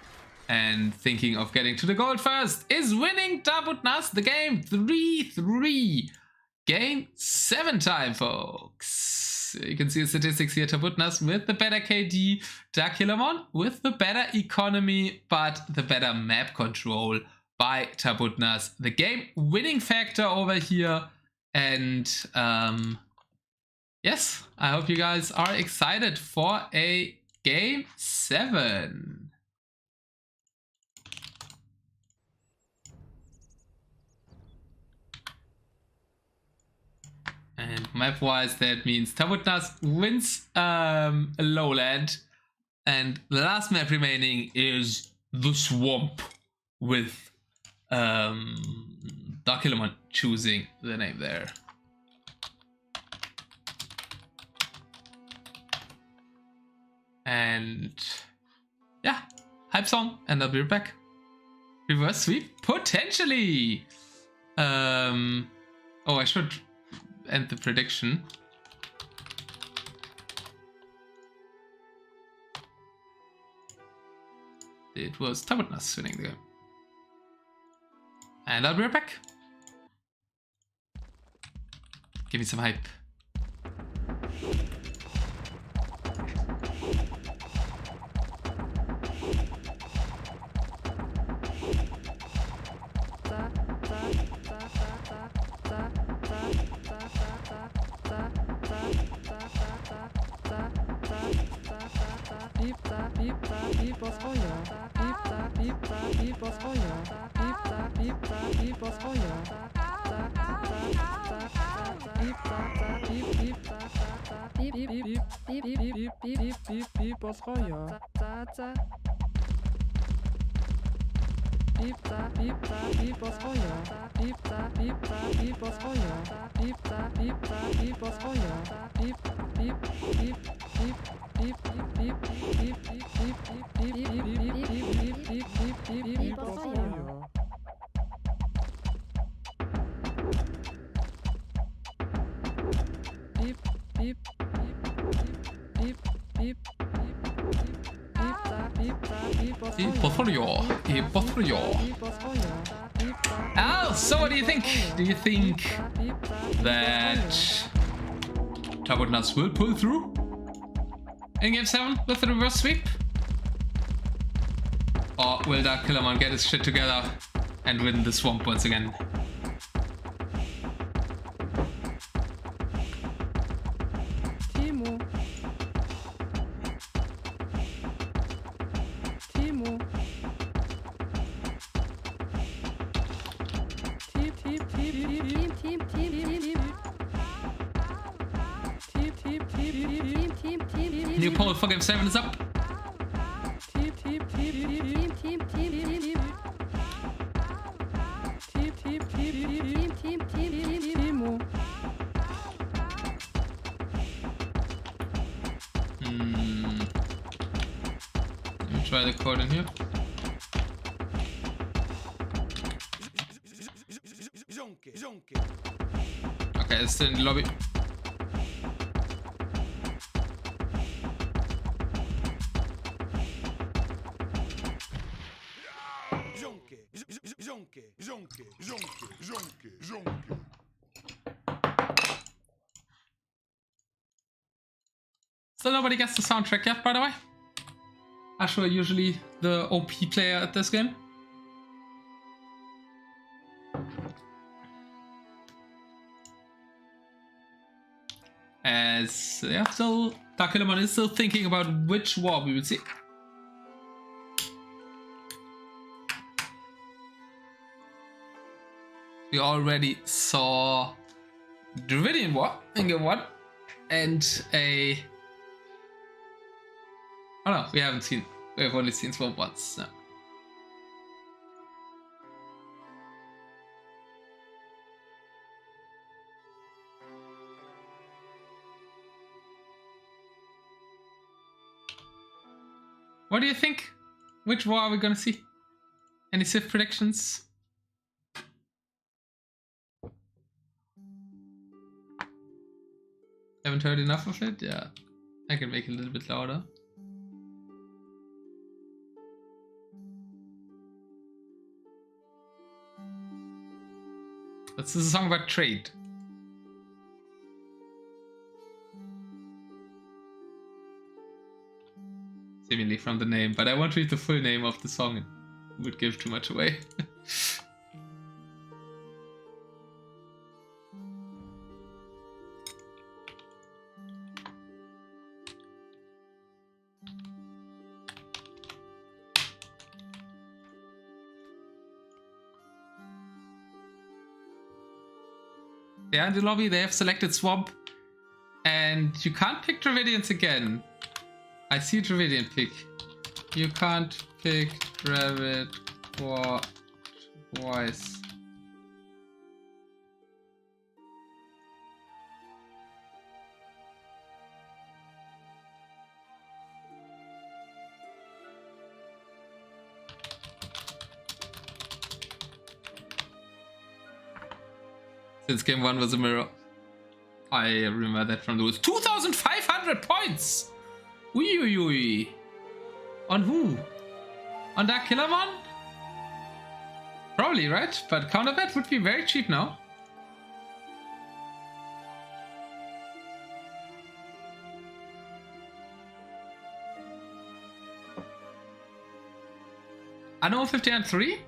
and thinking of getting to the gold first. Is winning Tabutnas the game 3-3. Game 7 time, folks. You can see the statistics here. Tabutnas with the better KD. Darkillermon with the better economy, but the better map control by Tabutnas. The game winning factor over here. And yes, I hope you guys are excited for a game 7. And map-wise, that means Tabutnas wins a lowland. And the last map remaining is the swamp, with Darkillermon choosing the name there. And yeah, hype song, and I'll be right back. Reverse sweep, potentially. Oh, I should end the prediction. It was Tabutnas winning the game. And I'll be right back. Give me some hype. Al, so what do you think? Do you think that Tabutnas will pull through in Game 7 with the reverse sweep? Or will Darkillermon get his shit together and win the swamp once again? New poll for Game 7 is up. Let me try the code in here. Okay, it's still in the lobby. Still nobody gets the soundtrack yet, by the way. Ashura usually the OP player at this game. As yeah, still Darkillermon is still thinking about which war we would see. We already saw Dravidian War in Game 1 and a... Oh no, we haven't seen... We have only seen Swamp once. No. What do you think? Which war are we gonna see? Any Civ predictions? Haven't heard enough of it? Yeah. I can make it a little bit louder. This is a song about trade. Seemingly from the name, but I won't read the full name of the song. It would give too much away. Yeah, in the lobby they have selected Swamp, and you can't pick Dravidians again. I see Dravidian pick. You can't pick Dravid twice. Since Game 1 was a mirror. I remember that from the rules. 2,500 points! Ui. On who? On Darkillermon? Probably, right? But counterbet would be very cheap now. Unknown 50 and 3?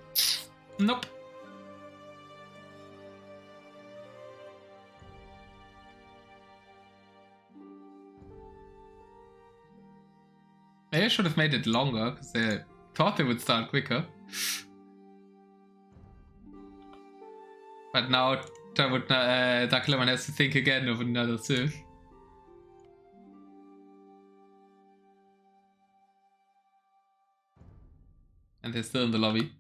Nope. Maybe I should have made it longer, because they thought they would start quicker. But now Darkillermon has to think again of another Civ. And they're still in the lobby.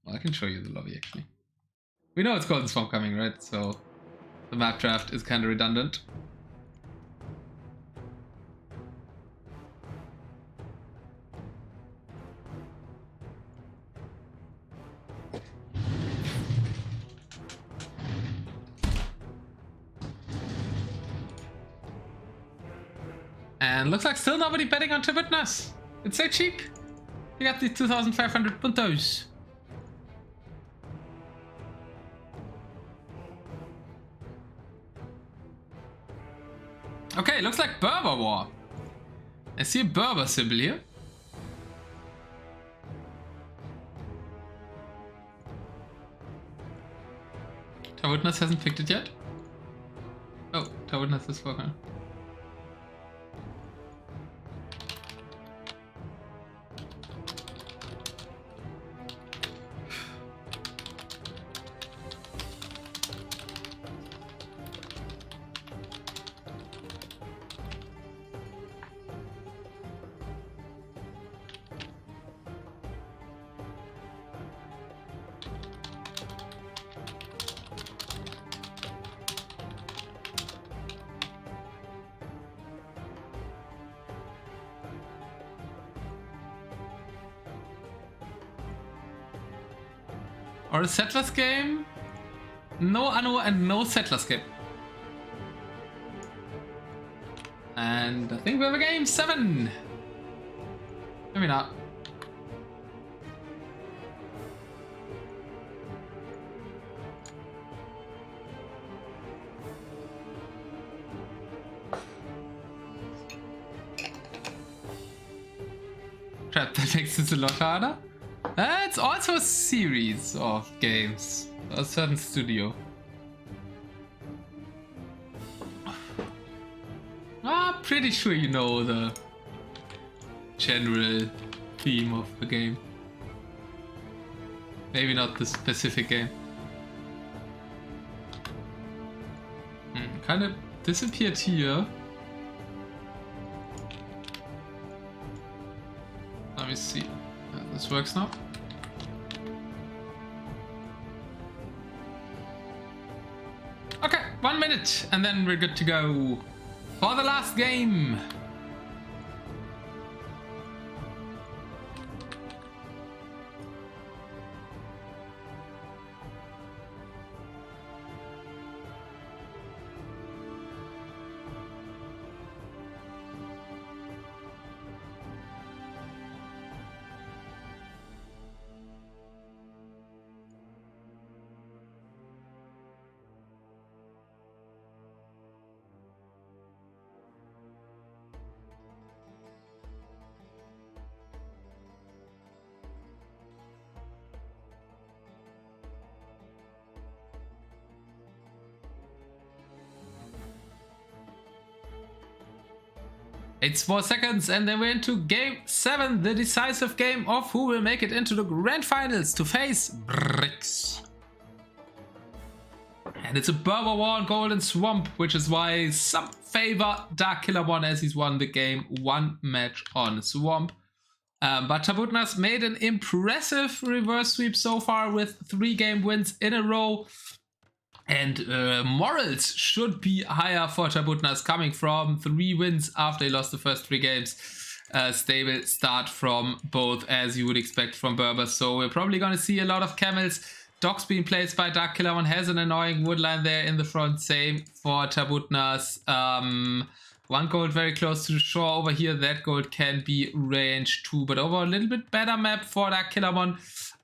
Well, I can show you the lobby, actually. We know it's Golden Swamp coming, right? So the map draft is kind of redundant. And looks like still nobody betting on Tabutnas. It's so cheap. We got the 2,500 puntos. Okay, looks like Berber War. I see a Berber symbol here. Tabutnas hasn't picked it yet. Oh, Tabutnas is working. Or a Settlers game? No Anno and no Settlers game. And I think we have a game 7. Maybe not. Crap, that makes this a lot harder. It's also a series of games, a certain studio. I'm pretty sure you know the general theme of the game. Maybe not the specific game. Kind of disappeared here. Let me see. This works now. Okay, 1 minute and then we're good to go for the last game. It's 4 seconds and then we're into game 7, the decisive game of who will make it into the grand finals to face Brix. And it's a Berber War on Golden Swamp, which is why some favor Darkillermon as he's won the game 1 match on Swamp. But Tabutnas made an impressive reverse sweep so far with 3 game wins in a row. And morals should be higher for Tabutnas, coming from 3 wins after he lost the first 3 games. Stable start from both, as you would expect from Berber. So we're probably going to see a lot of camels. Dogs being placed by Darkillermon has an annoying woodline there in the front. Same for Tabutnas. 1 gold very close to the shore over here. That gold can be range 2, but over a little bit better map for Darkillermon.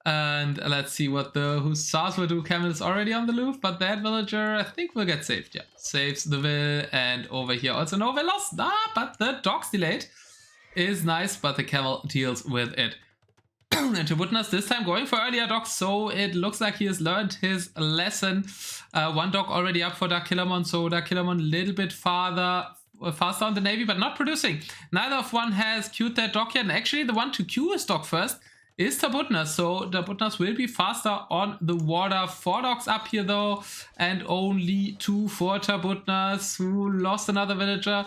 And let's see what the Hussars will do. Camel is already on the loop, but that villager I think will get saved. Yeah, saves the will, and over here also no will lost. But the dogs delayed is nice, but the camel deals with it. And Tabutnas this time going for earlier dogs, so it looks like he has learned his lesson. 1 dog already up for Darkillermon, so Darkillermon a little bit faster on the navy, but not producing. Neither of one has queued their dog yet, and actually the one to queue his dog first is Tabutnas, so Tabutnas will be faster on the water. 4 dogs up here though, and only 2 for Tabutnas, who lost another villager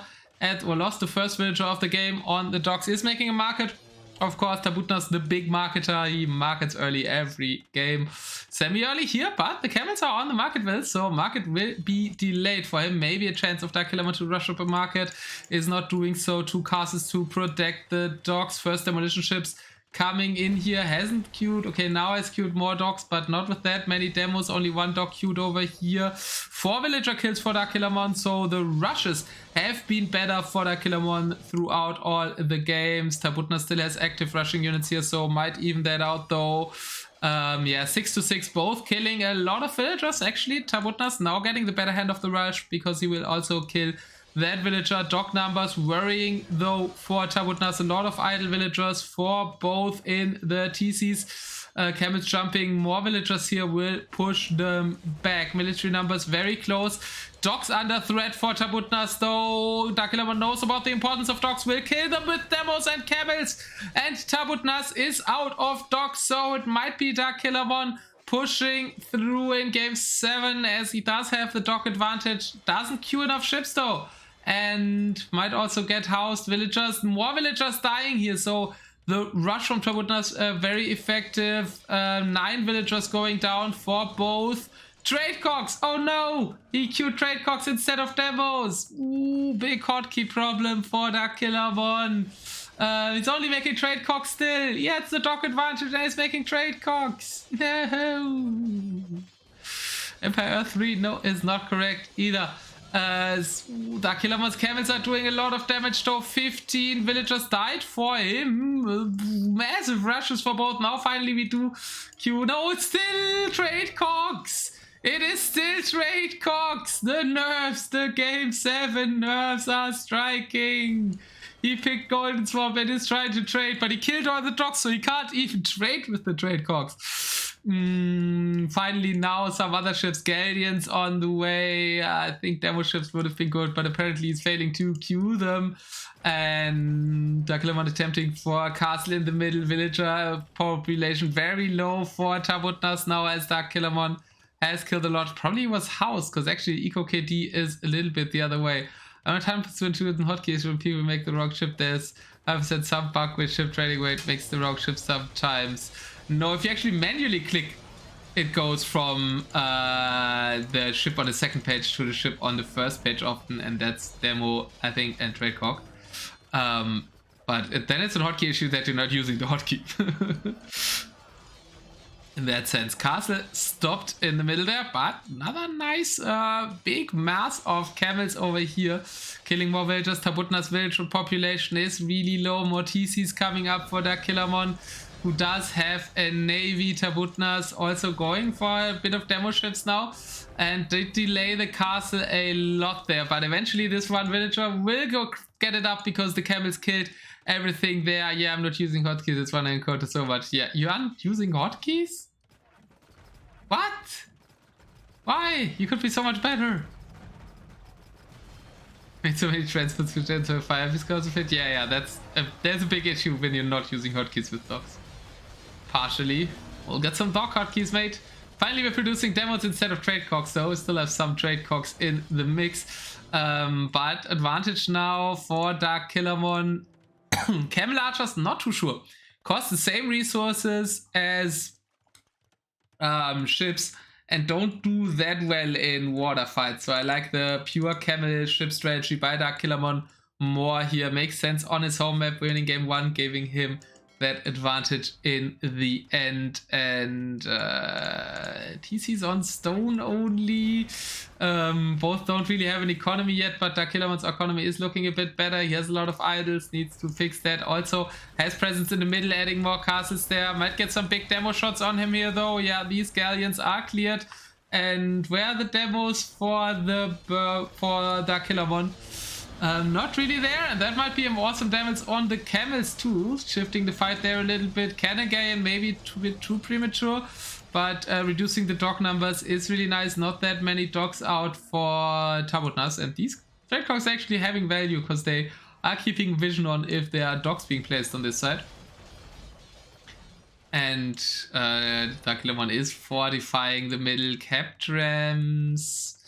or lost the first villager of the game on the docks. Is making a market. Of course, Tabutnas, the big marketer, he markets early every game. Semi-early here, but the camels are on the market will, so market will be delayed for him. Maybe a chance of Darkillermon to rush up a market, is not doing so. 2 castles to protect the dogs. First demolition ships coming in here. Hasn't queued. Okay, now has queued more dogs, but not with that many demos. Only one dog queued over here. 4 villager kills for Darkillermon, so the rushes have been better for Darkillermon throughout all the games. Tabutnas still has active rushing units here, so might even that out though. Yeah, 6 to 6, both killing a lot of villagers actually. Tabutnas now getting the better hand of the rush because he will also kill that villager. Dog numbers worrying though for Tabutnas. A lot of idle villagers for both in the TCs. Camels jumping, more villagers here will push them back. Military numbers very close. Dogs under threat for Tabutnas though. Darkillermon knows about the importance of dogs, will kill them with demos and camels. And Tabutnas is out of dogs, so it might be Darkillermon pushing through in game 7 as he does have the dog advantage. Doesn't queue enough ships though. And might also get housed villagers. More villagers dying here, so the rush from Tabutnas very effective. 9 villagers going down for both. Trade cogs! Oh no! He queued trade cogs instead of demos. Ooh, big hotkey problem for Darkillermon. He's only making trade cogs still. Yeah, it's the dog advantage and he's making trade cogs. No. Empire Earth 3, no, is not correct either. Darkillermon's camels are doing a lot of damage though. 15 villagers died for him. Massive rushes for both. Now finally we do queue. No, it's still trade cogs. It is still trade cogs. The nerfs, the game 7 nerfs are striking. He picked Golden Swamp and is trying to trade, but he killed all the dogs, so he can't even trade with the trade cogs. Finally now some other ships. Galleons on the way. I think demo ships would have been good, but apparently he's failing to queue them. And Darkillermon attempting for a castle in the middle. Villager population very low for Tabutnas now as Darkillermon has killed a lot. Probably was housed because actually Eco KD is a little bit the other way. I'm time to intuitive hotkeys when people make the wrong ship. There's 5% some bug with ship trading weight makes the wrong ship sometimes. No, if you actually manually click, it goes from the ship on the second page to the ship on the first page often, and that's demo, I think, and trade cog. But then it's a hotkey issue that you're not using the hotkey. In that sense, castle stopped in the middle there, but another nice big mass of camels over here, killing more villagers. Tabutnas village population is really low. More TCs coming up for Darkillermon, who does have a navy. Tabutnas also going for a bit of demo ships now, and did delay the castle a lot there. But eventually this one villager will go get it up because the camels killed everything there. Yeah, I'm not using hotkeys. It's one I encounter so much. Yeah, you aren't using hotkeys? What? Why? You could be so much better. Made so many transfers which enter fire because of it. Yeah, there's a big issue when you're not using hotkeys with dogs. Partially. We'll get some dog hotkeys, mate. Finally, we're producing demos instead of trade cogs, though. We still have some trade cogs in the mix. But advantage now for Darkillermon. Camel archers, not too sure. Cost the same resources as ships and don't do that well in water fights. So I like the pure camel ship strategy by Darkillermon more here. Makes sense on his home map, winning game 1, giving him that advantage in the end. And TC's on stone only. Both don't really have an economy yet, but Darkillermon's economy is looking a bit better. He has a lot of idols, needs to fix that. Also has presence in the middle, adding more castles there. Might get some big demo shots on him here though. Yeah, these galleons are cleared. And where are the demos for Darkillermon? Not really there, and that might be awesome damage on the camels too, shifting the fight there a little bit. Cannon Galleon maybe a bit too premature, but reducing the dog numbers is really nice. Not that many dogs out for Tabutnas, and these trade cogs actually having value because they are keeping vision on if there are dogs being placed on this side. And Darkillermon is fortifying the middle. Capped rams.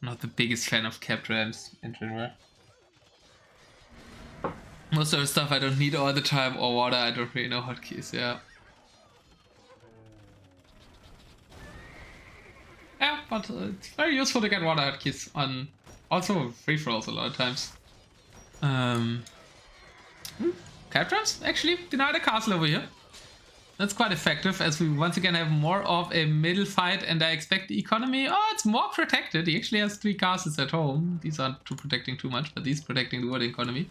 Not the biggest fan of capped rams in general. Most of the stuff I don't need all the time, or water, I don't really know hotkeys, yeah. Yeah, but it's very useful to get water hotkeys on also free for alls a lot of times. Captrams actually denied a castle over here. That's quite effective, as we once again have more of a middle fight, and I expect the economy... Oh, it's more protected. He actually has 3 castles at home. These aren't protecting too much, but these protecting the wood economy.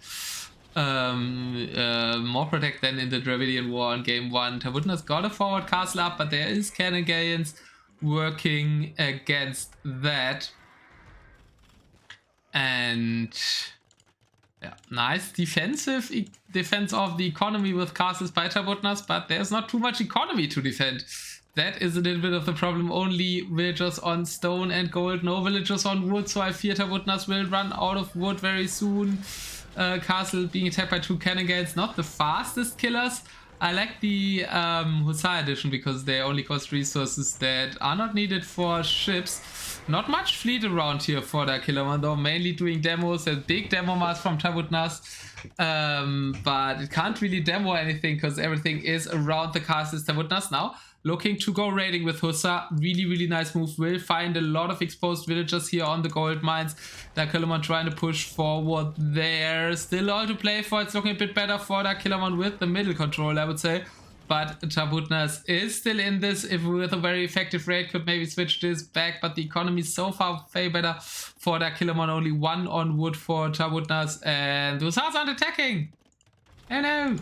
More protect than in the Dravidian War in game 1. Tabutnas got a forward castle up, but there is Cannon Galleons working against that. And... yeah, nice defense of the economy with castles by Tabutnas, but there's not too much economy to defend. That is a little bit of the problem. Only villagers on stone and gold, no villagers on wood, so I fear Tabutnas will run out of wood very soon. Castle being attacked by 2 cannon galleons, not the fastest killers. I like the Hussar edition because they only cost resources that are not needed for ships. Not much fleet around here for Darkillermon, though, mainly doing demos. A big demo mass from Tabutnas, but it can't really demo anything because everything is around the castles. Tabutnas now looking to go raiding with Hussar. Really nice move. Will find a lot of exposed villagers here on the gold mines. Darkillermon trying to push forward there. Still all to play for. It's looking a bit better for Darkillermon with the middle control, I would say. But Tabutnas is still in this. If with a very effective raid, could maybe switch this back. But the economy so far way better for Darkillermon. Only 1 on wood for Tabutnas. And the Hussars aren't attacking. Oh no.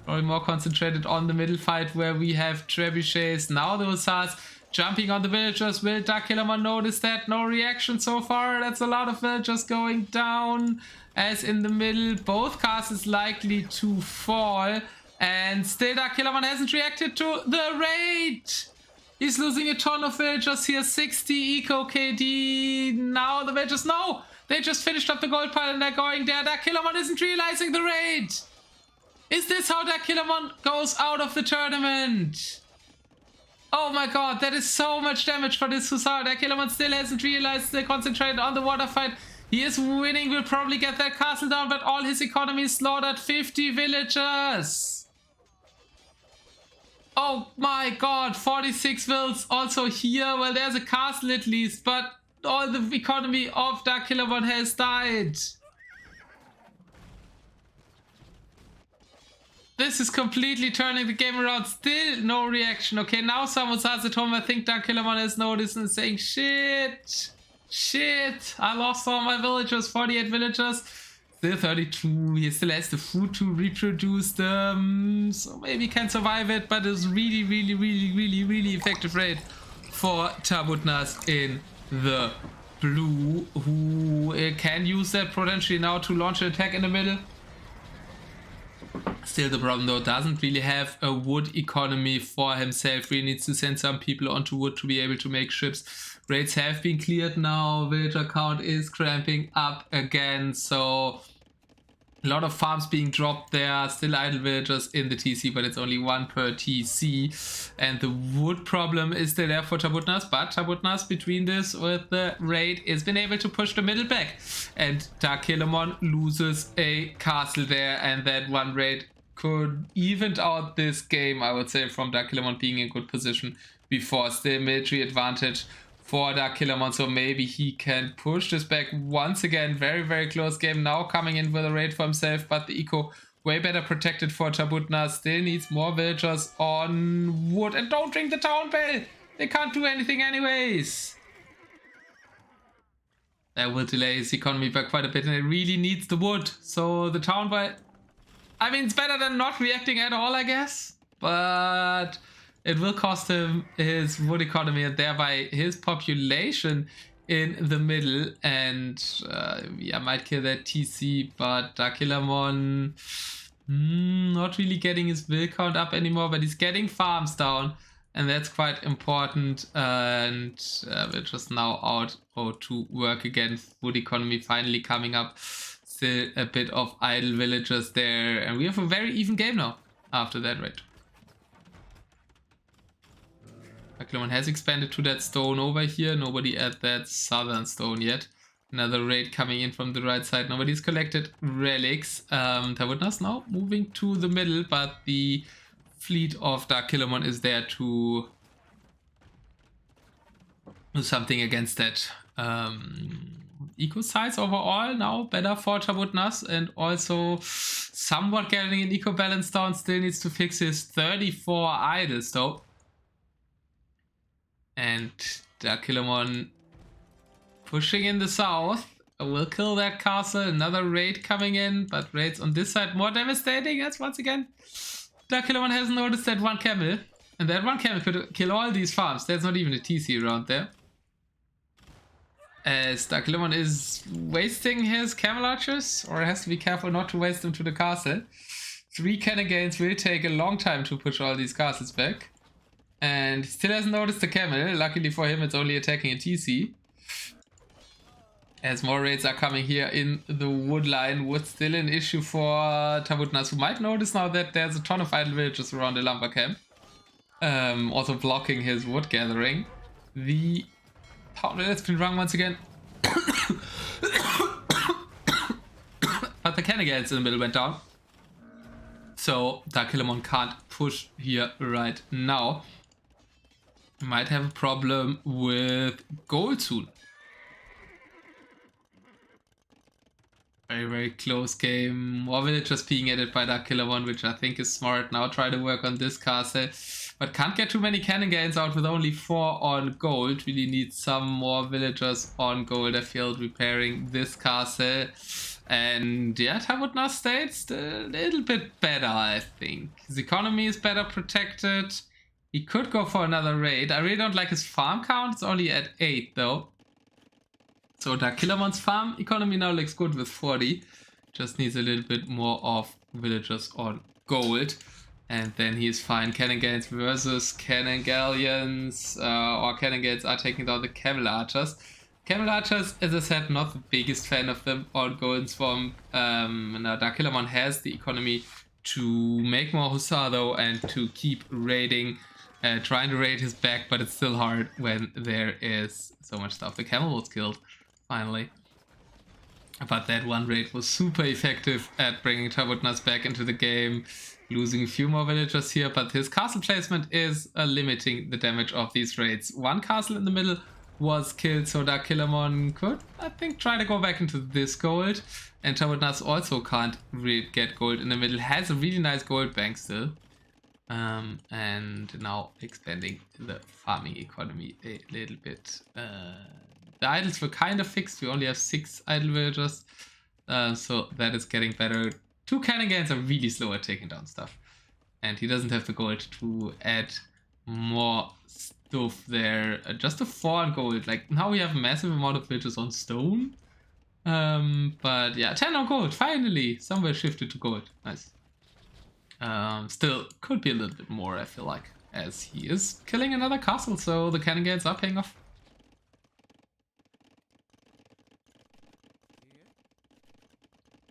Probably more concentrated on the middle fight where we have trebuchets. Now the Hussars jumping on the villagers. Will Darkillermon notice that? No reaction so far. That's a lot of villagers going down. As in the middle, both castles likely to fall. And still Darkillermon hasn't reacted to the raid. He's losing a ton of villagers here. 60 eco KD. Now the villagers, no! They just finished up the gold pile and they're going there. Darkillermon isn't realizing the raid. Is this how Darkillermon goes out of the tournament? Oh my god, that is so much damage for this Hussar. Darkillermon still hasn't realized they concentrated on the water fight. He is winning, will probably get that castle down, but all his economy is slaughtered. 50 villagers. Oh my god, 46 vills also here. Well, there's a castle at least, but all the economy of Darkillermon has died. This is completely turning the game around. Still no reaction. Okay, now someone's at home. I think Darkillermon has noticed and saying, shit, I lost all my villagers, 48 villagers. Still 32. He still has the food to reproduce them, so maybe he can survive it, but it's really effective raid for Tabutnas in the blue, who can use that potentially now to launch an attack in the middle. Still the problem though, doesn't really have a wood economy for himself. Really needs to send some people onto wood to be able to make ships. Raids have been cleared now. Villager count is cramping up again, so a lot of farms being dropped there. Still idle villagers in the TC, but it's only 1 per TC. And the wood problem is still there for Tabutnas, but Tabutnas between this with the raid has been able to push the middle back. And Darkillermon loses a castle there, and that one raid could even out this game, I would say, from Darkillermon being in good position before. Still military advantage for Darkillermon, so maybe he can push this back once again. Very close game now, coming in with a raid for himself, but the eco way better protected for Tabutnas. Still needs more villagers on wood, and don't ring the town bell, they can't do anything anyways. That will delay his economy by quite a bit, and it really needs the wood. So the town bell, I mean, it's better than not reacting at all, I guess, but it will cost him his wood economy and thereby his population in the middle. And yeah, might kill that TC, but Darkillermon not really getting his will count up anymore, but he's getting farms down, and that's quite important. And we're just now out to work again. Wood economy finally coming up. Still a bit of idle villagers there, and we have a very even game now after that raid. Darkillermon has expanded to that stone over here. Nobody at that southern stone yet. Another raid coming in from the right side. Nobody's collected relics. Tabutnas now moving to the middle, but the fleet of Darkillermon is there to do something against that. eco size overall now better for Tabutnas, and also somewhat getting an eco balance down. Still needs to fix his 34 idols though. And Darkillermon pushing in the south will kill that castle. Another raid coming in, but raids on this side more devastating as once again Darkillermon hasn't noticed that one camel. And that one camel could kill all these farms. There's not even a TC around there. As Darkillermon is wasting his camel archers, or has to be careful not to waste them to the castle. 3 cannon gains will take a long time to push all these castles back. And he still hasn't noticed the camel. Luckily for him, it's only attacking a TC. As more raids are coming here in the wood line, wood still an issue for Tabutnas, who might notice now that there's a ton of idle villagers around the lumber camp. Also blocking his wood gathering. The town has been rung once again. But the cannon gains in the middle went down. So Darkillermon can't push here right now. Might have a problem with gold soon. Very, very close game. More villagers being added by Darkillermon, which I think is smart now. Try to work on this castle. But can't get too many cannon gains out with only 4 on gold. Really need some more villagers on gold. I feel repairing this castle. And yeah, Tabutnas stays a little bit better, I think. His economy is better protected. He could go for another raid. I really don't like his farm count. It's only at 8 though. So Darkillermon's farm economy now looks good with 40. Just needs a little bit more of villagers on gold. And then he is fine. Cannon gains versus cannon galleons. Or cannon gains are taking down the camel archers. Camel archers, as I said, not the biggest fan of them on Golden Swamp. Now Darkillermon has the economy to make more Hussar though, and to keep raiding. Trying to raid his back, but it's still hard when there is so much stuff. The camel was killed, finally. But that one raid was super effective at bringing Tabutnas back into the game. Losing a few more villagers here, but his castle placement is limiting the damage of these raids. One castle in the middle was killed, so Darkillermon could, I think, try to go back into this gold. And Tabutnas also can't really get gold in the middle. Has a really nice gold bank still. And now expanding the farming economy a little bit. The idols were kind of fixed. We only have 6 idle villagers. So that is getting better. 2 cannon gains are really slow at taking down stuff. And he doesn't have the gold to add more stuff there. Just a 4 on gold. Like, now we have a massive amount of villagers on stone. But yeah, 10 on gold. Finally, somewhere shifted to gold. Nice. Still could be a little bit more, I feel like, as he is killing another castle. So the cannon gains are paying off.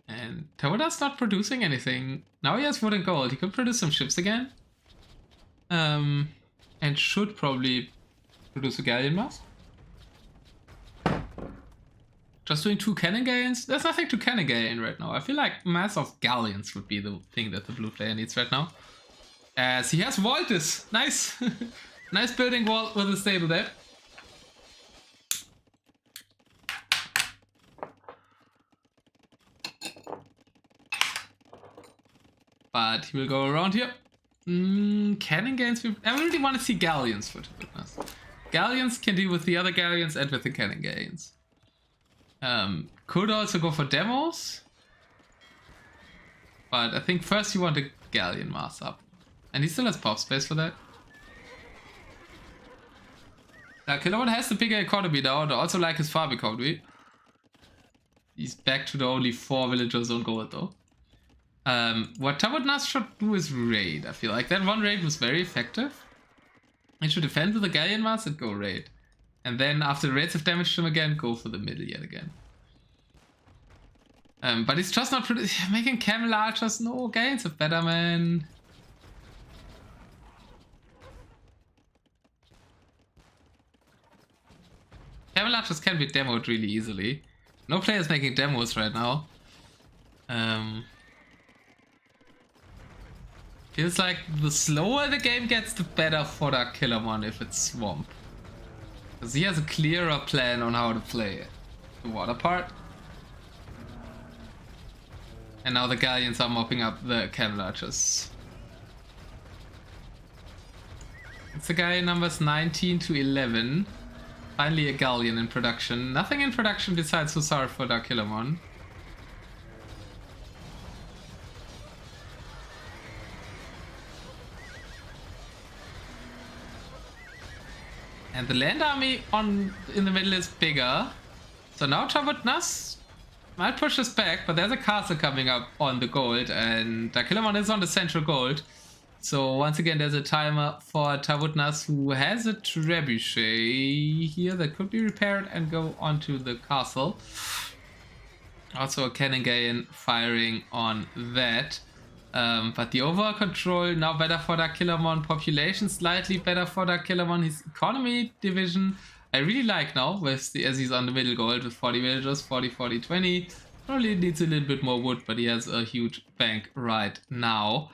And Tabutnas not producing anything. Now he has wood and gold. He could produce some ships again. And should probably produce a galleon mass. Just doing 2 cannon gains. There's nothing to cannon gain right now. I feel like mass of galleons would be the thing that the blue player needs right now. As he has Voltis. Nice. Nice building wall with a stable there. But he will go around here. Cannon gains. I really want to see galleons for Tabutnas. Galleons can deal with the other galleons and with the cannon gains. Could also go for demos. But I think first you want a galleon mass up. And he still has pop space for that. Darkillermon has the bigger economy now. I also like his farm economy. He's back to the only 4 villagers on gold though. What Tabutnas should do is raid. I feel like that one raid was very effective. He should defend with the galleon mass and go raid. And then after the raids have damaged him again, go for the middle yet again. But he's just not making camel archers. No, gains of better, man. Camel archers can be demoed really easily. No players making demos right now. Feels like the slower the game gets, the better for Darkillermon if it's swamp. Because he has a clearer plan on how to play it. the water part. And now the galleons are mopping up the cannon archers. It's the galleon numbers 19 to 11. Finally a galleon in production. Nothing in production besides Hussar for Darkillermon. And the land army in the middle is bigger. So now Tabutnas might push us back, but there's a castle coming up on the gold, and Darkillermon is on the central gold. So once again, there's a timer for Tabutnas, who has a trebuchet here that could be repaired and go onto the castle. Also a cannon galleon firing on that. But the overall control now better for Darkillermon. Population slightly better for Darkillermon. His economy division I really like now, with as he's on the middle gold with 40 villagers, 40, 40, 20. Probably needs a little bit more wood, but he has a huge bank right now.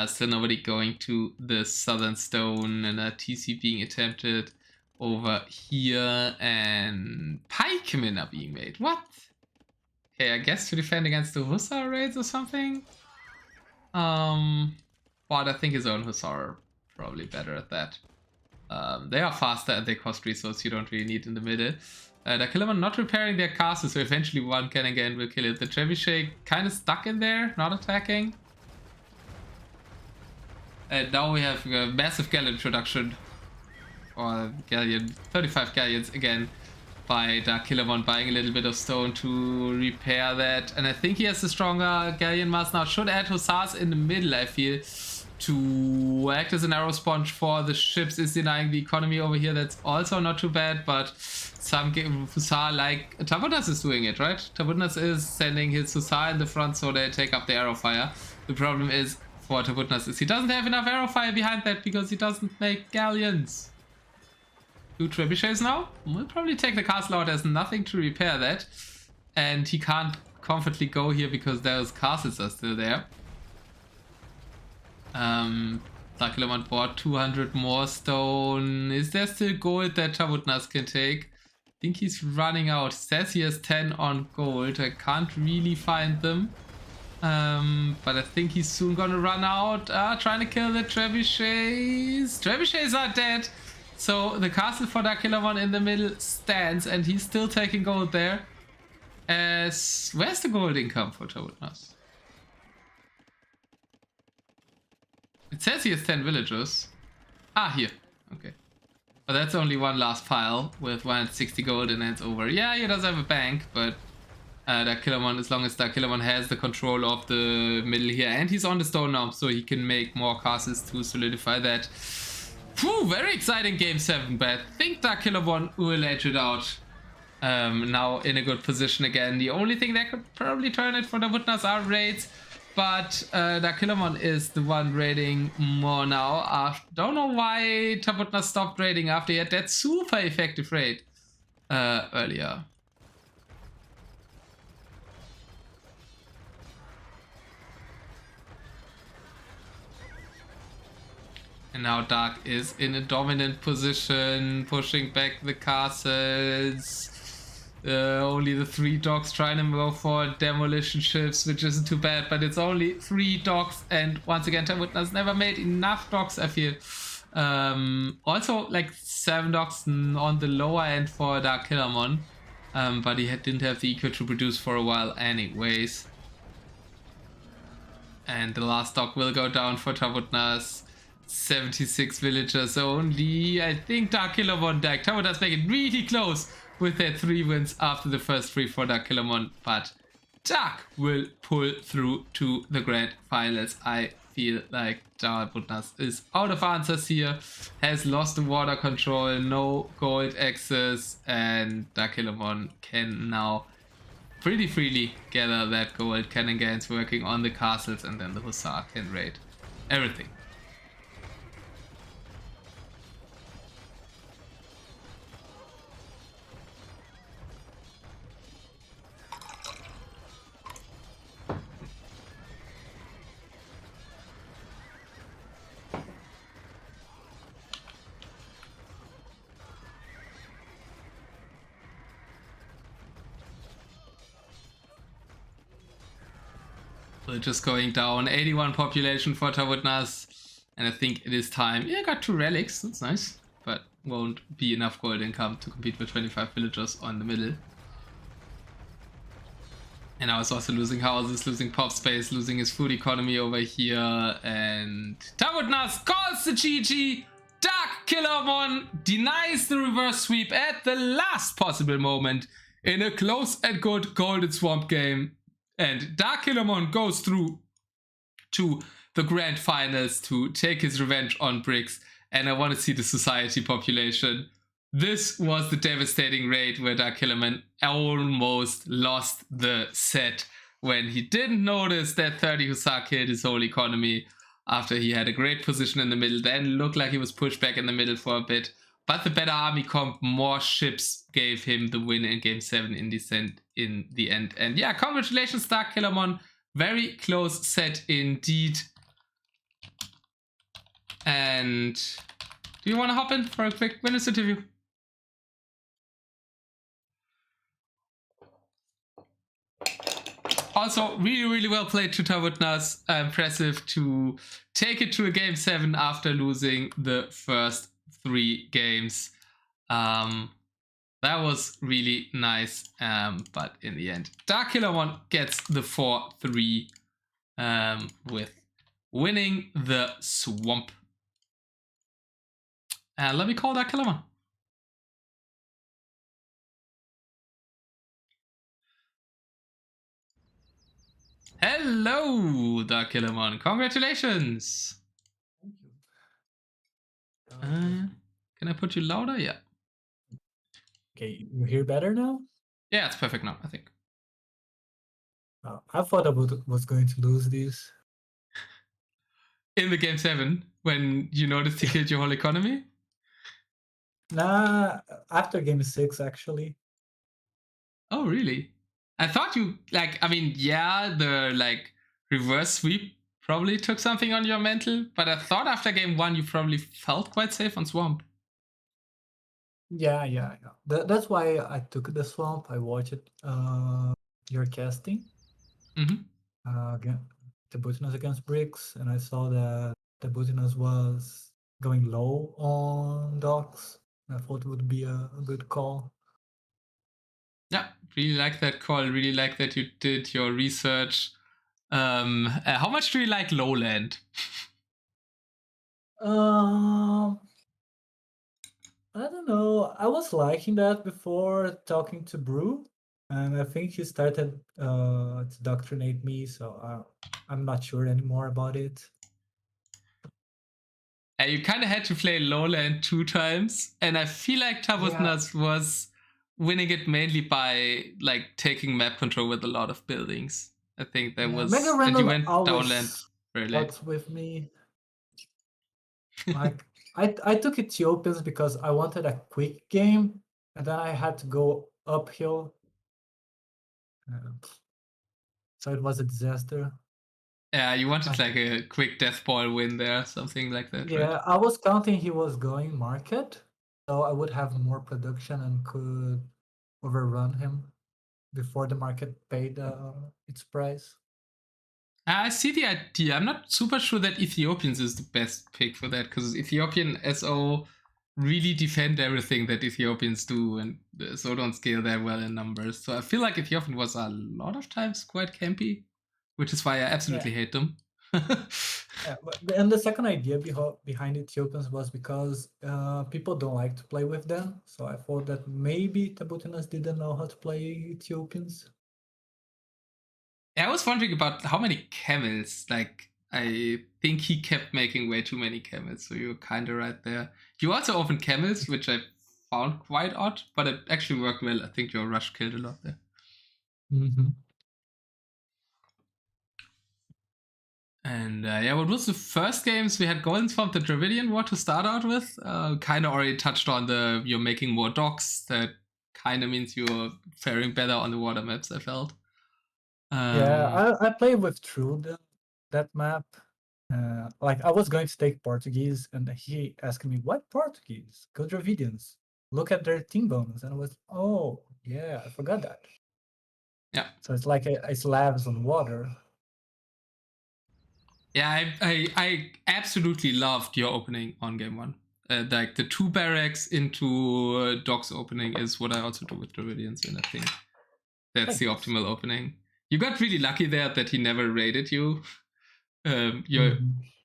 Still nobody going to the southern stone, and a TC being attempted over here, and pikemen are being made. What? Okay, I guess to defend against the Hussar raids or something? But I think his own Hussar are probably better at that. They are faster and they cost resource you don't really need in the middle. Darkillermon not repairing their castle, so eventually one cannon galleon will kill it. The trebuchet kind of stuck in there, not attacking. And now we have a massive galleon production. Or galleon, 35 galleons again by Darkillermon, buying a little bit of stone to repair that. And I think he has a stronger galleon mass now. Should add Hussars in the middle, I feel, to act as an arrow sponge for the ships. Is denying the economy over here. That's also not too bad, but some Hussar like Tabutnas is doing it, right? Tabutnas is sending his Hussar in the front so they take up the arrow fire. The problem is for Tabutnas is he doesn't have enough arrow fire behind that because he doesn't make galleons. 2 trebuchets now. We'll probably take the castle out. There's nothing to repair that, and he can't comfortably go here because those castles are still there. Darkillermon bought 200 more stone. Is there still gold that Tabutnas can take? I think he's running out. It says he has 10 on gold. I can't really find them. But I think he's soon gonna run out. Trying to kill the trebuchets. Trebuchets are dead. So the castle for Darkillermon in the middle stands, and he's still taking gold there. Where's the gold income for Tabutnas? It says he has 10 villagers. Here. Okay. But that's only one last pile with 160 gold and then it's over. Yeah, he does have a bank, but Darkillermon, as long as Darkillermon has the control of the middle here, and he's on the stone now, so he can make more castles to solidify that. Whew, very exciting game 7, but I think Darkillermon will edge it out. Now in a good position again. The only thing that could probably turn it for the Tabutnas are raids. But Darkillermon is the one raiding more now. Don't know why Tabutnas stopped raiding after he had that super effective raid earlier. And now Dark is in a dominant position, pushing back the castles. Only the 3 docks trying to go for demolition ships, which isn't too bad, but it's only 3 docks, and once again Tabutnas never made enough docks, I feel. Also like 7 docks on the lower end for Darkillermon, but he didn't have the eco to produce for a while anyways. And the last dock will go down for Tabutnas. 76 villagers only. I think Darkillermon, Tabutnas make it really close with their 3 wins after the first 3 for Darkillermon, but Dark will pull through to the grand finals. I feel like Tabutnas is out of answers here, has lost the water control, no gold access, and Darkillermon can now pretty freely gather that gold. Cannon galleons working on the castles, and then the Hussar can raid everything. just going down. 81 population for Tabutnas. And I think it is time. Yeah, got 2 relics. That's nice. But won't be enough gold income to compete with 25 villagers on the middle. And now it's also losing houses, losing pop space, losing his food economy over here. And Tabutnas calls the GG. Darkillermon denies the reverse sweep at the last possible moment in a close and good Golden Swamp game. And Darkillermon goes through to the grand finals to take his revenge on Bricks. And I want to see the society population. This was the devastating raid where Darkillermon almost lost the set when he didn't notice that 30 Hussar killed his whole economy after he had a great position in the middle. Then looked like he was pushed back in the middle for a bit. But the better army comp, more ships, gave him the win in Game 7 in the end. And yeah, congratulations, Darkillermon. Very close set indeed. And do you want to hop in for a quick winners interview? Also, really well played to Tabutnas. Impressive to take it to a Game 7 after losing the first 3 games. That was really nice. But in the end, Darkillermon gets the 4-3 with winning the swamp. And let me call Darkillermon. Hello, Darkillermon. Congratulations. Thank you. Can I put you louder? Yeah. Okay, you hear better now? Yeah, it's perfect now, I think. I thought I was going to lose this. In the Game 7, when you noticed he killed your whole economy? Nah, after Game 6, actually. Oh, really? I thought you, yeah, the, reverse sweep probably took something on your mental, but I thought after Game 1 you probably felt quite safe on Swamp. Yeah. That's why I took the swamp. I watched your casting. Again, Tabutnas against Bricks, and I saw that Tabutnas was going low on docks. I thought it would be a good call. Yeah, really like that call. Really like that you did your research. How much do you like Lowland? I don't know. I was liking that before talking to Brew, and I think he started to doctrinate me, so I'm not sure anymore about it. You kind of had to play Lowland 2 times, and I feel like Tabutnas was winning it mainly by taking map control with a lot of buildings. I think that was Mega that Random you went always downland very late. works with me. I took Ethiopians because I wanted a quick game, and then I had to go uphill. So it was a disaster. Yeah, you wanted a quick death ball win there, something like that, Yeah, right? I was counting he was going market, so I would have more production and could overrun him before the market paid its price. I see the idea. I'm not super sure that Ethiopians is the best pick for that, because Ethiopian SO really defend everything that Ethiopians do, and so don't scale that well in numbers. So I feel like Ethiopian was a lot of times quite campy, which is why I absolutely hate them. And the second idea behind Ethiopians was because people don't like to play with them. So I thought that maybe Tabutnas didn't know how to play Ethiopians. I was wondering about how many camels. I think he kept making way too many camels, so you're kind of right there. You also opened camels, which I found quite odd, but it actually worked well. I think your rush killed a lot there. Mm-hmm. And what was the first games we had? Golden Swamp, the Dravidian War to start out with. Kind of already touched on you're making more docks. That kind of means you're faring better on the water maps, I felt. I played with True that map. I was going to take Portuguese, and he asked me, "What Portuguese? Go Dravidians. Look at their team bonus." And I was, "Oh, yeah, I forgot that." Yeah. So it's like a Slavs on water. Yeah, I absolutely loved your opening on game one. Like the 2 barracks into Doc's opening is what I also do with Dravidians, and I think that's the Thanks. optimal opening. You got really lucky there that he never raided you. Your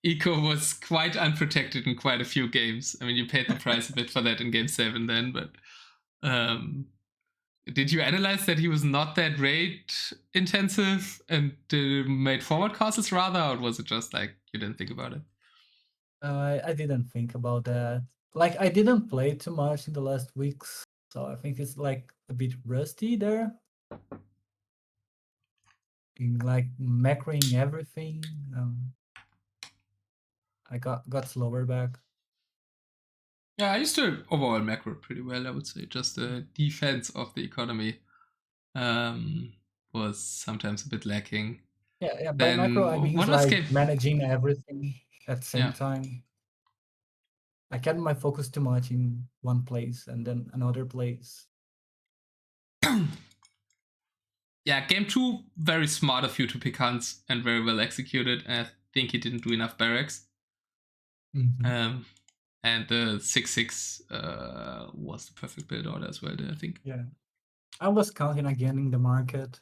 eco was quite unprotected in quite a few games. I mean, you paid the price a bit for that in game 7 then, but did you analyze that he was not that raid intensive and made forward castles rather, or was it just like you didn't think about it? I didn't think about that. Like, I didn't play too much in the last weeks, so I think it's like a bit rusty there. In like macroing everything, I got slower back. Yeah, I used to overall macro pretty well, I would say. Just the defense of the economy was sometimes a bit lacking. Yeah. By macro, I Then mean what was like game? managing everything at the same Yeah. time. I kept my focus too much in one place and then another place. Yeah, game 2, very smart of you to pick Hans and very well executed. And I think he didn't do enough barracks. And the 6-6 was the perfect build order as well, I think. Yeah. I was counting again in the market.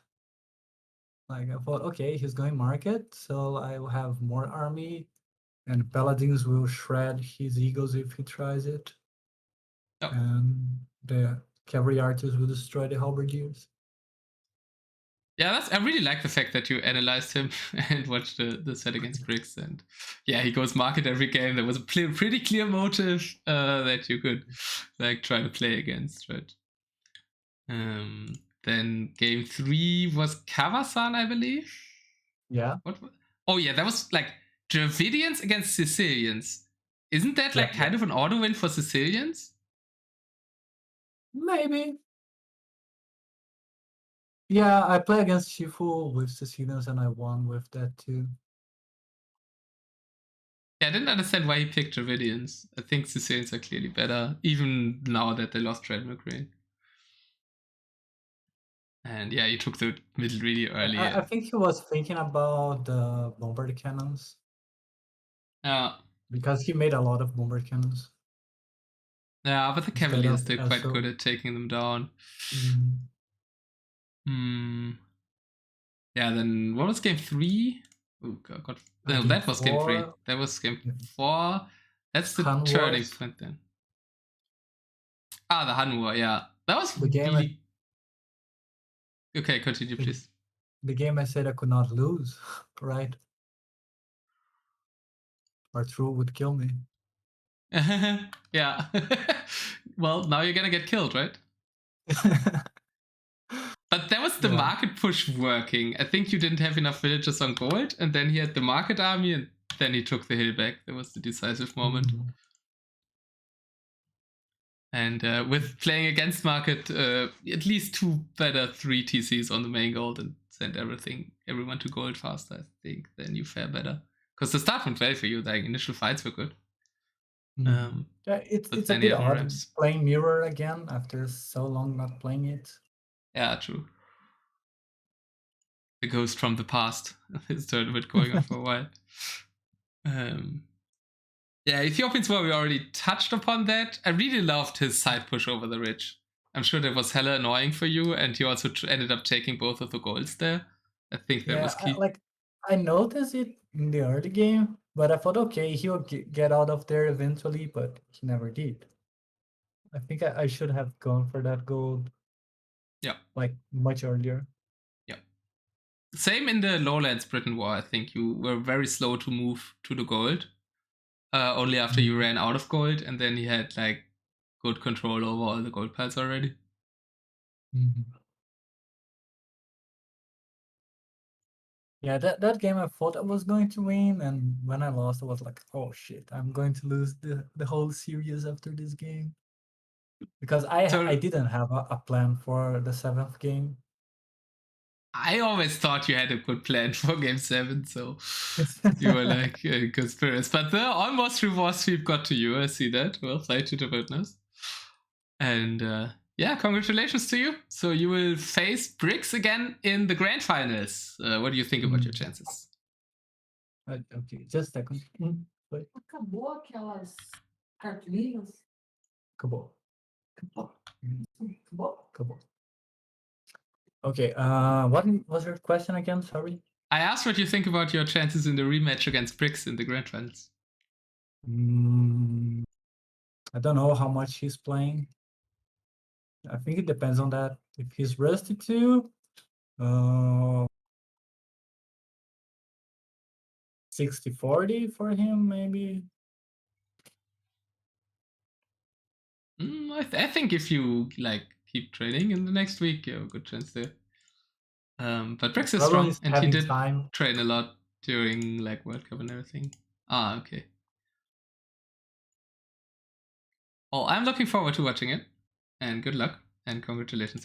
Like, I thought, okay, he's going market, so I will have more army, and paladins will shred his egos if he tries it. Oh. And the cavalry archers will destroy the halberdiers. Yeah, I really like the fact that you analyzed him and watched the set against Briggs. And yeah, he goes market every game. There was a pretty clear motive that you could like try to play against, right? Then game 3 was Kavasan, I believe. Yeah. What? Oh yeah, that was like Dravidians against Sicilians. Isn't that like kind of an auto win for Sicilians? Maybe. Yeah, I play against Shifu with Sicilians and I won with that too. Yeah, I didn't understand why he picked Dravidians. I think Sicilians are clearly better, even now that they lost Ragnarök. And yeah, you took the middle really early. I think he was thinking about the bombard cannons. Yeah. Because he made a lot of bombard cannons. Yeah, but the Cavaliers, they're quite good at taking them down. Yeah, then what was game 3? Oh, God. No, that was game 3. That was game 4. That's the Han turning Wars. point then. The Han War, yeah. That was The game really... Okay, continue, please. The game I said I could not lose, right? Arturo would kill me. Yeah. Well, now you're gonna get killed, right? But that was the market push working. I think you didn't have enough villagers on gold, and then he had the market army, and then he took the hill back. That was the decisive moment. And with playing against market, at least 2 better 3 TCs on the main gold and send everyone to gold faster, I think, then you fare better. Because the start went well for you, the initial fights were good. Yeah, it's a bit odd playing Mirror again after so long not playing it. Yeah, true. The ghost from the past. His tournament going on for a while. Yeah, Ethiopians we already touched upon that. I really loved his side push over the ridge. I'm sure that was hella annoying for you, and you also ended up taking both of the golds there. I think that was key. I noticed it in the early game, but I thought, okay, he'll get out of there eventually, but he never did. I think I should have gone for that gold. Yeah. Like much earlier. Yeah. Same in the Lowlands Britain War. I think you were very slow to move to the gold. Only after you ran out of gold, and then he had like good control over all the gold piles already. Yeah, that game I thought I was going to win, and when I lost, I was like, oh shit, I'm going to lose the whole series after this game. Because I didn't have a plan for the 7th game. I always thought you had a good plan for game 7, so you were like good spirits. But the almost reverse sweep got to you. I see that. Well played to Tabutnas. And yeah, congratulations to you. So you will face Briggs again in the grand finals. What do you think about your chances? Okay, just a second. Wait. Acabou aquelas cartolinas? Acabou. Acabou? Acabou. Okay, what was your question again? Sorry. I asked what you think about your chances in the rematch against Brix in the Grand Finals. I don't know how much he's playing. I think it depends on that. If he's rusty too, 60-40 for him, maybe. I think if you keep training in the next week, you have a good chance there. But Brix is strong, and he did train a lot during World Cup and everything. Ah, okay. Well, I'm looking forward to watching it, and good luck, and congratulations.